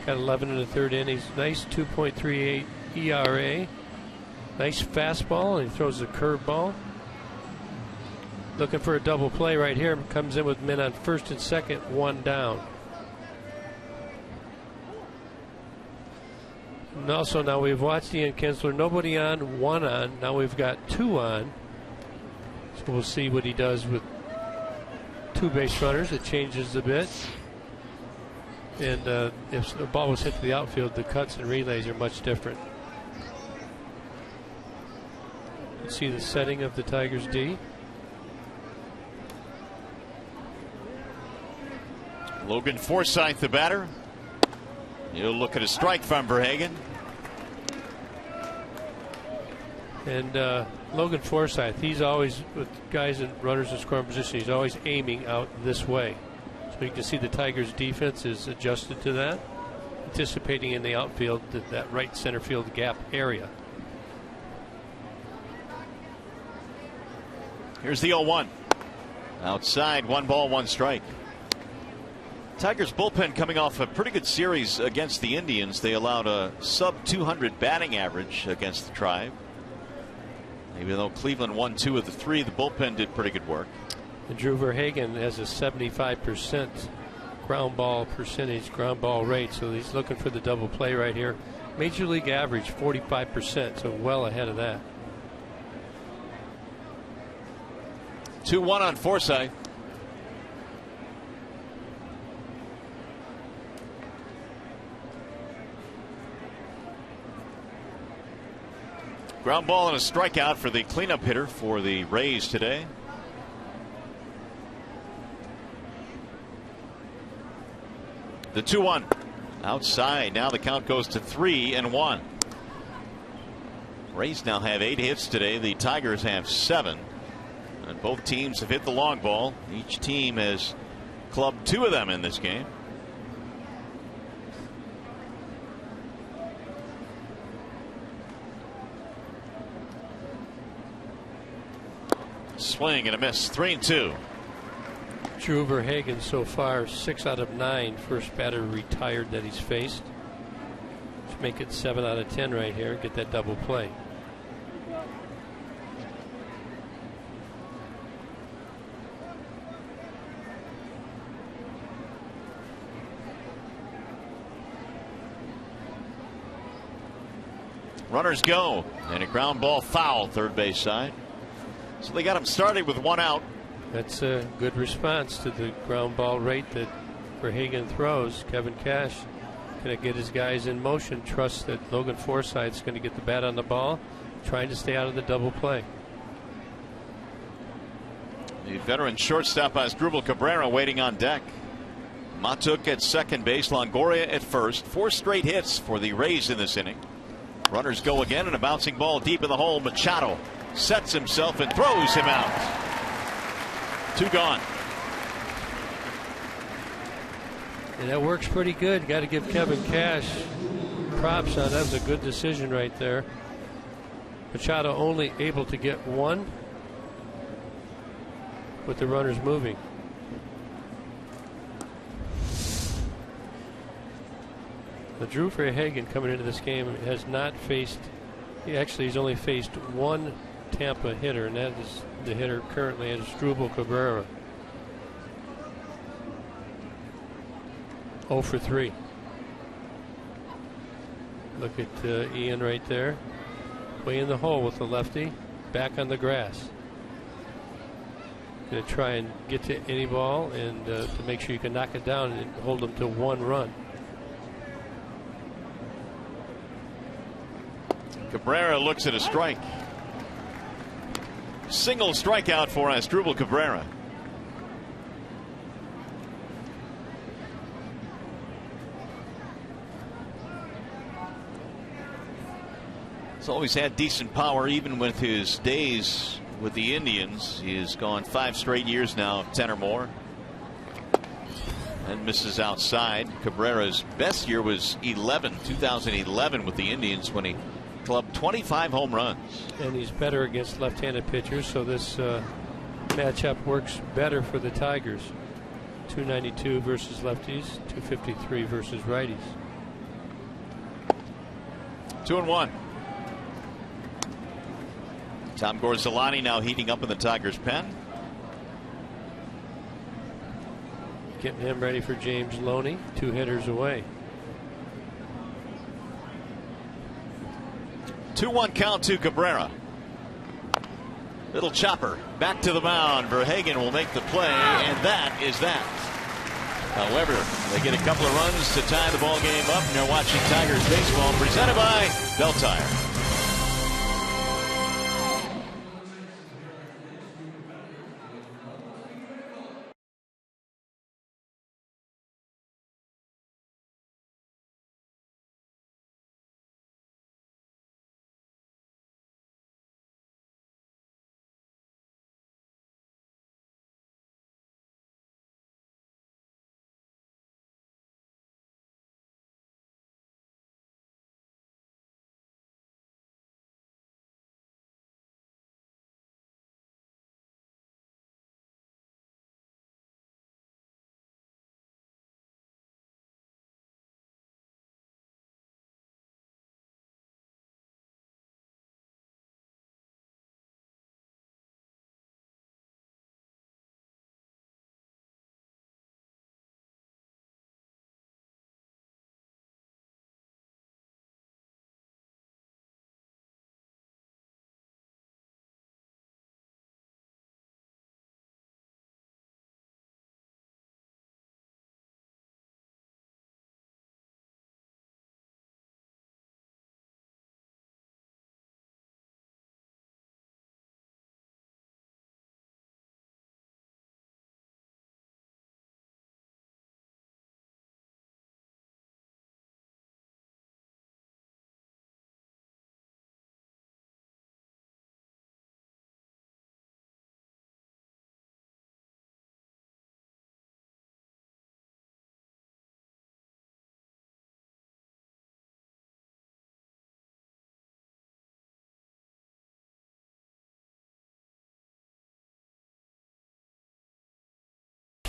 [SPEAKER 2] Got 11 in the 3rd innings. Nice 2.38 ERA. Nice fastball, and he throws a curveball. Looking for a double play right here. Comes in with men on 1st and 2nd, 1 down. And also now we've watched Ian Kinsler. Nobody on, 1 on. Now we've got 2 on. So we'll see what he does with 2 base runners. It changes a bit. And if the ball was hit to the outfield, the cuts and relays are much different. You can see the setting of the Tigers D.
[SPEAKER 1] Logan Forsythe, the batter. You'll look at a strike from Verhagen.
[SPEAKER 2] And Logan Forsythe, he's always, with guys and runners in scoring position, he's always aiming out this way. So you can see the Tigers' defense is adjusted to that, anticipating in the outfield that right center field gap area.
[SPEAKER 1] Here's the 0-1. Outside, 1 ball, 1 strike. Tigers bullpen coming off a pretty good series against the Indians. They allowed a sub-200 batting average against the Tribe. Even though Cleveland won 2 of the 3, the bullpen did pretty good work.
[SPEAKER 2] And Drew Verhagen has a 75% ground ball percentage, ground ball rate, so he's looking for the double play right here. Major League average 45%, so well ahead of that.
[SPEAKER 1] 2-1 on Forsythe. Ground ball and a strikeout for the cleanup hitter for the Rays today. The 2-1 outside. Now the count goes to 3-1. Rays now have 8 hits today. The Tigers have 7. And both teams have hit the long ball. Each team has clubbed 2 of them in this game. Swing and a miss. 3-2.
[SPEAKER 2] Drew Verhagen so far 6 out of 9 first batter retired that he's faced. Let's make it 7 out of 10 right here. Get that double play.
[SPEAKER 1] Runners go, and a ground ball foul third base side. So they got him started with 1 out.
[SPEAKER 2] That's a good response to the ground ball rate that Verhagen throws. Kevin Cash going to get his guys in motion, trust that Logan Forsythe's going to get the bat on the ball, trying to stay out of the double play.
[SPEAKER 1] The veteran shortstop Asdrubal Cabrera waiting on deck. Matuk at second base, Longoria at first. 4 straight hits for the Rays in this inning. Runners go again, and a bouncing ball deep in the hole. Machado sets himself and throws him out. 2 gone.
[SPEAKER 2] And that works pretty good. Got to give Kevin Cash props on that. Was a good decision right there. Machado only able to get 1 with the runners moving. But Drew Verhagen coming into this game has not faced, he's only faced 1 Tampa hitter, and that is the hitter currently is Asdrubal Cabrera. 0 for 3. Look at Ian right there. Way in the hole with the lefty. Back on the grass. Going to try and get to any ball and to make sure you can knock it down and hold them to 1 run.
[SPEAKER 1] Cabrera looks at a strike. Single strikeout for Asdrubal Cabrera. He's always had decent power even with his days with the Indians. He has gone 5 straight years now of 10 or more. And misses outside. Cabrera's best year was 2011 with the Indians when he clubbed 25 home runs.
[SPEAKER 2] And he's better against left-handed pitchers, so this matchup works better for the Tigers. 292 versus lefties, 253 versus righties.
[SPEAKER 1] 2-1. Tom Gorzolani now heating up in the Tigers' pen.
[SPEAKER 2] Getting him ready for James Loney, 2 hitters away.
[SPEAKER 1] 2-1 count to Cabrera. Little chopper back to the mound. Verhagen will make the play, and that is that. However, they get a couple of runs to tie the ball game up, and you're watching Tigers baseball presented by Bell Tire.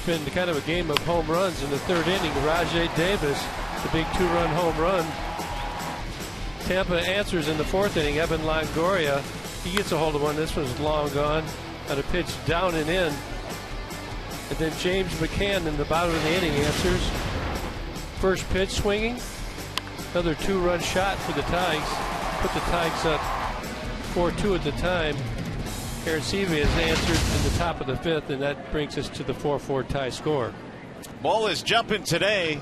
[SPEAKER 2] been kind of a game of home runs in the third inning. Rajai Davis, the big 2-run home run. Tampa answers in the fourth inning. Evan Longoria, he gets a hold of one. This one's long gone. Got a pitch down and in. And then James McCann in the bottom of the inning answers. First pitch swinging. Another 2-run shot for the Tigers. Put the Tigers up 4-2 at the time. Arecibo has answered in the top of the fifth, and that brings us to the 4-4 tie score.
[SPEAKER 1] Ball is jumping today.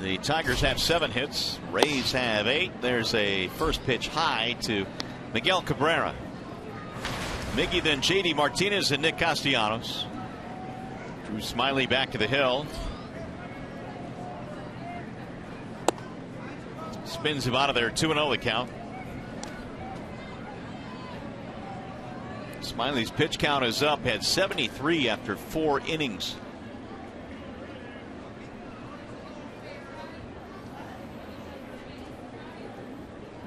[SPEAKER 1] The Tigers have 7 hits. Rays have 8. There's a first pitch high to Miguel Cabrera. Miggy, then J.D. Martinez and Nick Castellanos. Drew Smiley back to the hill. Spins him out of there. 2-0 the count. Smiley's pitch count is up. Had 73 after 4 innings.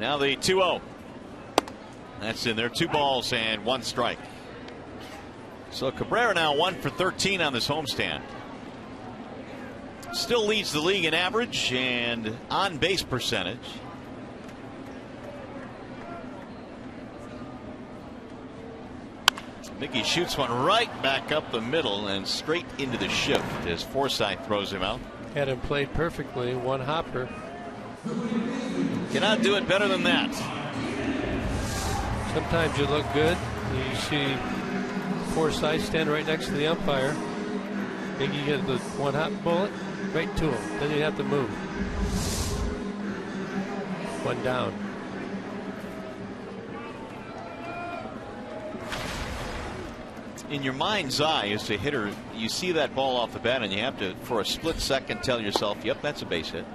[SPEAKER 1] Now the 2-0. That's in there. 2 balls and 1 strike. So Cabrera now 1 for 13 on this homestand. Still leads the league in average and on base percentage. Mickey shoots one right back up the middle and straight into the shift as Forsythe throws him out.
[SPEAKER 2] Had him played perfectly. 1 hopper.
[SPEAKER 1] Cannot do it better than that.
[SPEAKER 2] Sometimes you look good. You see Forsythe stand right next to the umpire. Think you get the 1 hop bullet right to him. Then you have to move. 1 down.
[SPEAKER 1] In your mind's eye as a hitter, you see that ball off the bat and you have to, for a split second, tell yourself, yep, that's a base hit.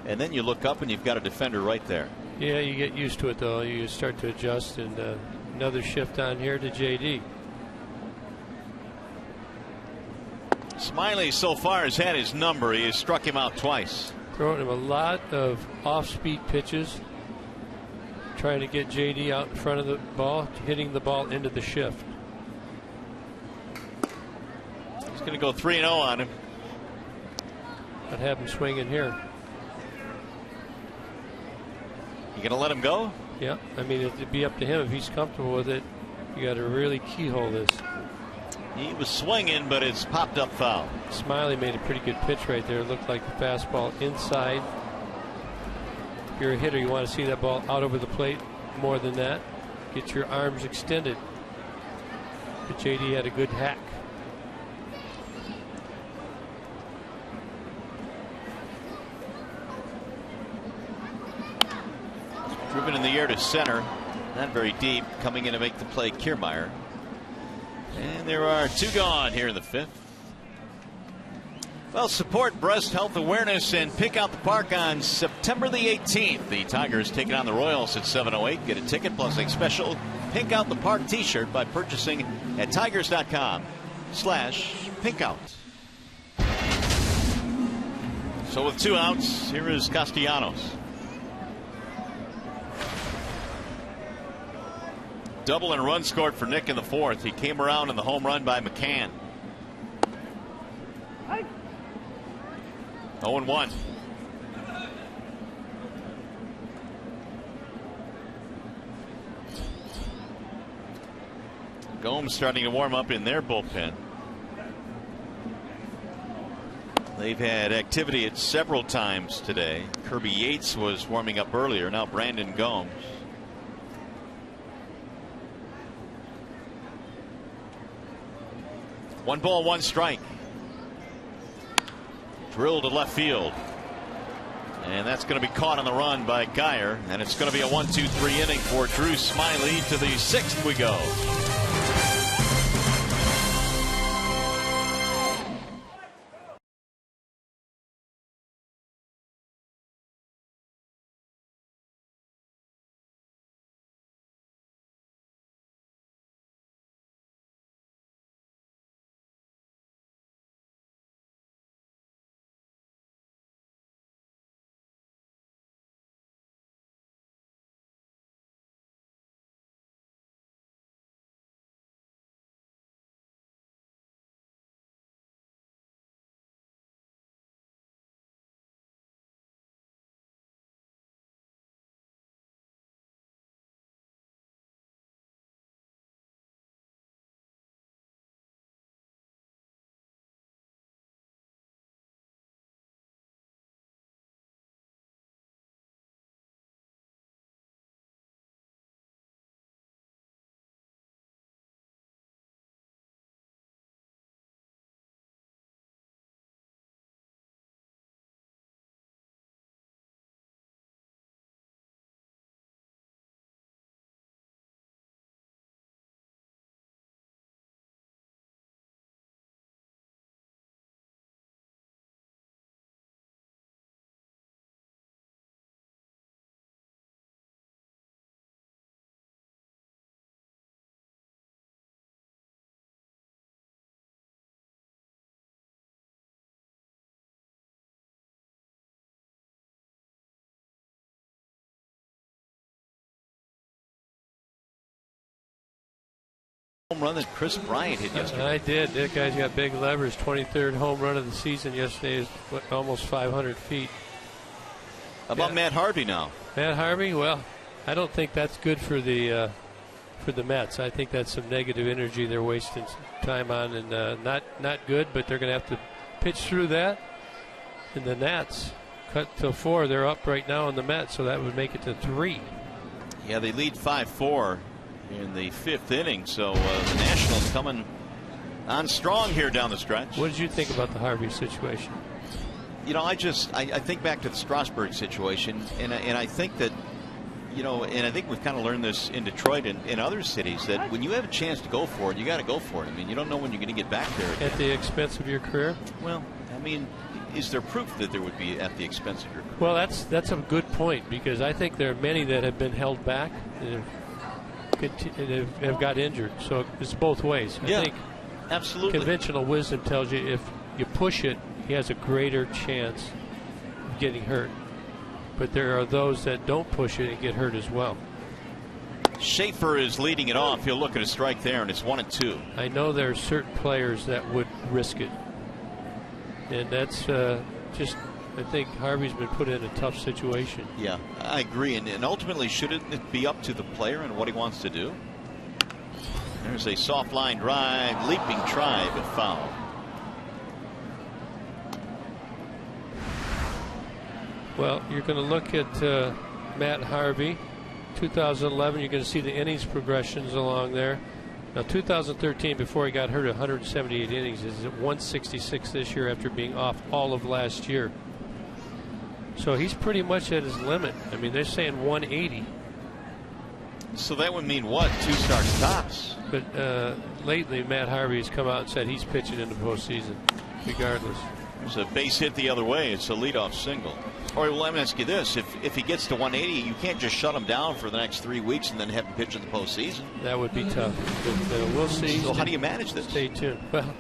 [SPEAKER 1] And then you look up and you've got a defender right there.
[SPEAKER 2] Yeah, you get used to it, though. You start to adjust, and another shift on here to J.D.
[SPEAKER 1] Smiley so far has had his number. He has struck him out twice.
[SPEAKER 2] Throwing him a lot of off-speed pitches, trying to get J.D. out in front of the ball, hitting the ball into the shift.
[SPEAKER 1] He's going to go 3-0 on him.
[SPEAKER 2] I'd have him swing in here.
[SPEAKER 1] You going to let him go?
[SPEAKER 2] Yeah, I mean, it'd be up to him if he's comfortable with it. You got to really keyhole this.
[SPEAKER 1] He was swinging, but it's popped up foul.
[SPEAKER 2] Smiley made a pretty good pitch right there. It looked like the fastball inside. If you're a hitter, you want to see that ball out over the plate more than that. Get your arms extended. But J.D. had a good hack.
[SPEAKER 1] Driven in the air to center. Not very deep. Coming in to make the play, Kiermaier. And there are 2 gone here in the 5th. Well, support breast health awareness and pick out the park on September the 18th. The Tigers taking on the Royals at 7:08. Get a ticket plus a special Pink Out the Park t-shirt by purchasing at tigers.com/pinkout. So with 2 outs, here is Castellanos. Double and run scored for Nick in the 4th. He came around in the home run by McCann. 0-1. Gomes starting to warm up in their bullpen. They've had activity at several times today. Kirby Yates was warming up earlier. Now Brandon Gomes. 1 ball, 1 strike. Drilled to left field. And that's going to be caught on the run by Geyer. And it's going to be a 1-2-3 inning for Drew Smiley. To the 6th we go. Home run that Chris Bryant hit yesterday.
[SPEAKER 2] I did. That guy's got big levers. 23rd home run of the season yesterday is almost 500 feet.
[SPEAKER 1] How about Matt Harvey now?
[SPEAKER 2] Matt Harvey, well, I don't think that's good for the Mets. I think that's some negative energy they're wasting time on, and not good. But they're going to have to pitch through that. And the Nats cut to 4. They're up right now on the Mets, so that would make it to 3.
[SPEAKER 1] Yeah, they lead 5-4 in the 5th inning. So the Nationals coming on strong here down the stretch.
[SPEAKER 2] What did you think about the Harvey situation?
[SPEAKER 1] You know, I think back to the Strasburg situation, and I think that, you know, and I think we've kind of learned this in Detroit and in other cities, that when you have a chance to go for it, you got to go for it. I mean, you don't know when you're going to get back there again.
[SPEAKER 2] At the expense of your career?
[SPEAKER 1] Well, I mean, is there proof that there would be at the expense of your career?
[SPEAKER 2] Well, that's a good point, because I think there are many that have been held back and have got injured. So it's both ways.
[SPEAKER 1] Yeah,
[SPEAKER 2] I think
[SPEAKER 1] absolutely.
[SPEAKER 2] Conventional wisdom tells you if you push it, he has a greater chance of getting hurt. But there are those that don't push it and get hurt as well.
[SPEAKER 1] Schaefer is leading it off. He'll look at a strike there, and it's 1-2.
[SPEAKER 2] I know there are certain players that would risk it. And that's just, I think Harvey's been put in a tough situation.
[SPEAKER 1] Yeah, I agree. And ultimately, shouldn't it be up to the player and what he wants to do? There's a soft line drive, leaping try, but foul.
[SPEAKER 2] Well, you're going to look at Matt Harvey. 2011, you're going to see the innings progressions along there. Now, 2013, before he got hurt, 178 innings, is at 166 this year after being off all of last year. So he's pretty much at his limit. I mean, they're saying 180.
[SPEAKER 1] So that would mean what? 2 starts tops.
[SPEAKER 2] But lately, Matt Harvey has come out and said he's pitching in the postseason, regardless.
[SPEAKER 1] There's a base hit the other way. It's a leadoff single. All right, well, let me ask you this. If he gets to 180, you can't just shut him down for the next 3 weeks and then have him pitch in the postseason.
[SPEAKER 2] That would be tough. But, we'll see.
[SPEAKER 1] So how do you manage this?
[SPEAKER 2] Stay tuned. Well,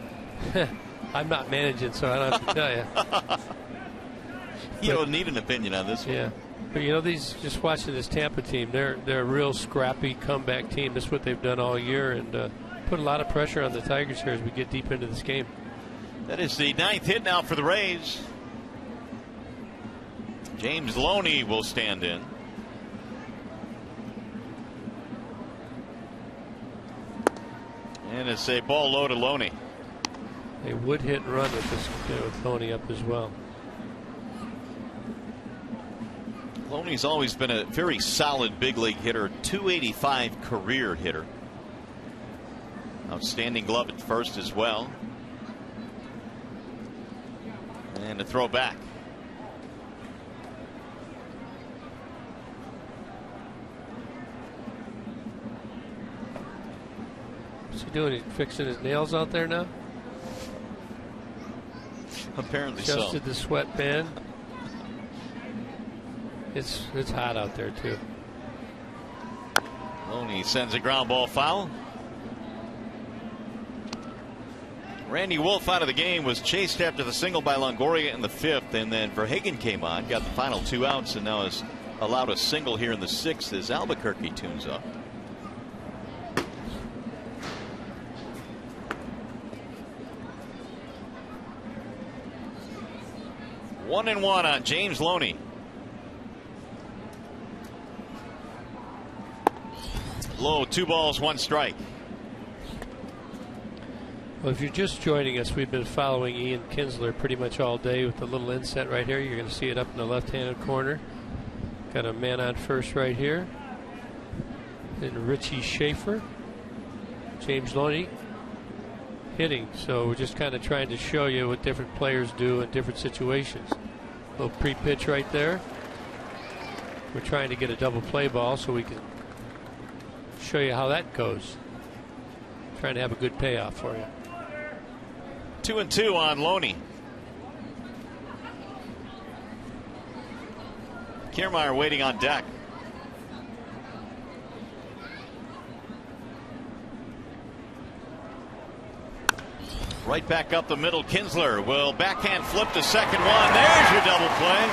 [SPEAKER 2] I'm not managing, so I don't have to tell you.
[SPEAKER 1] You don't need an opinion on this one.
[SPEAKER 2] Yeah. But, you know, just watching this Tampa team, they're a real scrappy comeback team. That's what they've done all year, and put a lot of pressure on the Tigers here as we get deep into this game.
[SPEAKER 1] That is the 9th hit now for the Rays. James Loney will stand in. And it's a ball low to Loney.
[SPEAKER 2] They would hit and run with Loney up as well.
[SPEAKER 1] Loney's always been a very solid big league hitter, 285 career hitter. Outstanding glove at first as well. And a throw back.
[SPEAKER 2] What's he doing? He's fixing his nails out there now?
[SPEAKER 1] Apparently so.
[SPEAKER 2] Adjusted the sweatband. It's hot out there too.
[SPEAKER 1] Loney sends a ground ball foul. Randy Wolf out of the game, was chased after the single by Longoria in the 5th, and then Verhagen came on, got the final 2 outs, and now has allowed a single here in the 6th as Albuquerque tunes up. One and one on James Loney. Low, 2 balls, 1 strike.
[SPEAKER 2] Well, if you're just joining us, we've been following Ian Kinsler pretty much all day with the little inset right here. You're going to see it up in the left-handed corner. Got a man on first right here. And Richie Schaefer. James Loney hitting. So we're just kind of trying to show you what different players do in different situations. A little pre-pitch right there. We're trying to get a double play ball so we can show you how that goes. Trying to have a good payoff for you.
[SPEAKER 1] 2-2 on Loney. Kiermaier waiting on deck. Right back up the middle. Kinsler will backhand flip to second one. There's your double play.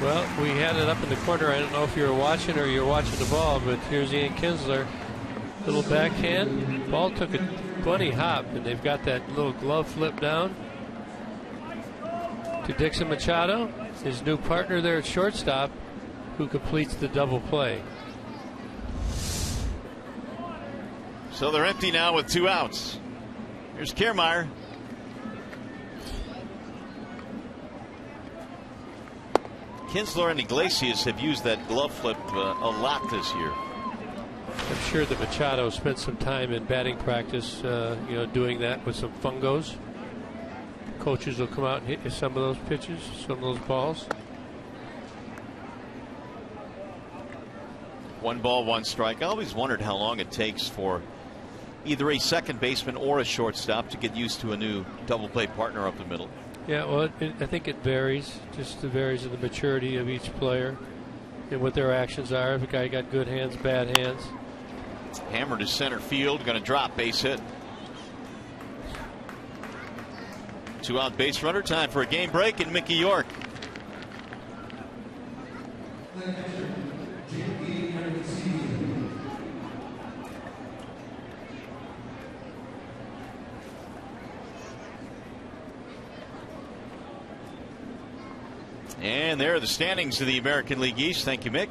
[SPEAKER 2] Well, we had it up in the corner. I don't know if you were watching or you were watching the ball, but here's Ian Kinsler. Little backhand. Ball took a bunny hop, and they've got that little glove flip down to Dixon Machado, his new partner there at shortstop, who completes the double play.
[SPEAKER 1] So they're empty now with 2 outs. Here's Kiermaier. Kinsler and Iglesias have used that glove flip a lot this year.
[SPEAKER 2] I'm sure that Machado spent some time in batting practice, doing that with some fungos. Coaches will come out and hit you some of those pitches, some of those balls.
[SPEAKER 1] 1 ball, 1 strike. I always wondered how long it takes for either a second baseman or a shortstop to get used to a new double play partner up the middle.
[SPEAKER 2] Yeah, well, I think it varies. Just it varies in the maturity of each player and what their actions are. If a guy got good hands, bad hands.
[SPEAKER 1] Hammered to center field, going to drop, base hit. 2 out base runner, time for a game break in Mickey York. And there are the standings of the American League East. Thank you, Mick.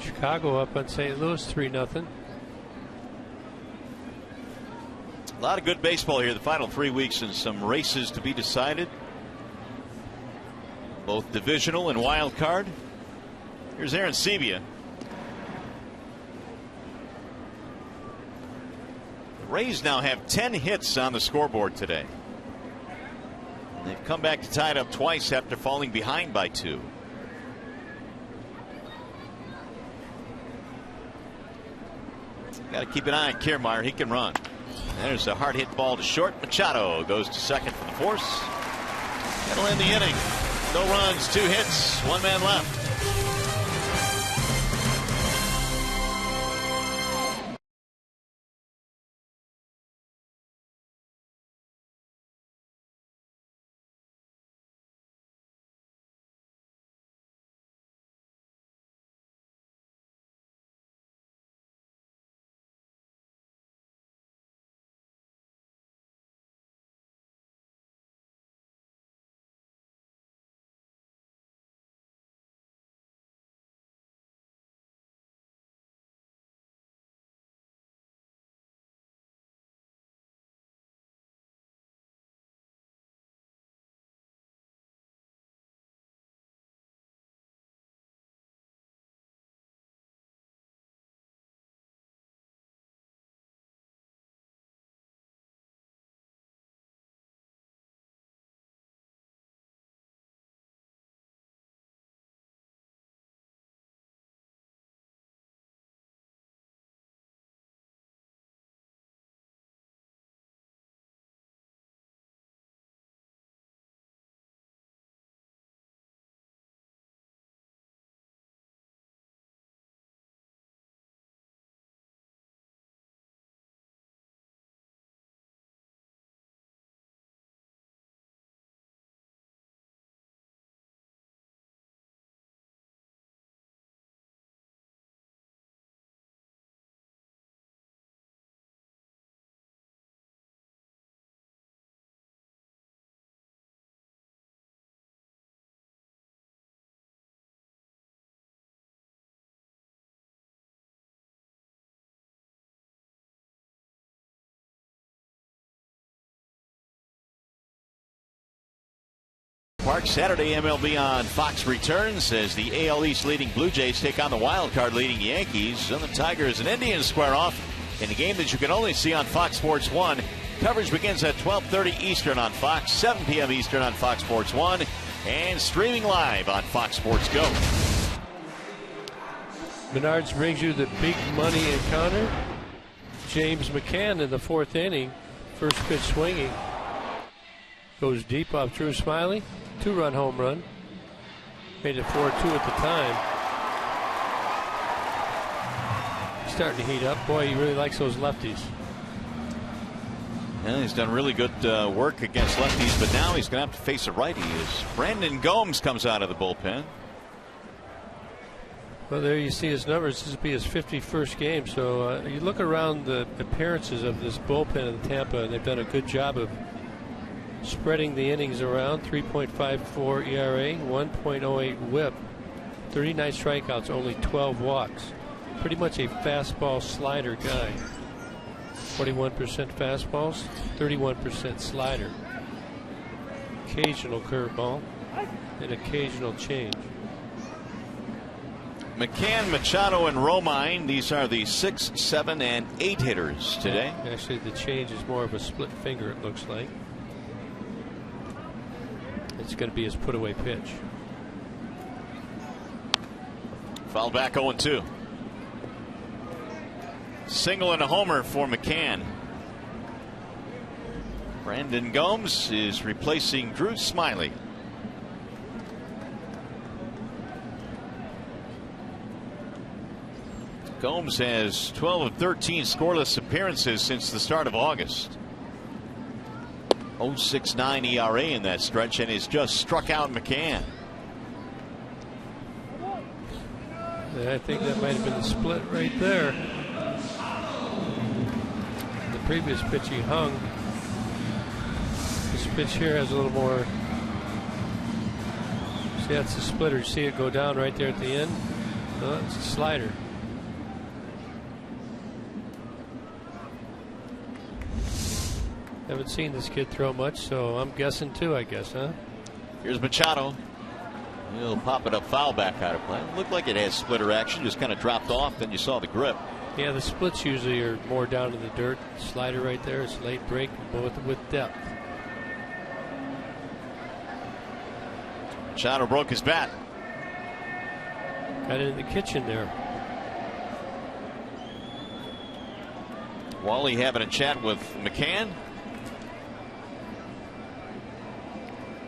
[SPEAKER 2] Chicago up on St. Louis 3-0.
[SPEAKER 1] A lot of good baseball here the final 3 weeks and some races to be decided, both divisional and wild card. Here's Aaron Sebia. The Rays now have 10 hits on the scoreboard today. And they've come back to tie it up twice after falling behind by 2. Got to keep an eye on Kiermaier. He can run. There's a hard hit ball to short. Machado goes to second for the force. That'll end the inning. No runs, 2 hits, 1 man left. Park Saturday. MLB on Fox returns as the AL East leading Blue Jays take on the wild card leading Yankees. And the Tigers and Indians square off in a game that you can only see on Fox Sports 1. Coverage begins at 12:30 Eastern on Fox, 7 p.m. Eastern on Fox Sports 1, and streaming live on Fox Sports Go.
[SPEAKER 2] Menards brings you the big money encounter. James McCann in the 4th inning. First pitch swinging. Goes deep off Drew Smiley. 2-run home run. Made it 4-2 at the time. Starting to heat up. Boy, he really likes those lefties.
[SPEAKER 1] Yeah, he's done really good work against lefties, but now he's going to have to face a righty as Brandon Gomes comes out of the bullpen.
[SPEAKER 2] Well, there you see his numbers. This will be his 51st game. So you look around the appearances of this bullpen in Tampa, and they've done a good job of spreading the innings around. 3.54 ERA, 1.08 WHIP, 39 strikeouts, only 12 walks. Pretty much a fastball slider guy. 41% fastballs, 31% slider. Occasional curveball, and occasional change.
[SPEAKER 1] McCann, Machado, and Romine. These are the 6, 7, and 8 hitters today.
[SPEAKER 2] Actually, the change is more of a split finger, it looks like. It's going to be his put-away pitch.
[SPEAKER 1] Foul back 0-2. Single and a homer for McCann. Brandon Gomes is replacing Drew Smyly. Gomes has 12 of 13 scoreless appearances since the start of August. 0.69 ERA in that stretch, and has just struck out McCann.
[SPEAKER 2] I think that might have been the split right there. The previous pitch he hung. This pitch here has a little more. See, that's the splitter. See it go down right there at the end? No, it's a slider. Haven't seen this kid throw much, so I'm guessing too, I guess, huh?
[SPEAKER 1] Here's Machado. He'll pop it up, foul back out of play. Looked like it has splitter action, just kind of dropped off, then you saw the grip.
[SPEAKER 2] Yeah, the splits usually are more down in the dirt. Slider right there, it's late break, both with depth.
[SPEAKER 1] Machado broke his bat.
[SPEAKER 2] Got it in the kitchen there.
[SPEAKER 1] Wally having a chat with McCann.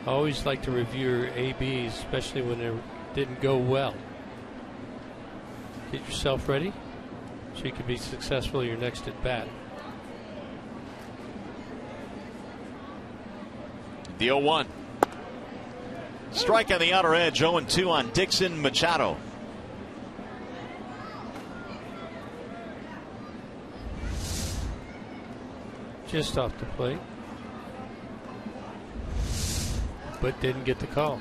[SPEAKER 2] I always like to review your ABs, especially when they didn't go well. Get yourself ready so you can be successful your next at bat.
[SPEAKER 1] The 0-1. Strike on the outer edge. 0-2 on Dixon Machado.
[SPEAKER 2] Just off the plate, but didn't get the call.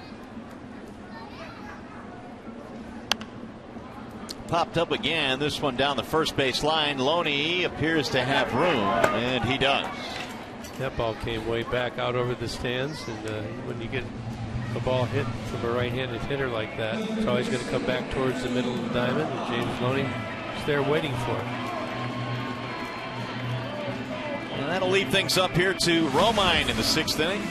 [SPEAKER 1] Popped up again. This one down the first base line. Loney appears to have room, and he does.
[SPEAKER 2] That ball came way back out over the stands, and when you get a ball hit from a right-handed hitter like that, it's always going to come back towards the middle of the diamond, and James Loney is there waiting for it.
[SPEAKER 1] And that'll leave things up here to Romine in the 6th inning.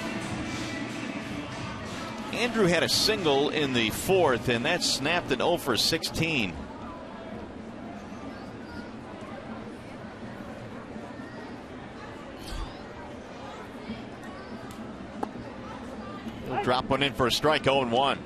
[SPEAKER 1] Andrew had a single in the 4th, and that snapped an 0 for 16. He'll drop one in for a strike. 0-1.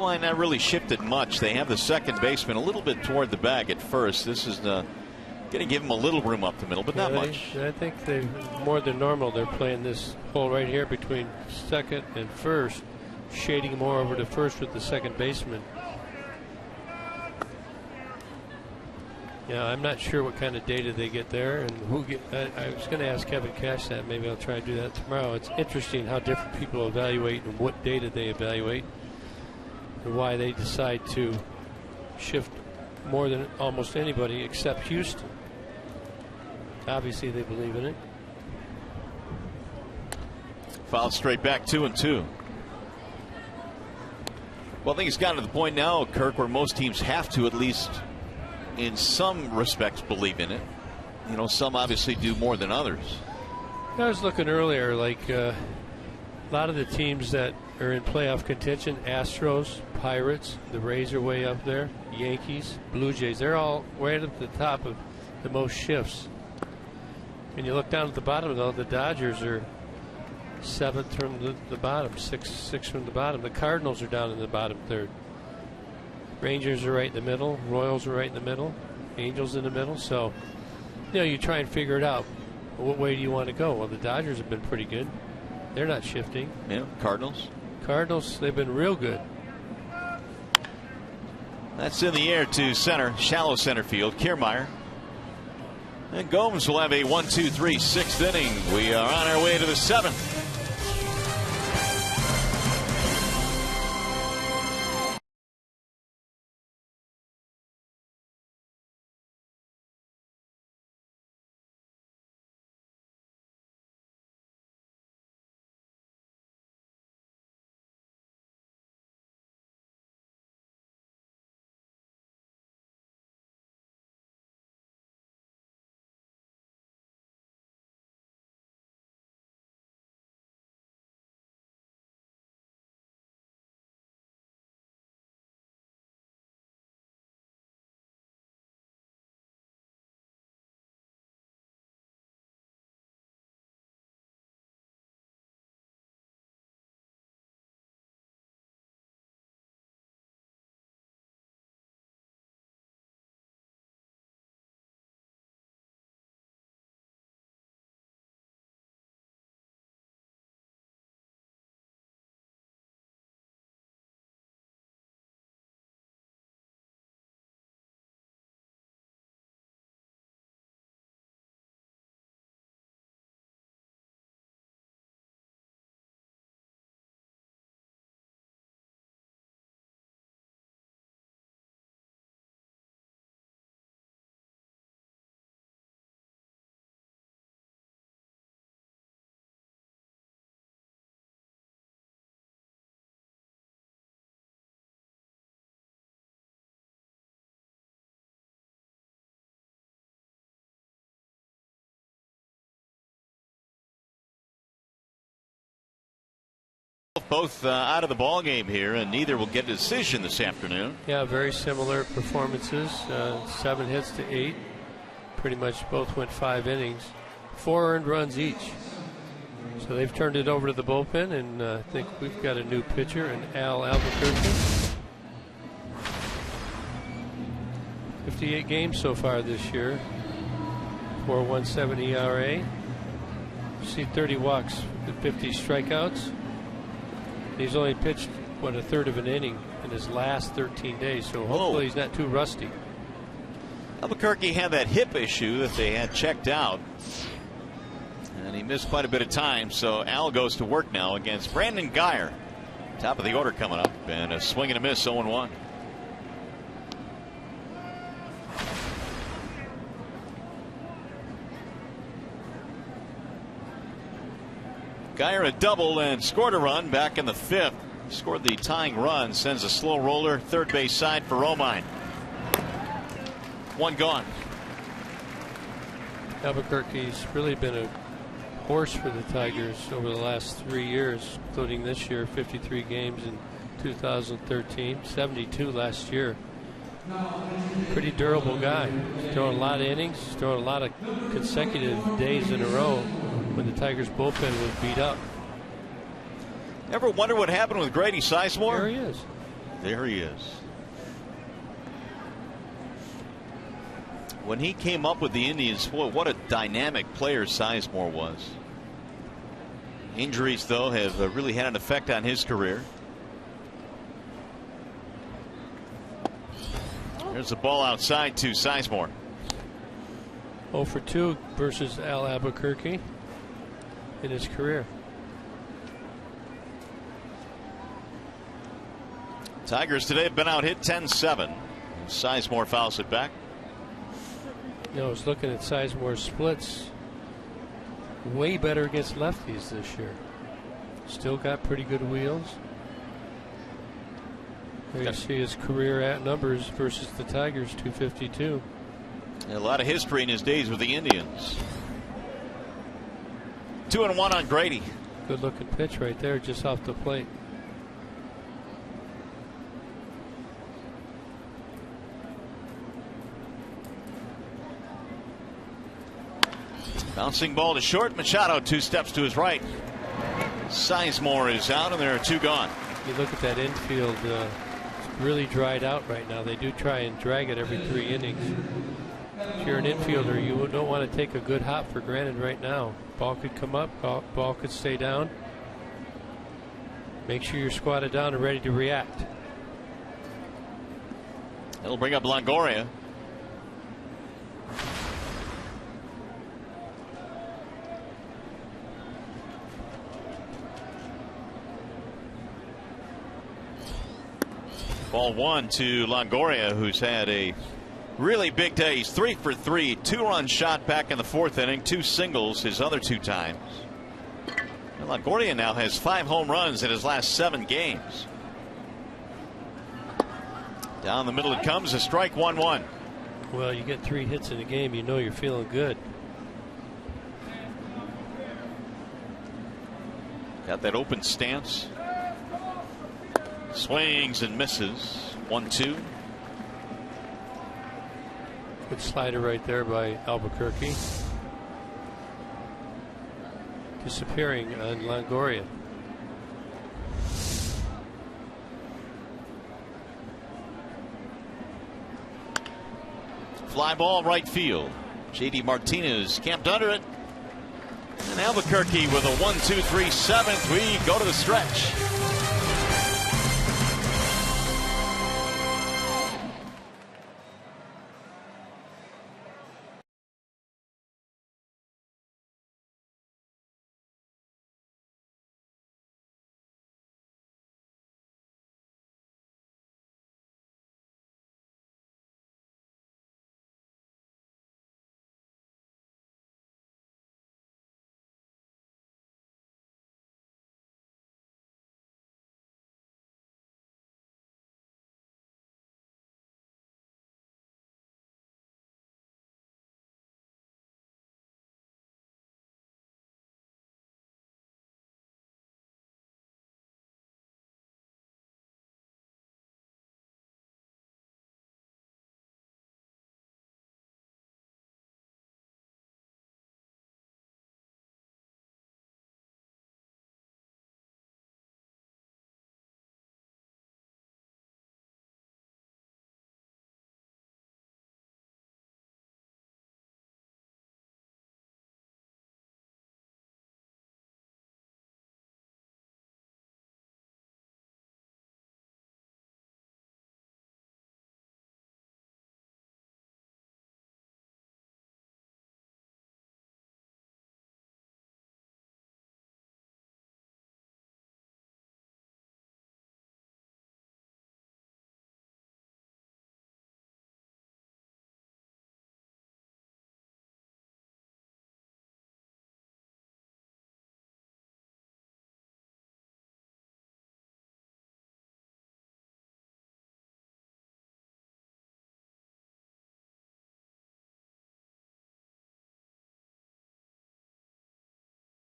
[SPEAKER 1] Line not really shifted much. They have the second baseman a little bit toward the bag at first. This is going to give him a little room up the middle, but not much.
[SPEAKER 2] I think they more than normal. They're playing this hole right here between second and first, shading more over to first with the second baseman. Yeah, I'm not sure what kind of data they get there, and I was going to ask Kevin Cash that. Maybe I'll try to do that tomorrow. It's interesting how different people evaluate and what data they evaluate, and why they decide to shift more than almost anybody except Houston. Obviously, they believe in it.
[SPEAKER 1] Fouled straight back. 2-2. Well, I think it's gotten to the point now, Kirk, where most teams have to, at least in some respects, believe in it. You know, some obviously do more than others.
[SPEAKER 2] I was looking earlier, like a lot of the teams that are in playoff contention, Astros, Pirates, the Rays are way up there, Yankees, Blue Jays, they're all right at the top of the most shifts. And you look down at the bottom, though, the Dodgers are 7th from the bottom, 6 from the bottom. The Cardinals are down in the bottom 3rd. Rangers are right in the middle. Royals are right in the middle. Angels in the middle. So, you try and figure it out. What way do you want to go? Well, the Dodgers have been pretty good. They're not shifting.
[SPEAKER 1] Yeah, Cardinals, they've
[SPEAKER 2] been real good.
[SPEAKER 1] That's in the air to center, shallow center field. Kiermaier. And Gomes will have a 1-2-3 sixth inning. We are on our way to the seventh. Both out of the ball game here, and neither will get a decision this afternoon.
[SPEAKER 2] Yeah, very similar performances. 7 hits to 8. Pretty much both went 5 innings. 4 earned runs each. So they've turned it over to the bullpen, and I think we've got a new pitcher in Al Albuquerque. 58 games so far this year. 4.17 ERA. You see 30 walks, 50 strikeouts. He's only pitched, a third of an inning in his last 13 days, so hopefully he's not too rusty.
[SPEAKER 1] Albuquerque had that hip issue that they had checked out, and he missed quite a bit of time, so Al goes to work now against Brandon Guyer. Top of the order coming up, and a swing and a miss, 0-1. Guyer a double and scored a run back in the 5th. Scored the tying run, sends a slow roller third base side for Romine. 1 gone.
[SPEAKER 2] Albuquerque's really been a horse for the Tigers over the last 3 years, including this year. 53 games in 2013, 72 last year. Pretty durable guy. He's throwing a lot of innings, throwing a lot of consecutive days in a row when the Tigers bullpen was beat up.
[SPEAKER 1] Ever wonder what happened with Grady Sizemore?
[SPEAKER 2] There he is.
[SPEAKER 1] There he is. When he came up with the Indians, boy, what a dynamic player Sizemore was. Injuries, though, have really had an effect on his career. There's the ball outside to Sizemore.
[SPEAKER 2] 0 for 2 versus Al Albuquerque in his career.
[SPEAKER 1] Tigers today have been out hit 10-7. Sizemore fouls it back.
[SPEAKER 2] I was looking at Sizemore's splits. Way better against lefties this year. Still got pretty good wheels. There you see his career at numbers versus the Tigers, 252.
[SPEAKER 1] A lot of history in his days with the Indians. 2-1 on Grady.
[SPEAKER 2] Good looking pitch right there, just off the plate.
[SPEAKER 1] Bouncing ball to short. Machado 2 steps to his right. Sizemore is out, and there are 2 gone.
[SPEAKER 2] You look at that infield really dried out right now. They do try and drag it every 3 innings. If you're an infielder, you don't want to take a good hop for granted right now. Ball could come up, ball could stay down. Make sure you're squatted down and ready to react.
[SPEAKER 1] It'll bring up Longoria. Ball 1 to Longoria, who's had a really big day. He's 3 for 3, 2-run shot back in the 4th inning, 2 singles his other 2 times. And Longoria now has 5 home runs in his last 7 games. Down the middle it comes, a strike, 1-1.
[SPEAKER 2] Well, you get 3 hits in a game, you know you're feeling good.
[SPEAKER 1] Got that open stance. Swings and misses. 1-2.
[SPEAKER 2] Good slider right there by Albuquerque. Disappearing on Longoria.
[SPEAKER 1] Fly ball right field. J.D. Martinez camped under it. And Albuquerque with a 1-2-3 7th. We go to the stretch.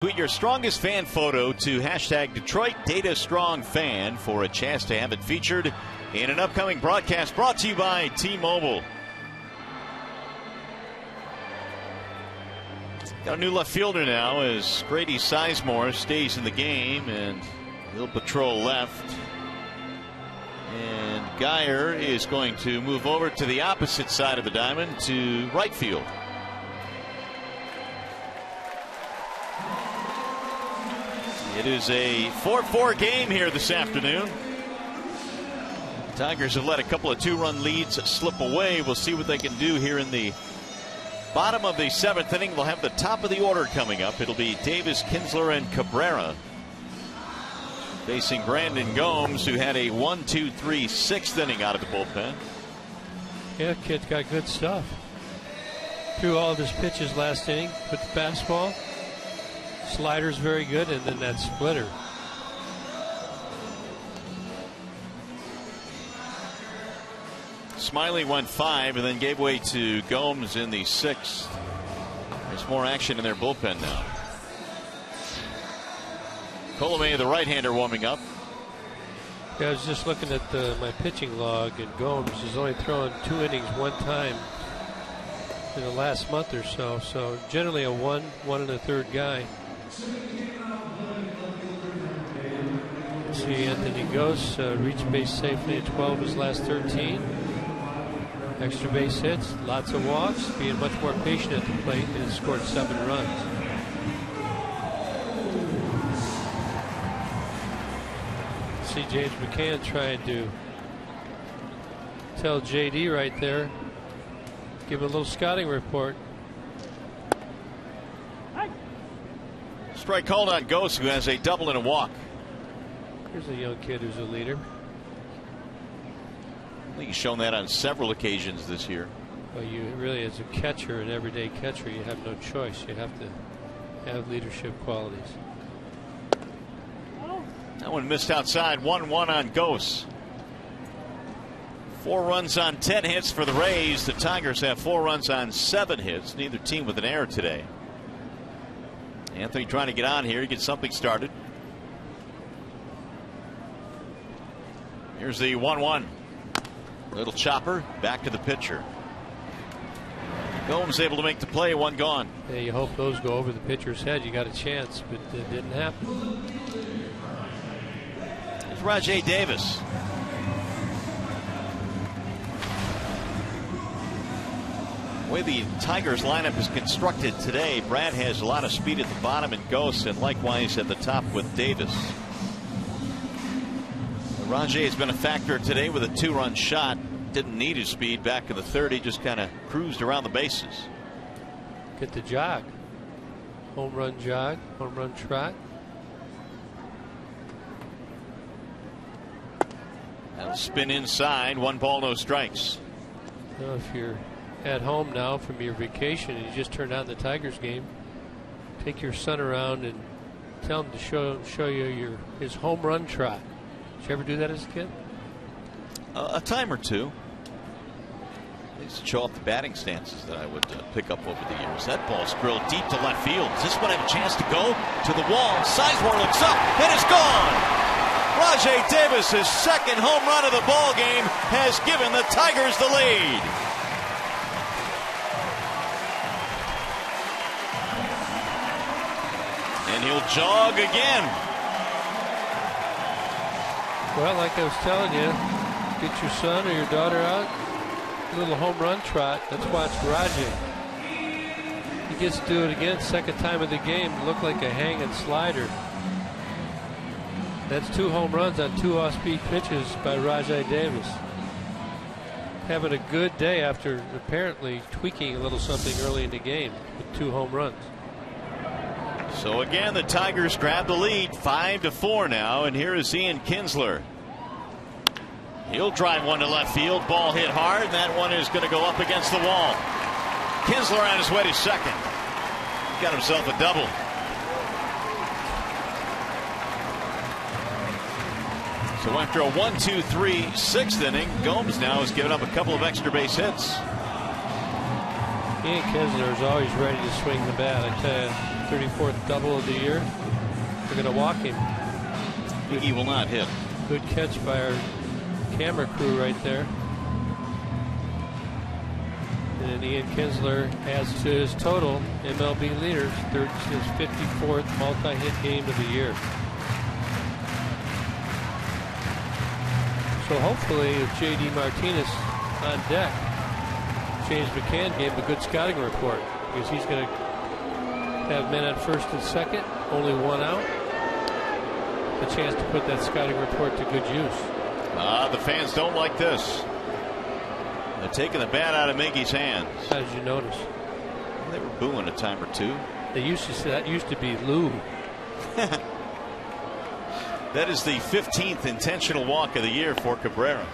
[SPEAKER 1] Tweet your strongest fan photo to hashtag Detroit Data Strong Fan for a chance to have it featured in an upcoming broadcast brought to you by T-Mobile. Got a new left fielder now as Grady Sizemore stays in the game, and he'll patrol left. And Geyer is going to move over to the opposite side of the diamond to right field. It is a 4-4 game here this afternoon. Tigers have let a couple of 2-run leads slip away. We'll see what they can do here in the bottom of the 7th inning. They'll have the top of the order coming up. It'll be Davis, Kinsler, and Cabrera facing Brandon Gomes, who had a 1-2-3 6th inning out of the bullpen.
[SPEAKER 2] Yeah, kid's got good stuff. Threw all of his pitches last inning with the fastball. Slider's very good, and then that splitter.
[SPEAKER 1] Smiley went 5 and then gave way to Gomes in the 6th. There's more action in their bullpen now. Colomé, the right-hander, warming up.
[SPEAKER 2] Yeah, I was just looking at my pitching log, and Gomes has only thrown 2 innings 1 time in the last month or so. So generally a 1 1 1/3 guy. See Anthony Gose reach base safely at 12 his last 13. Extra base hits, lots of walks, being much more patient at the plate, and has scored 7 runs. See James McCann trying to tell JD right there, give a little scouting report.
[SPEAKER 1] Strike called on Gose, who has a double and a walk.
[SPEAKER 2] Here's a young kid who's a leader.
[SPEAKER 1] I think he's shown that on several occasions this year.
[SPEAKER 2] Well, you really, as a catcher, an everyday catcher, you have no choice. You have to have leadership qualities.
[SPEAKER 1] That one missed outside. 1-1 on Gose. 4 runs on 10 hits for the Rays. The Tigers have 4 runs on 7 hits. Neither team with an error today. Anthony trying to get on here to get something started. Here's the 1-1. Little chopper back to the pitcher. Gomes able to make the play. 1 gone.
[SPEAKER 2] Yeah, you hope those go over the pitcher's head. You got a chance, but it didn't happen.
[SPEAKER 1] It's Rajai Davis. The way the Tigers lineup is constructed today, Brad has a lot of speed at the bottom and Gose, and likewise at the top with Davis. Rajai has been a factor today with a 2-run shot. Didn't need his speed back in the 3rd. He just kind of cruised around the bases.
[SPEAKER 2] Get the jog. Home run jog, home run trot.
[SPEAKER 1] That'll spin inside. 1 ball, no strikes.
[SPEAKER 2] Well, if you're at home now from your vacation and you just turned on the Tigers game, take your son around and tell him to show you his home run trot. Did you ever do that as a kid?
[SPEAKER 1] A time or two. I used to show off the batting stances that I would pick up over the years. That ball's drilled deep to left field. Does this one have a chance to go to the wall? Sizemore looks up and it's gone. Rajai Davis, his 2nd home run of the ball game, has given the Tigers the lead. And he'll jog again.
[SPEAKER 2] Well, like I was telling you, get your son or your daughter out, a little home run trot. Let's watch Rajai. He gets to do it again, 2nd time of the game. Look like a hanging slider. That's 2 home runs on 2 off-speed pitches by Rajai Davis. Having a good day after apparently tweaking a little something early in the game with 2 home runs.
[SPEAKER 1] So again, the Tigers grab the lead, 5-4 now, and here is Ian Kinsler. He'll drive one to left field. Ball hit hard, and that one is going to go up against the wall. Kinsler on his way to 2nd. Got himself a double. So after a 1-2-3 6th inning, Gomes now has given up a couple of extra base hits.
[SPEAKER 2] Ian Kinsler is always ready to swing the bat. I tell you, 34th double of the year. They're going to walk him.
[SPEAKER 1] I think he will not hit.
[SPEAKER 2] Good catch by our camera crew right there. And Ian Kinsler adds to his total MLB leaders, his 54th multi-hit game of the year. So hopefully, with J.D. Martinez on deck, James McCann gave him a good scouting report, because he's going to have men on 1st and 2nd, only 1 out. The chance to put that scouting report to good use.
[SPEAKER 1] The fans don't like this. They're taking the bat out of Miggy's hands.
[SPEAKER 2] How did you notice?
[SPEAKER 1] They were booing a time or two.
[SPEAKER 2] They used to say that used to be Lou.
[SPEAKER 1] That is the 15th intentional walk of the year for Cabrera.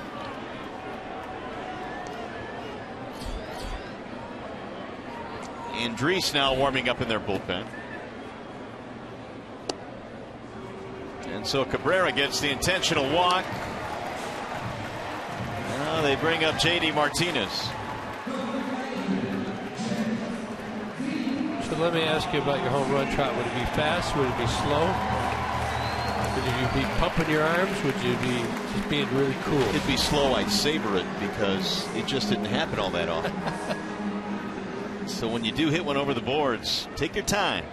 [SPEAKER 1] Andriese now warming up in their bullpen. And so Cabrera gets the intentional walk. Now they bring up J.D. Martinez.
[SPEAKER 2] So let me ask you about your home run trot. Would it be fast? Would it be slow? Would you be pumping your arms? Would you be just being really cool?
[SPEAKER 1] It'd be slow. I'd savor it because it just didn't happen all that often. So when you do hit one over the boards, take your time.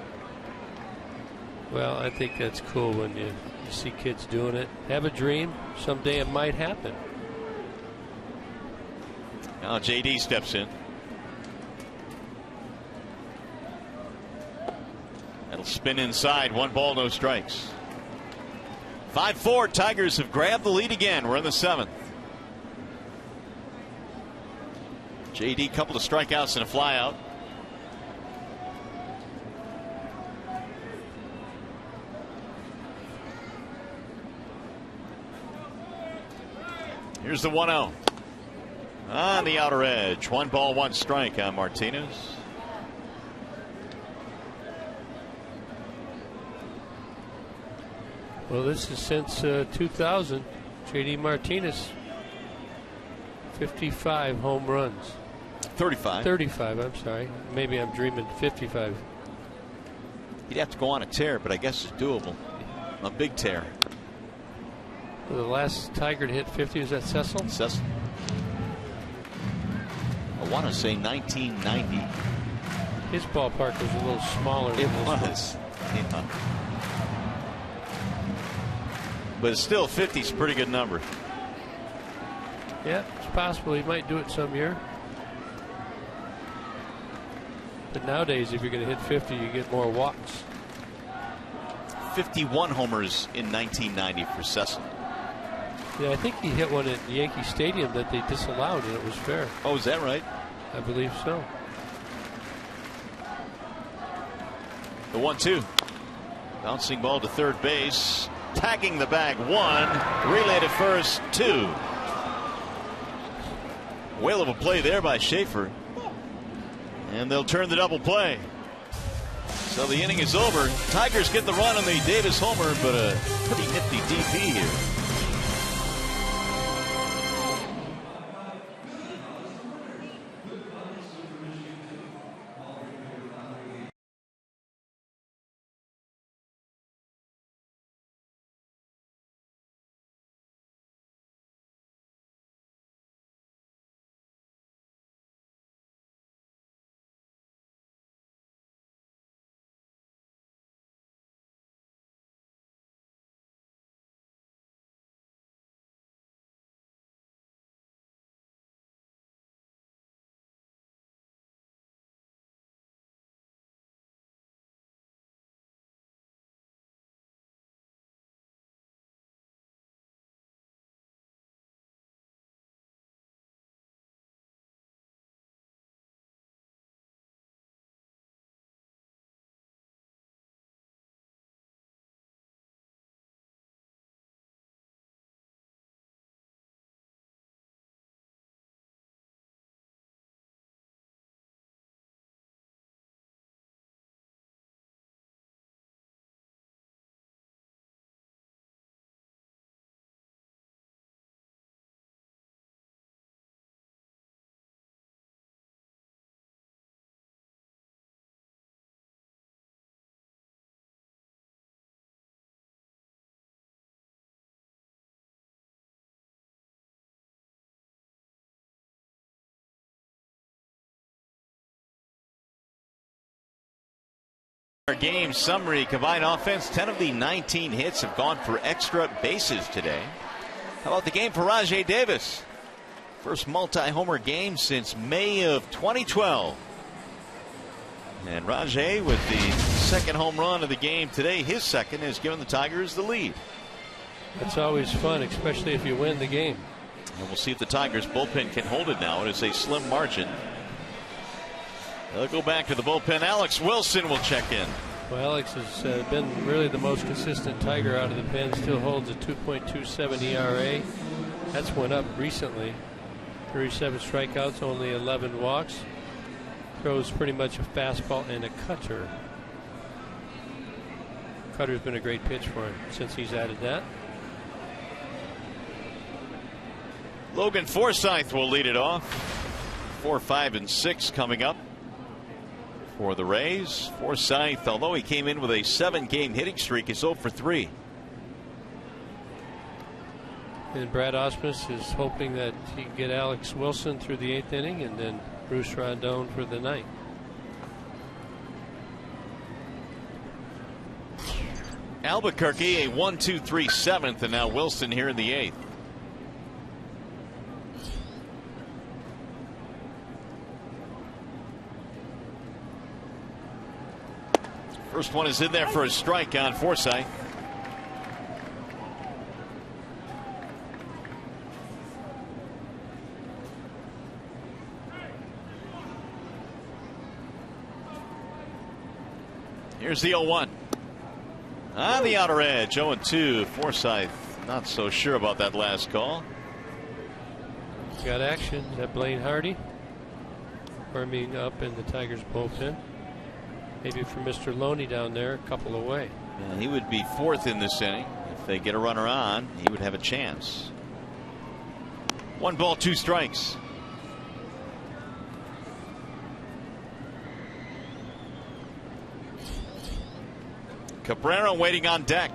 [SPEAKER 2] Well, I think that's cool when you You see kids doing it. Have a dream. Someday it might happen.
[SPEAKER 1] Now JD steps in. That'll spin inside. 1 ball, no strikes. 5-4. Tigers have grabbed the lead again. We're in the 7th. JD, couple of strikeouts and a flyout. Here's the 1-0. On the outer edge. 1 ball, 1 strike on Martinez.
[SPEAKER 2] Well, this is since 2000. JD Martinez, 55 home runs.
[SPEAKER 1] 35.
[SPEAKER 2] 35, I'm sorry. Maybe I'm dreaming 55.
[SPEAKER 1] He'd have to go on a tear, but I guess it's doable. A big tear.
[SPEAKER 2] Well, the last Tiger to hit 50 was that Cecil?
[SPEAKER 1] Cecil. I want to say 1990.
[SPEAKER 2] His ballpark was a little smaller.
[SPEAKER 1] It was. Yeah. But still, 50 is a pretty good number.
[SPEAKER 2] Yeah, it's possible he might do it some year. But nowadays, if you're going to hit 50, you get more walks.
[SPEAKER 1] 51 homers in 1990 for Cecil.
[SPEAKER 2] Yeah, I think he hit one at Yankee Stadium that they disallowed, and it was fair.
[SPEAKER 1] Oh, is that right?
[SPEAKER 2] I believe so.
[SPEAKER 1] The 1-2. Bouncing ball to third base. Tagging the bag. 1. Relay to first. 2. Whale of a play there by Schaefer. And they'll turn the double play. So the inning is over. Tigers get the run on the Davis homer, but a pretty nifty DP here. Our game summary: combined offense, 10 of the 19 hits have gone for extra bases today. How about the game for Rajai Davis? First multi-homer game since May of 2012. And Rajai with the second home run of the game today. His second has given the Tigers the lead.
[SPEAKER 2] That's always fun, especially if you win the game.
[SPEAKER 1] And we'll see if the Tigers bullpen can hold it now. It is a slim margin. They'll go back to the bullpen. Alex Wilson will check in.
[SPEAKER 2] Well, Alex has been really the most consistent Tiger out of the pen. Still holds a 2.27 ERA. That's went up recently. 37 strikeouts, only 11 walks. Throws pretty much a fastball and a cutter. Cutter's been a great pitch for him since he's added that.
[SPEAKER 1] Logan Forsythe will lead it off. 4, 5, and 6 coming up for the Rays. Forsythe, although he came in with a 7-game hitting streak, is 0 for 3.
[SPEAKER 2] And Brad Ausmus is hoping that he can get Alex Wilson through the 8th inning and then Bruce Rondon for the 9th.
[SPEAKER 1] Albuquerque a 1-2-3 seventh, and now Wilson here in the eighth. First one is in there for a strike on Forsythe. Here's the 0-1. On the outer edge, 0-2. Forsythe not so sure about that last call.
[SPEAKER 2] Got action. Is that Blaine Hardy warming up in the Tigers bullpen? Maybe for Mr. Loney down there, a couple away.
[SPEAKER 1] Yeah, he would be fourth in this inning. If they get a runner on, he would have a chance. 1 ball, 2 strikes. Cabrera waiting on deck.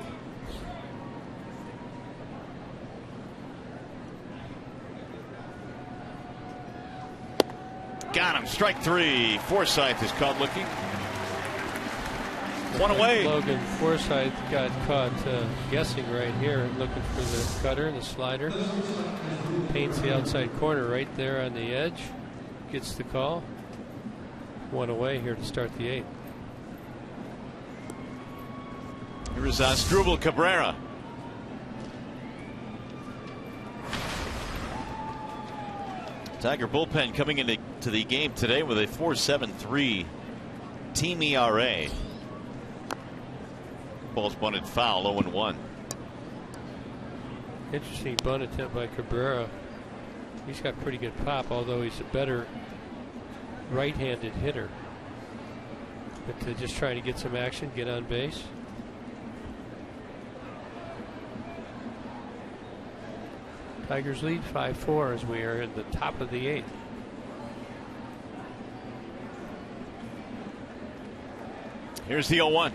[SPEAKER 1] Got him. Strike 3. Forsythe is caught looking. 1 away.
[SPEAKER 2] Logan Forsythe got caught guessing right here, looking for the cutter and the slider. Paints the outside corner right there on the edge. Gets the call. 1 away here to start the 8th.
[SPEAKER 1] Here is Asdrubal Cabrera. Tiger bullpen coming into the game today with a 4.73 team ERA. Ball's bunted foul, 0-1.
[SPEAKER 2] Interesting bunt attempt by Cabrera. He's got pretty good pop, although he's a better right-handed hitter. But just trying to get some action, get on base. Tigers lead 5-4 as we are in the top of the 8th.
[SPEAKER 1] Here's the 0-1.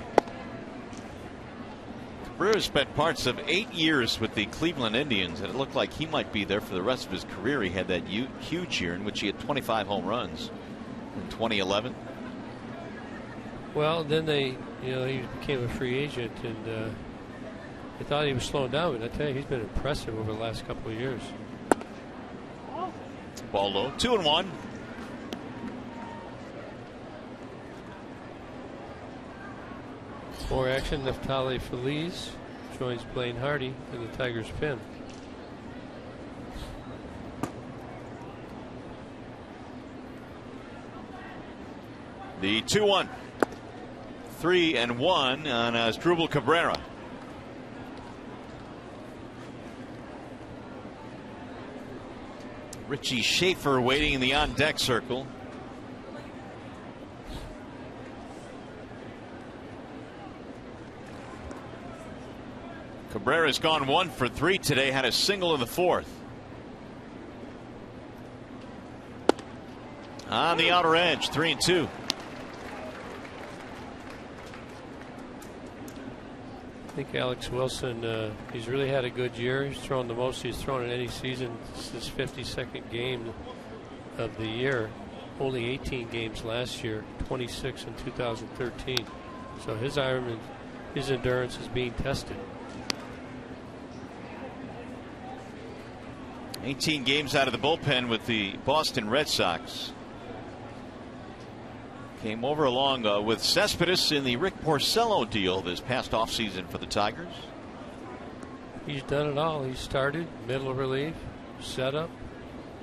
[SPEAKER 1] Cabrera spent parts of 8 years with the Cleveland Indians, and it looked like he might be there for the rest of his career. He had that huge year in which he had 25 home runs in 2011.
[SPEAKER 2] Well, then he became a free agent, and I thought he was slowing down, but I tell you, he's been impressive over the last couple of years.
[SPEAKER 1] Ball low, 2-1.
[SPEAKER 2] More action. Neftali Feliz joins Blaine Hardy in the Tigers pen.
[SPEAKER 1] The 2-1. 3-1 on Asdrubal Cabrera. Richie Schaefer waiting in the on-deck circle. Cabrera's gone 1 for 3 today, had a single in the 4th. On the outer edge, 3-2.
[SPEAKER 2] I think Alex Wilson, he's really had a good year. He's thrown the most he's thrown in any season. This is his 52nd game of the year. Only 18 games last year, 26 in 2013. So his arm and his endurance is being tested.
[SPEAKER 1] 18 games out of the bullpen with the Boston Red Sox. Came over along with Cespedes in the Rick Porcello deal this past offseason for the Tigers.
[SPEAKER 2] He's done it all. He started, middle relief, setup,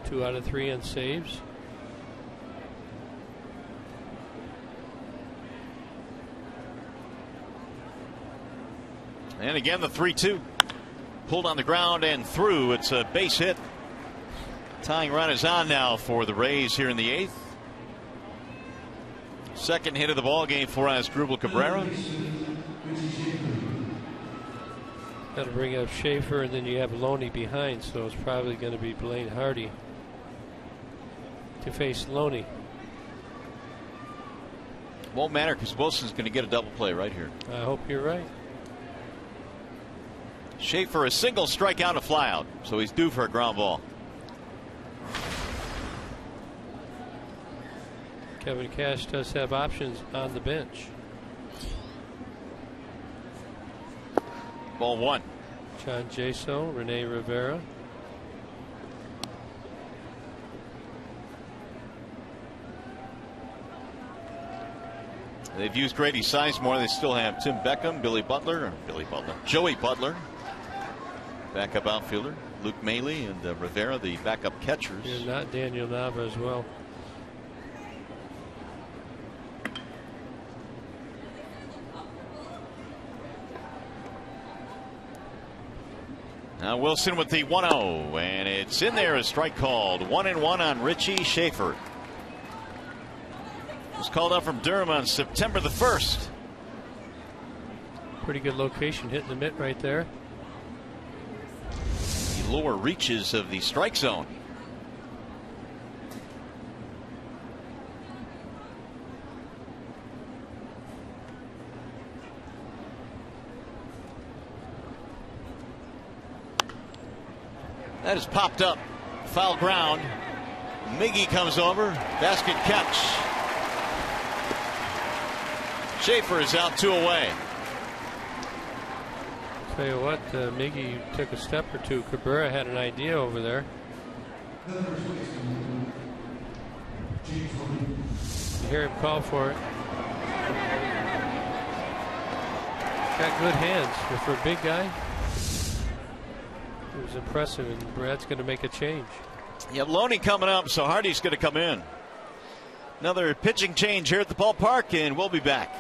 [SPEAKER 2] 2 out of 3 on saves.
[SPEAKER 1] And again, the 3-2. Pulled on the ground and through. It's a base hit. Tying run is on now for the Rays here in the 8th. Second hit of the ball game for Asdrubal Cabrera.
[SPEAKER 2] Got to bring up Schaefer, and then you have Loney behind, so it's probably going to be Blaine Hardy to face Loney.
[SPEAKER 1] Won't matter because Wilson's going to get a double play right here.
[SPEAKER 2] I hope you're right.
[SPEAKER 1] Schaefer a single, strikeout, a flyout, so he's due for a ground ball.
[SPEAKER 2] Kevin Cash does have options on the bench.
[SPEAKER 1] Ball one.
[SPEAKER 2] John Jaso, Rene Rivera.
[SPEAKER 1] They've used Grady Sizemore. They still have Tim Beckham, Joey Butler, backup outfielder, Luke Maile, and Rivera, the backup catchers.
[SPEAKER 2] And not Daniel Nava as well.
[SPEAKER 1] Now Wilson with the 1-0, and it's in there, a strike called. 1-1 on Richie Schaefer. Was called up from Durham on September the 1st.
[SPEAKER 2] Pretty good location, hitting the mitt right there.
[SPEAKER 1] The lower reaches of the strike zone. That is popped up. Foul ground. Miggy comes over. Basket catch. Schaefer is out, 2 away.
[SPEAKER 2] Tell you what, Miggy took a step or two. Cabrera had an idea over there. You hear him call for it. Got good hands for a big guy. It was impressive, and Brad's going to make a change.
[SPEAKER 1] You have Loney coming up, so Hardy's going to come in. Another pitching change here at the ballpark, and we'll be back.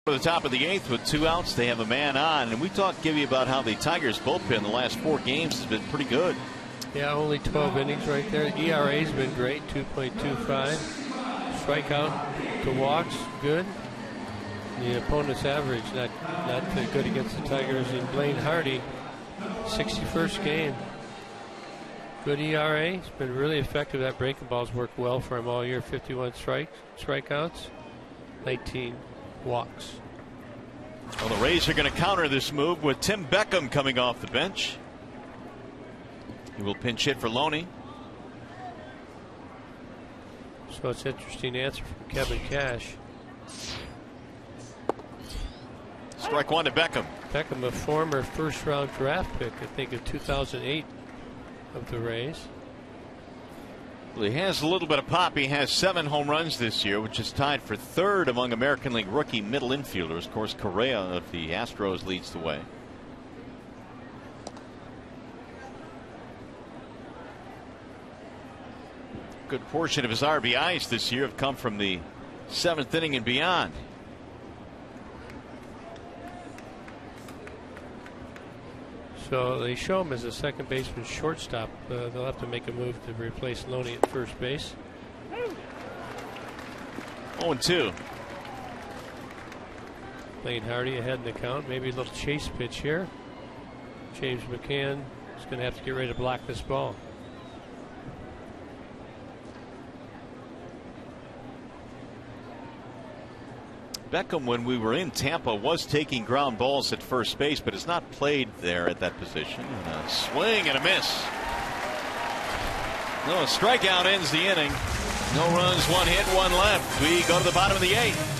[SPEAKER 1] For the top of the 8th with 2 outs, they have a man on, and we give you about how the Tigers bullpen the last 4 games has been pretty good.
[SPEAKER 2] Yeah, only 12 innings right there. ERA's been great, 2.25. Strikeout to walks, good. The opponent's average, not good against the Tigers. And Blaine Hardy, 61st game. Good ERA. He's been really effective. That breaking ball's worked well for him all year. 51 strikeouts, 19 walks.
[SPEAKER 1] Well, the Rays are going to counter this move with Tim Beckham coming off the bench. He will pinch hit for Loney.
[SPEAKER 2] So it's an interesting answer from Kevin Cash.
[SPEAKER 1] Strike one to Beckham.
[SPEAKER 2] Beckham, a former first-round draft pick, I think, in 2008 of the Rays.
[SPEAKER 1] Well, he has a little bit of pop. He has 7 home runs this year, which is tied for 3rd among American League rookie middle infielders. Of course, Correa of the Astros leads the way. Good portion of his RBIs this year have come from the 7th inning and beyond.
[SPEAKER 2] So they show him as a second baseman shortstop. They'll have to make a move to replace Loney at first base.
[SPEAKER 1] 0-2.
[SPEAKER 2] Blaine Hardy ahead in the count. Maybe a little chase pitch here. James McCann is going to have to get ready to block this ball.
[SPEAKER 1] Beckham, when we were in Tampa, was taking ground balls at first base, but has not played there at that position. And a swing and a miss. No, a strikeout ends the inning. No runs, 1 hit, 1 left. We go to the bottom of the 8th.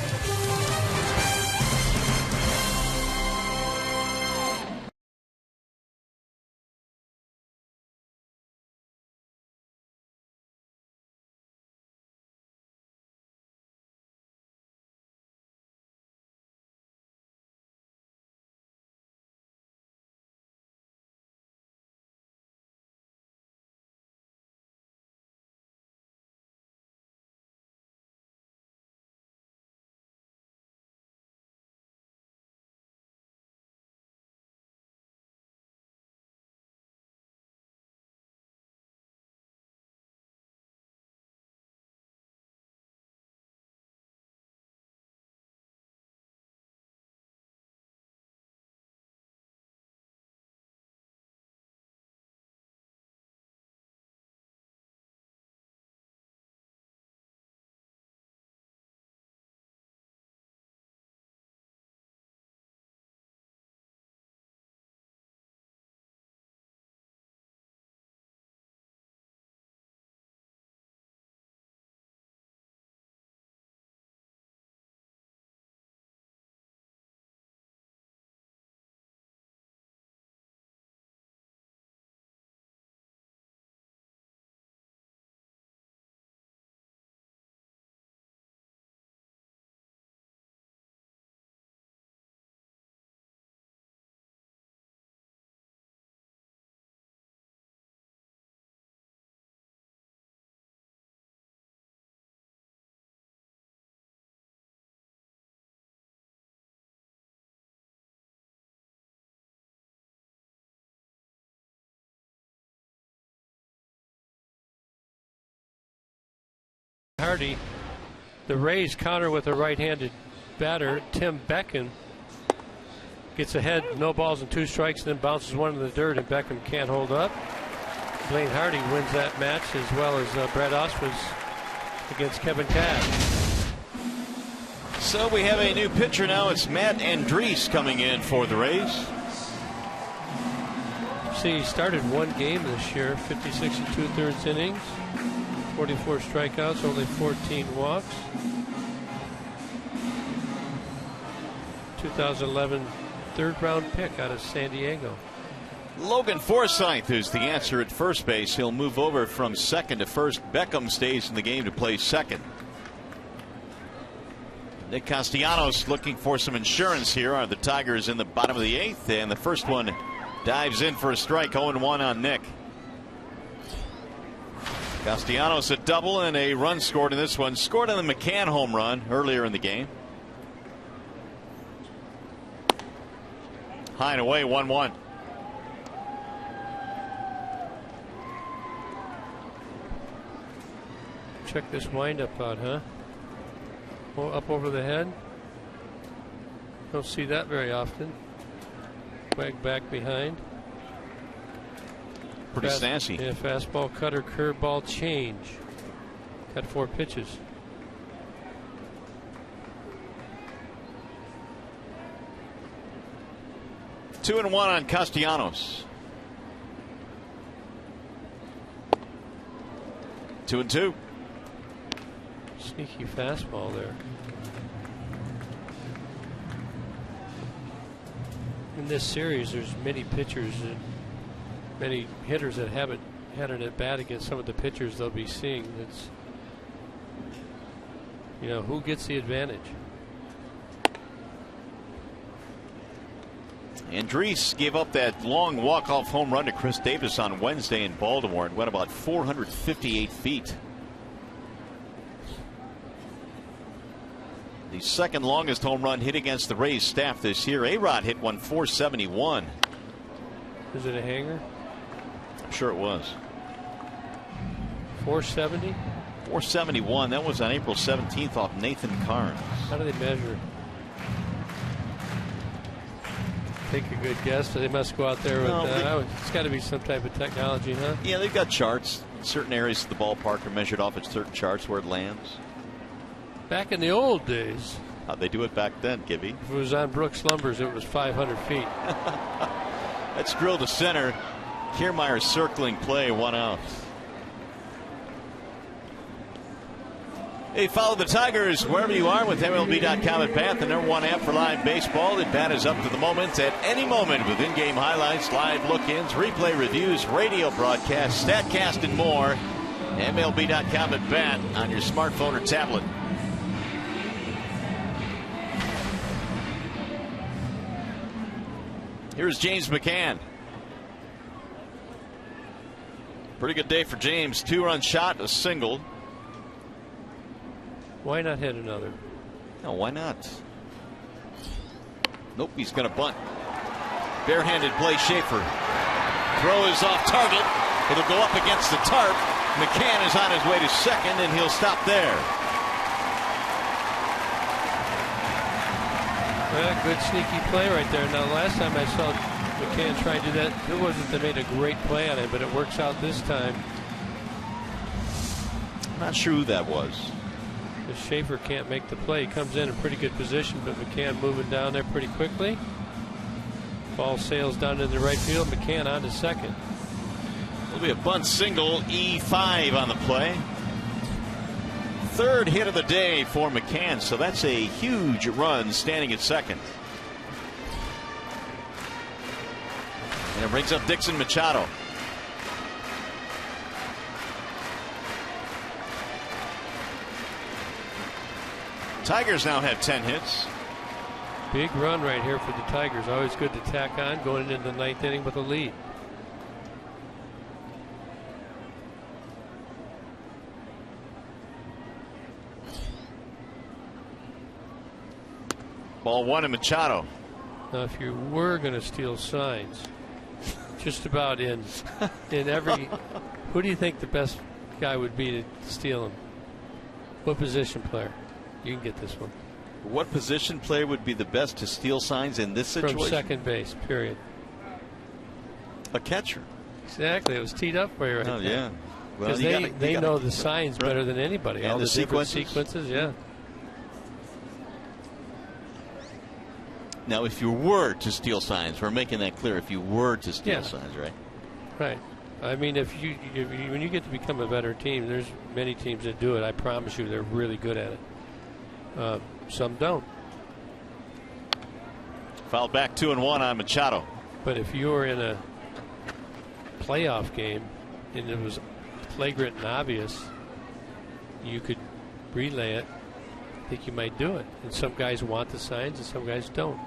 [SPEAKER 2] Hardy. The Rays counter with a right-handed batter. Tim Beckham gets ahead, no balls and 2 strikes, then bounces one in the dirt, and Beckham can't hold up. Blaine Hardy wins that match, as well as Brad Oswald against Kevin Cash.
[SPEAKER 1] So we have a new pitcher now. It's Matt Andriese coming in for the Rays.
[SPEAKER 2] See, he started 1 game this year, 56 2/3 innings. 44 strikeouts, only 14 walks. 2011 third-round pick out of San Diego.
[SPEAKER 1] Logan Forsythe is the answer at first base. He'll move over from second to first. Beckham stays in the game to play second. Nick Castellanos looking for some insurance here. Are the Tigers in the bottom of the 8th? And the first one dives in for a strike. 0-1 on Nick. Castellanos a double and a run scored in this one. Scored on the McCann home run earlier in the game. High and away, 1-1.
[SPEAKER 2] Check this windup out, huh? Oh, up over the head. Don't see that very often. Wag back behind.
[SPEAKER 1] Pretty snazzy.
[SPEAKER 2] Yeah, fastball, cutter, curveball, change. Got 4 pitches.
[SPEAKER 1] Two and one on Castellanos. 2-2.
[SPEAKER 2] Sneaky fastball there. In this series, there's many pitchers and many hitters that haven't had an at bat against some of the pitchers they'll be seeing. It's, you know, who gets the advantage.
[SPEAKER 1] Andriese gave up that long walk-off home run to Chris Davis on Wednesday in Baltimore and went about 458 feet. The second longest home run hit against the Rays staff this year. A-Rod hit one 471.
[SPEAKER 2] Is it a hanger?
[SPEAKER 1] I'm sure it was.
[SPEAKER 2] 470?
[SPEAKER 1] 471. That was on April 17th off Nathan Carnes.
[SPEAKER 2] How do they measure? take a good guess. They must go out there with. It's got to be some type of technology, huh?
[SPEAKER 1] Yeah, they've got charts. Certain areas of the ballpark are measured off at certain charts where it lands.
[SPEAKER 2] Back in the old days.
[SPEAKER 1] How'd they do it back then, Gibby?
[SPEAKER 2] If it was on Brooks Lumbers, it was 500 feet.
[SPEAKER 1] That's drilled to center. Kiermaier circling play, 1 out. Hey, follow the Tigers wherever you are with MLB.com at bat, the #1 app for live baseball. At bat is up to the moment at any moment with in-game highlights, live look-ins, replay reviews, radio broadcasts, StatCast, and more. MLB.com at bat on your smartphone or tablet. Here's James McCann. Pretty good day for James. 2-run shot, a single.
[SPEAKER 2] Why not hit another?
[SPEAKER 1] No, why not? Nope, he's going to bunt. Barehanded play, Schaefer. Throw is off target. It'll go up against the tarp. McCann is on his way to second, and he'll stop there.
[SPEAKER 2] Well, good sneaky play right there. Now, last time I saw McCann try to do that, it wasn't they made a great play on it, but it works out this time.
[SPEAKER 1] I'm not sure who that was.
[SPEAKER 2] Because Schaefer can't make the play. He comes in pretty good position, but McCann moving down there pretty quickly. Ball sails down to the right field. McCann on to second.
[SPEAKER 1] It'll be a bunt single, E5 on the play. Third hit of the day for McCann, so that's a huge run standing at second. And it brings up Dixon Machado. Tigers now have 10 hits.
[SPEAKER 2] Big run right here for the Tigers. Always good to tack on going into the 9th inning with a lead.
[SPEAKER 1] Ball 1 and Machado.
[SPEAKER 2] Now, if you were going to steal signs, just about in every, who do you think the best guy would be to steal him? What position player? You can get this one.
[SPEAKER 1] What position player would be the best to steal signs in this situation?
[SPEAKER 2] From second base, period.
[SPEAKER 1] A catcher.
[SPEAKER 2] Exactly. It was teed up for you right there.
[SPEAKER 1] Yeah.
[SPEAKER 2] Because they know the signs better than anybody.
[SPEAKER 1] And
[SPEAKER 2] all
[SPEAKER 1] the
[SPEAKER 2] different
[SPEAKER 1] sequences,
[SPEAKER 2] yeah.
[SPEAKER 1] Now, if you were to steal signs, we're making that clear. If you were to steal signs, right?
[SPEAKER 2] Right. I mean, when you get to become a better team, there's many teams that do it. I promise you, they're really good at it. Some don't.
[SPEAKER 1] Fouled back 2-1 on Machado.
[SPEAKER 2] But if you were in a playoff game and it was flagrant and obvious, you could relay it. I think you might do it. And some guys want the signs and some guys don't.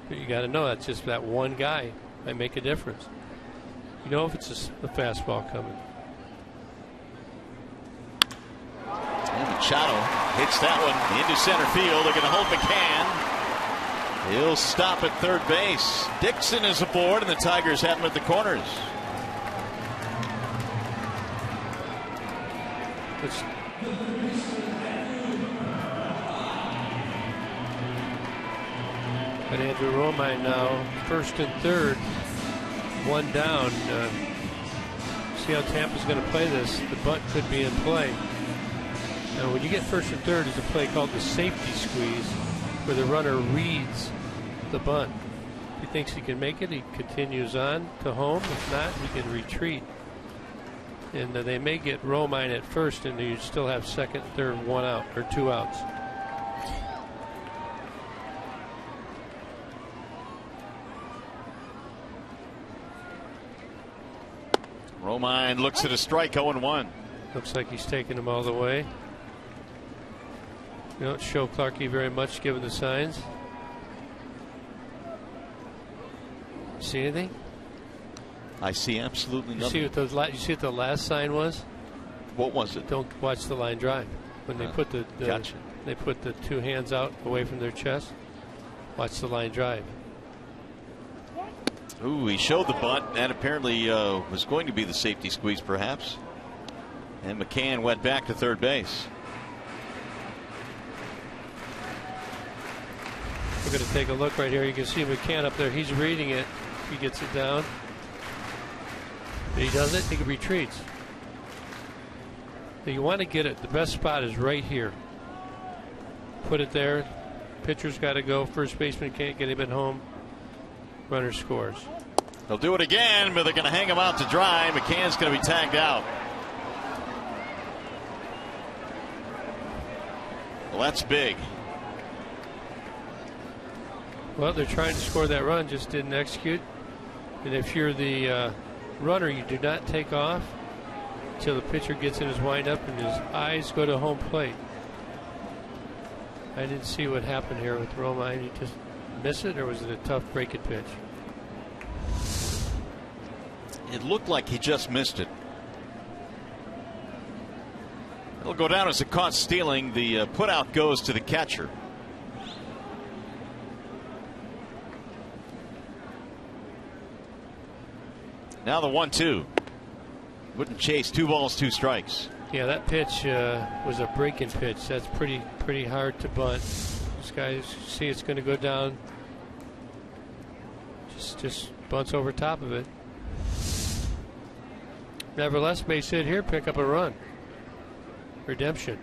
[SPEAKER 2] But you got to know that's just that one guy might make a difference. You know if it's a fastball coming.
[SPEAKER 1] And Machado hits that one into center field. They're going to hold McCann. He'll stop at third base. Dixon is aboard, and the Tigers have him at the corners.
[SPEAKER 2] But Andrew Romine now, first and third, one down. See how Tampa's going to play this. The bunt could be in play. Now, when you get first and third, there's a play called the safety squeeze, where the runner reads the bunt. If he thinks he can make it, he continues on to home. If not, he can retreat. And they may get Romine at first, and you still have second, third, 1 out, or 2 outs.
[SPEAKER 1] Romine looks at a strike, 0-1.
[SPEAKER 2] Looks like he's taking them all the way. You don't show Clarkie very much given the signs. See anything?
[SPEAKER 1] I see absolutely nothing.
[SPEAKER 2] You see what the last sign was?
[SPEAKER 1] What was it?
[SPEAKER 2] Don't watch the line drive. When they put
[SPEAKER 1] gotcha.
[SPEAKER 2] They put the 2 hands out away from their chest. Watch the line drive.
[SPEAKER 1] Ooh, he showed the bunt and apparently was going to be the safety squeeze, perhaps. And McCann went back to third base.
[SPEAKER 2] We're going to take a look right here. You can see McCann up there. He's reading it. He gets it down. If he does it, he retreats. So you want to get it. The best spot is right here. Put it there. Pitcher's got to go. First baseman can't get him at home. Runner scores.
[SPEAKER 1] They'll do it again, but they're going to hang him out to dry. McCann's going to be tagged out. Well, that's big.
[SPEAKER 2] Well, they're trying to score that run, just didn't execute. And if you're the runner, you do not take off until the pitcher gets in his windup and his eyes go to home plate. I didn't see what happened here with Roma. Did he just miss it, or was it a tough break and pitch?
[SPEAKER 1] It looked like he just missed it. It'll go down as a caught stealing. The put out goes to the catcher. Now the 1-2. Wouldn't chase. 2 balls, 2 strikes.
[SPEAKER 2] Yeah, that pitch was a breaking pitch. That's pretty hard to bunt. This guy, see, it's going to go down. Just bunts over top of it. Nevertheless, base hit here, pick up a run. Redemption.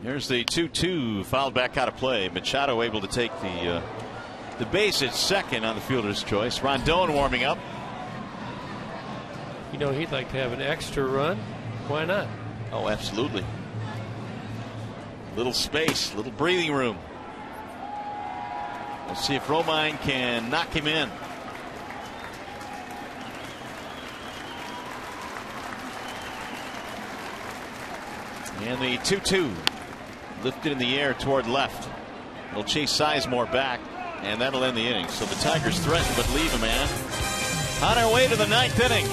[SPEAKER 1] Here's the 2-2, fouled back out of play. Machado able to take the base at second on the fielder's choice. Rondon warming up.
[SPEAKER 2] You know, he'd like to have an extra run. Why not?
[SPEAKER 1] Oh, absolutely. Little space, little breathing room. Let's see if Romine can knock him in. And the 2-2 lifted in the air toward left. It'll chase Sizemore back, and that'll end the inning. So the Tigers threaten but leave a man. On our way to the 9th inning.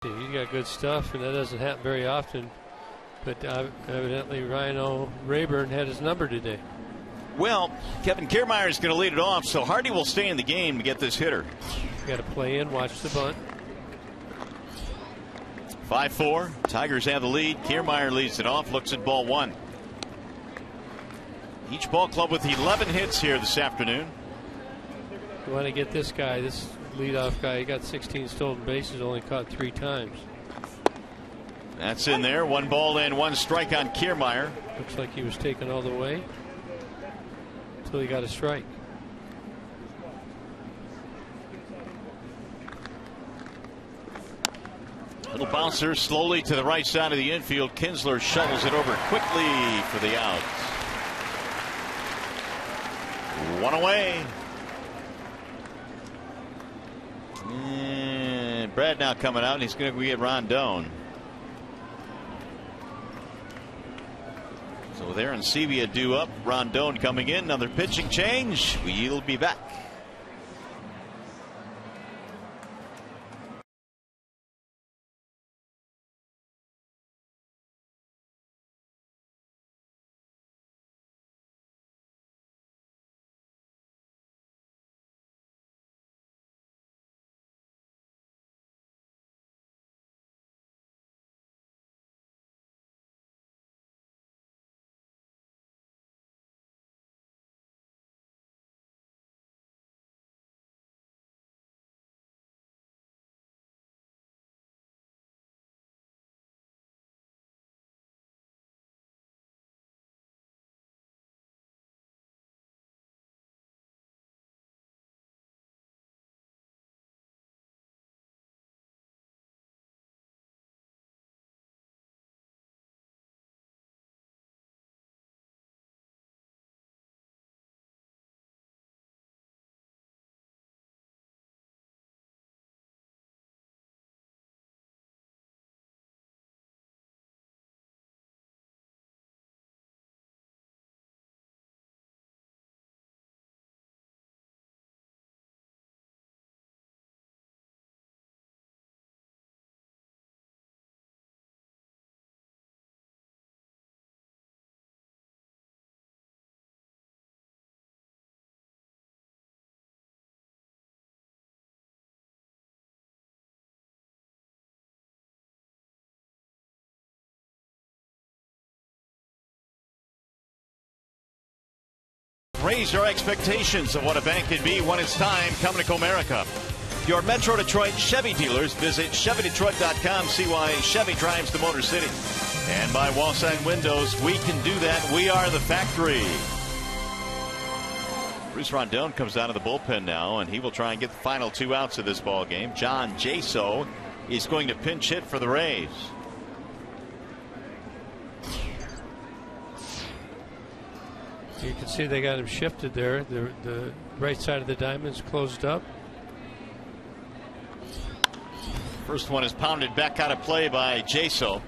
[SPEAKER 2] He's got good stuff, and that doesn't happen very often. But evidently Rhino Rayburn had his number today.
[SPEAKER 1] Well, Kevin Kiermaier is going to lead it off, so Hardy will stay in the game to get this hitter.
[SPEAKER 2] You got to play in, watch the bunt.
[SPEAKER 1] 5-4. Tigers have the lead. Kiermaier leads it off. Looks at ball 1. Each ball club with 11 hits here this afternoon.
[SPEAKER 2] You want to get this guy, this leadoff guy. He got 16 stolen bases, only caught 3 times.
[SPEAKER 1] That's in there. 1 ball and 1 strike on Kiermaier.
[SPEAKER 2] Looks like he was taken all the way until he got a strike.
[SPEAKER 1] Little bouncer slowly to the right side of the infield. Kinsler shovels it over quickly for the out. One away. And Brad now coming out, and he's going to get Rondon. So there and Sevilla due up. Rondon coming in. Another pitching change. We'll be back. Raise your expectations of what a bank can be when it's time coming to Comerica. Your Metro Detroit Chevy dealers. Visit ChevyDetroit.com. See why Chevy drives the Motor City. And by Wallsign Windows, we can do that. We are the factory. Bruce Rondon comes out of the bullpen now, and he will try and get the final 2 outs of this ball game. John Jaso is going to pinch hit for the Rays.
[SPEAKER 2] You can see they got him shifted there. The right side of the diamond's closed up.
[SPEAKER 1] First one is pounded back out of play by Jaso.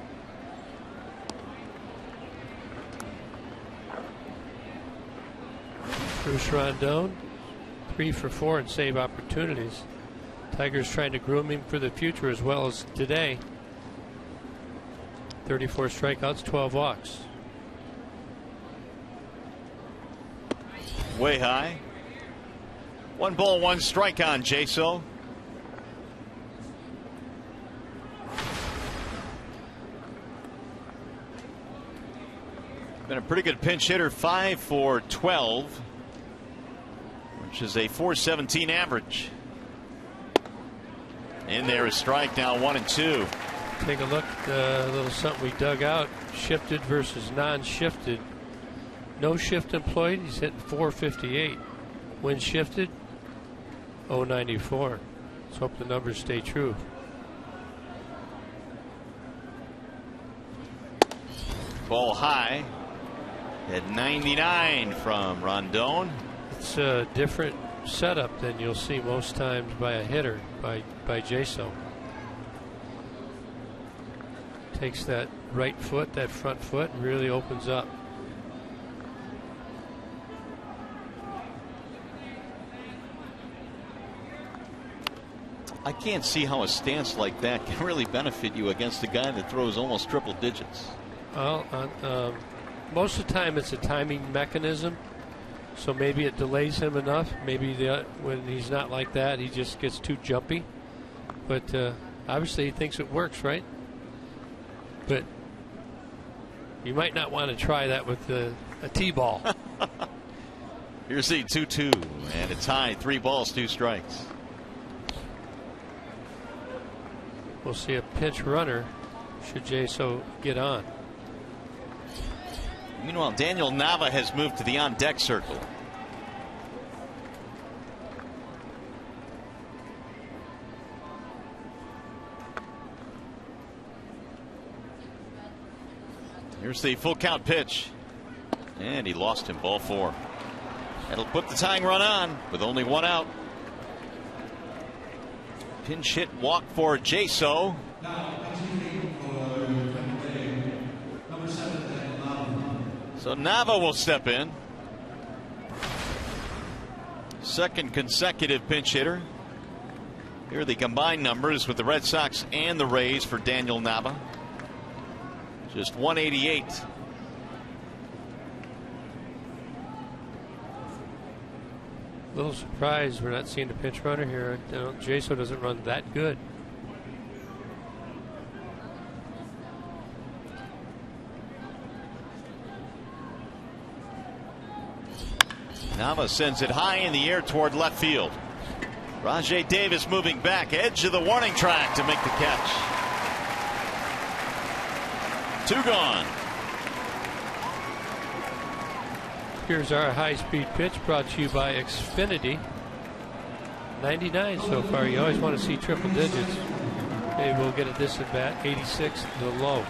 [SPEAKER 2] Bruce Rondon, 3 for 4 in save opportunities. Tigers trying to groom him for the future as well as today. 34 strikeouts, 12 walks.
[SPEAKER 1] Way high. 1 ball, 1 strike on Jaso. Been a pretty good pinch hitter, 5 for 12, which is a .417 average. In there is strike now, 1 and 2.
[SPEAKER 2] Take a look, a little something we dug out. Shifted versus non-shifted. No shift employed, he's hitting .458. When shifted, .094. Let's hope the numbers stay true.
[SPEAKER 1] Ball high at 99 from Rondon.
[SPEAKER 2] It's a different setup than you'll see most times by a hitter, by Jaso. Takes that right foot, that front foot, and really opens up.
[SPEAKER 1] I can't see how a stance like that can really benefit you against a guy that throws almost triple digits.
[SPEAKER 2] Well, most of the time it's a timing mechanism, so maybe it delays him enough. Maybe when he's not like that, he just gets too jumpy. But obviously he thinks it works, right? But you might not want to try that with a T-ball.
[SPEAKER 1] Here's the 2-2, and it's high, 3 balls, 2 strikes.
[SPEAKER 2] We'll see a pinch runner should Jaso get on.
[SPEAKER 1] Meanwhile, Daniel Nava has moved to the on-deck circle. Here's the full count pitch, and he lost him, ball 4. That'll put the tying run on with only one out. Pinch hit walk for Jaso. So Nava will step in. Second consecutive pinch hitter. Here are the combined numbers with the Red Sox and the Rays for Daniel Nava. Just 188.
[SPEAKER 2] A little surprised we're not seeing a pinch runner here. Jaso doesn't run that good.
[SPEAKER 1] Nava sends it high in the air toward left field. Rajay Davis moving back, edge of the warning track to make the catch. 2 gone.
[SPEAKER 2] Here's our high-speed pitch brought to you by Xfinity. 99 so far. You always want to see triple digits. Maybe we'll get a this at bat. 86, the low.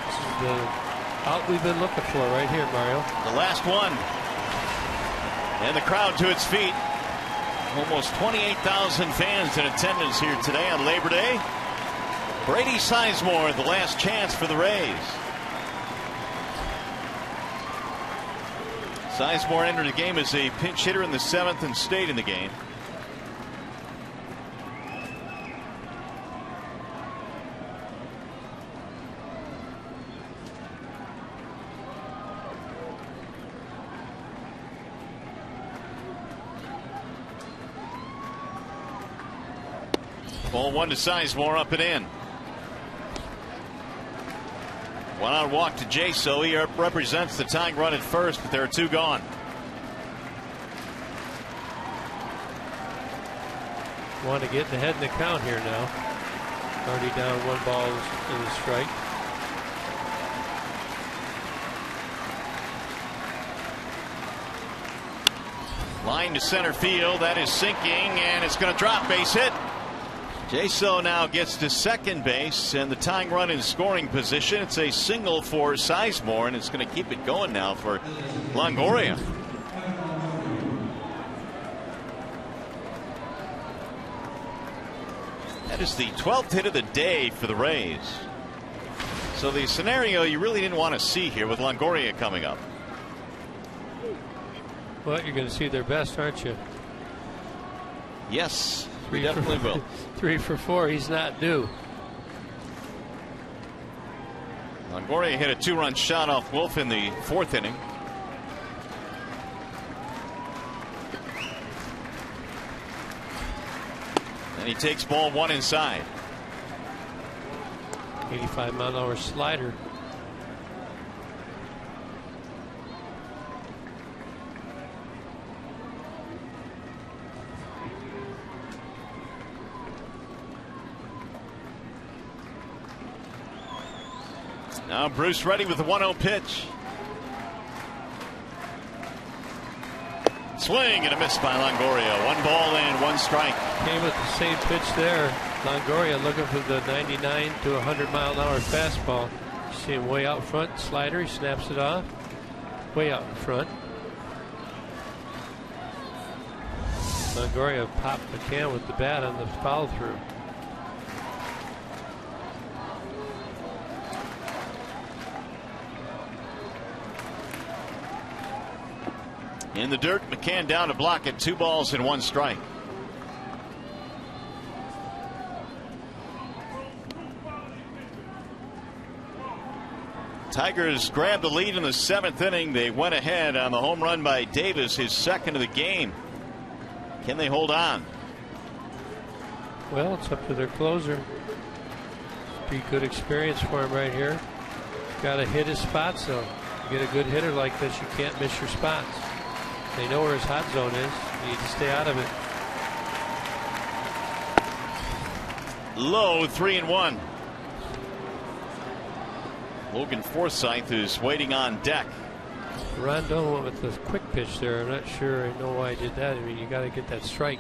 [SPEAKER 2] This is the out we've been looking for right here, Mario.
[SPEAKER 1] The last one. And the crowd to its feet. Almost 28,000 fans in attendance here today on Labor Day. Brady Sizemore, the last chance for the Rays. Sizemore entered the game as a pinch hitter in the 7th and stayed in the game. Ball 1 to Sizemore, up and in. 1 out walk to Jaso. He represents the tying run at first, but there are 2 gone.
[SPEAKER 2] Want to get ahead in the count here now. Already down 1 ball in the strike.
[SPEAKER 1] Line to center field. That is sinking, and it's going to drop. Base hit. Jaso now gets to second base, and the tying run in scoring position. It's a single for Sizemore, and it's going to keep it going now for Longoria. That is the 12th hit of the day for the Rays. So the scenario you really didn't want to see here with Longoria coming up.
[SPEAKER 2] Well, you're going to see their best, aren't you?
[SPEAKER 1] Yes, we definitely will.
[SPEAKER 2] 3 for 4. He's not due.
[SPEAKER 1] Longoria hit a 2-run shot off Wolf in the 4th inning. And he takes ball 1 inside.
[SPEAKER 2] 85-mile-an-hour slider.
[SPEAKER 1] Now Bruce ready with the 1-0 pitch. Swing and a miss by Longoria. 1 ball and 1 strike.
[SPEAKER 2] Came with the same pitch there. Longoria looking for the 99 to 100-mile-an-hour fastball. You see him way out front. Slider. He snaps it off. Way out in front. Longoria popped McCann with the bat on the foul through.
[SPEAKER 1] In the dirt, McCann down to block it. 2 balls and 1 strike. Tigers grabbed the lead in the 7th inning. They went ahead on the home run by Davis, his 2nd of the game. Can they hold on?
[SPEAKER 2] Well, it's up to their closer. Be good experience for him right here. Got to hit his spots though. You get a good hitter like this, you can't miss your spots. They know where his hot zone is. You need to stay out of it.
[SPEAKER 1] Low, 3-1. Logan Forsythe is waiting on deck.
[SPEAKER 2] Rondon went with the quick pitch there. I'm not sure I know why he did that. I mean, you got to get that strike.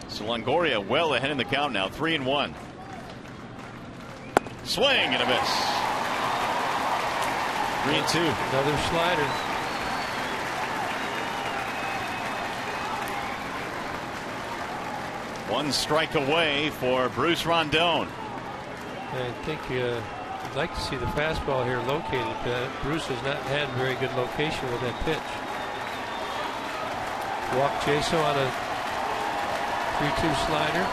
[SPEAKER 1] So Longoria well ahead in the count now, 3-1. Swing and a miss. 3-2.
[SPEAKER 2] Another slider.
[SPEAKER 1] One strike away for Bruce Rondon.
[SPEAKER 2] I think you'd like to see the fastball here located. Bruce has not had very good location with that pitch. Walk Jaso on a 3-2 slider.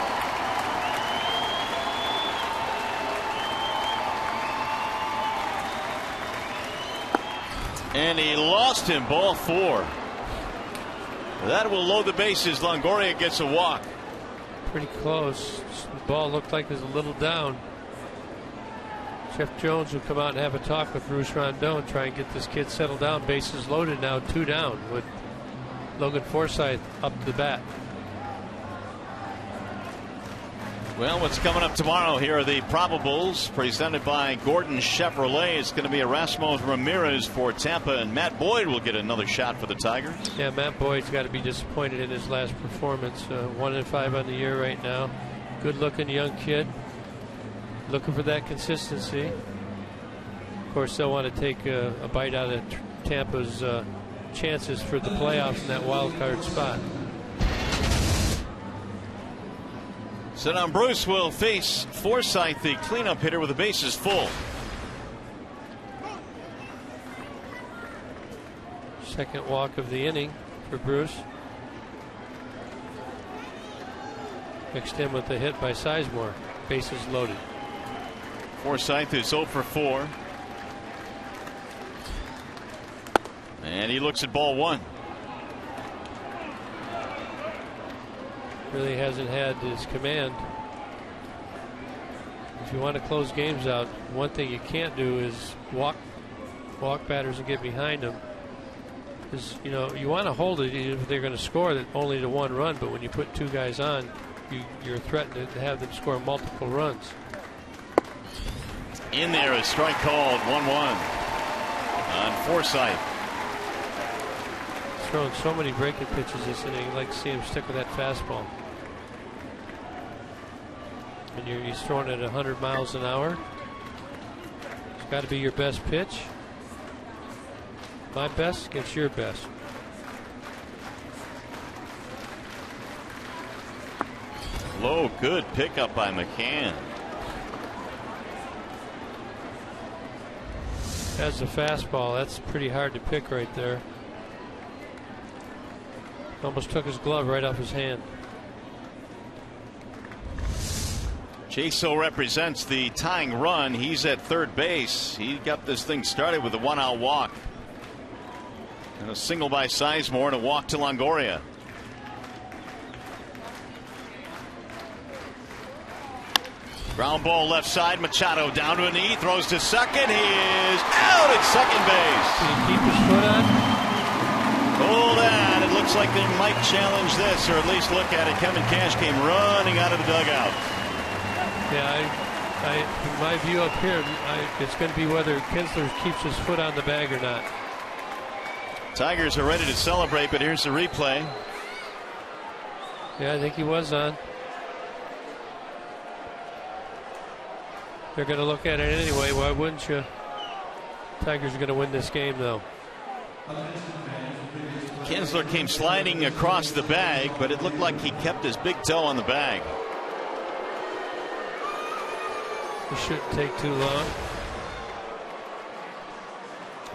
[SPEAKER 1] And he lost him, ball 4. That will load the bases. Longoria gets a walk.
[SPEAKER 2] Pretty close. The ball looked like it was a little down. Jeff Jones will come out and have a talk with Bruce Rondon, try and get this kid settled down. Bases loaded now, 2 down with Logan Forsythe up the bat.
[SPEAKER 1] Well, what's coming up tomorrow? Here are the probables presented by Gordon Chevrolet. It's going to be Erasmo Ramirez for Tampa, and Matt Boyd will get another shot for the Tigers.
[SPEAKER 2] Yeah, Matt Boyd's got to be disappointed in his last performance. 1-5 on the year right now. Good-looking young kid, looking for that consistency. Of course, they'll want to take a bite out of Tampa's chances for the playoffs in that wild card spot.
[SPEAKER 1] So now Bruce will face Forsythe, the cleanup hitter, with the bases full.
[SPEAKER 2] Second walk of the inning for Bruce. Mixed in with the hit by Sizemore. Bases loaded.
[SPEAKER 1] Forsythe is 0 for 4. And he looks at ball 1.
[SPEAKER 2] Really hasn't had his command. If you want to close games out, one thing you can't do is walk batters and get behind them. Because you want to hold it if they're going to score that only to 1 run, but when you put 2 guys on, you're threatened to have them score multiple runs.
[SPEAKER 1] In there, a strike called, 1-1 on Forsythe.
[SPEAKER 2] Throwing so many breaking pitches this inning. You'd like to see him stick with that fastball. And he's throwing at 100 miles an hour. It's got to be your best pitch. My best against your best.
[SPEAKER 1] Low, good pickup by McCann.
[SPEAKER 2] That's a fastball. That's pretty hard to pick right there. Almost took his glove right off his hand.
[SPEAKER 1] Jaso represents the tying run. He's at third base. He got this thing started with a 1-out walk. And a single by Sizemore and a walk to Longoria. Ground ball left side. Machado down to a knee. Throws to second. He is out at second base.
[SPEAKER 2] Can he keep his foot on?
[SPEAKER 1] Hold on. It looks like they might challenge this, or at least look at it. Kevin Cash came running out of the dugout.
[SPEAKER 2] Yeah, in my view up here, it's going to be whether Kinsler keeps his foot on the bag or not.
[SPEAKER 1] Tigers are ready to celebrate, but here's the replay.
[SPEAKER 2] Yeah, I think he was on. They're going to look at it anyway. Why wouldn't you? Tigers are going to win this game, though.
[SPEAKER 1] Kinsler came sliding across the bag, but it looked like he kept his big toe on the bag.
[SPEAKER 2] It shouldn't take too long.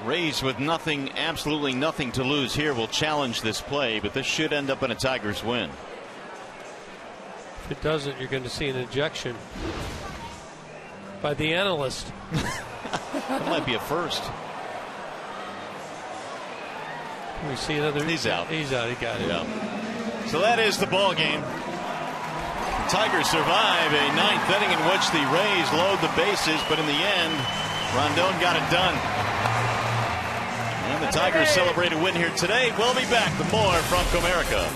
[SPEAKER 1] Rays with nothing, absolutely nothing to lose here, will challenge this play, but this should end up in a Tigers win.
[SPEAKER 2] If it doesn't, you're going to see an ejection by the analyst.
[SPEAKER 1] That might be a first.
[SPEAKER 2] Can we see another?
[SPEAKER 1] He's out.
[SPEAKER 2] He's out. He got it.
[SPEAKER 1] Yeah. So that is the ball game. The Tigers survive a ninth inning in which the Rays load the bases, but in the end, Rondon got it done. And the Tigers celebrate a win here today. We'll be back with more from Comerica.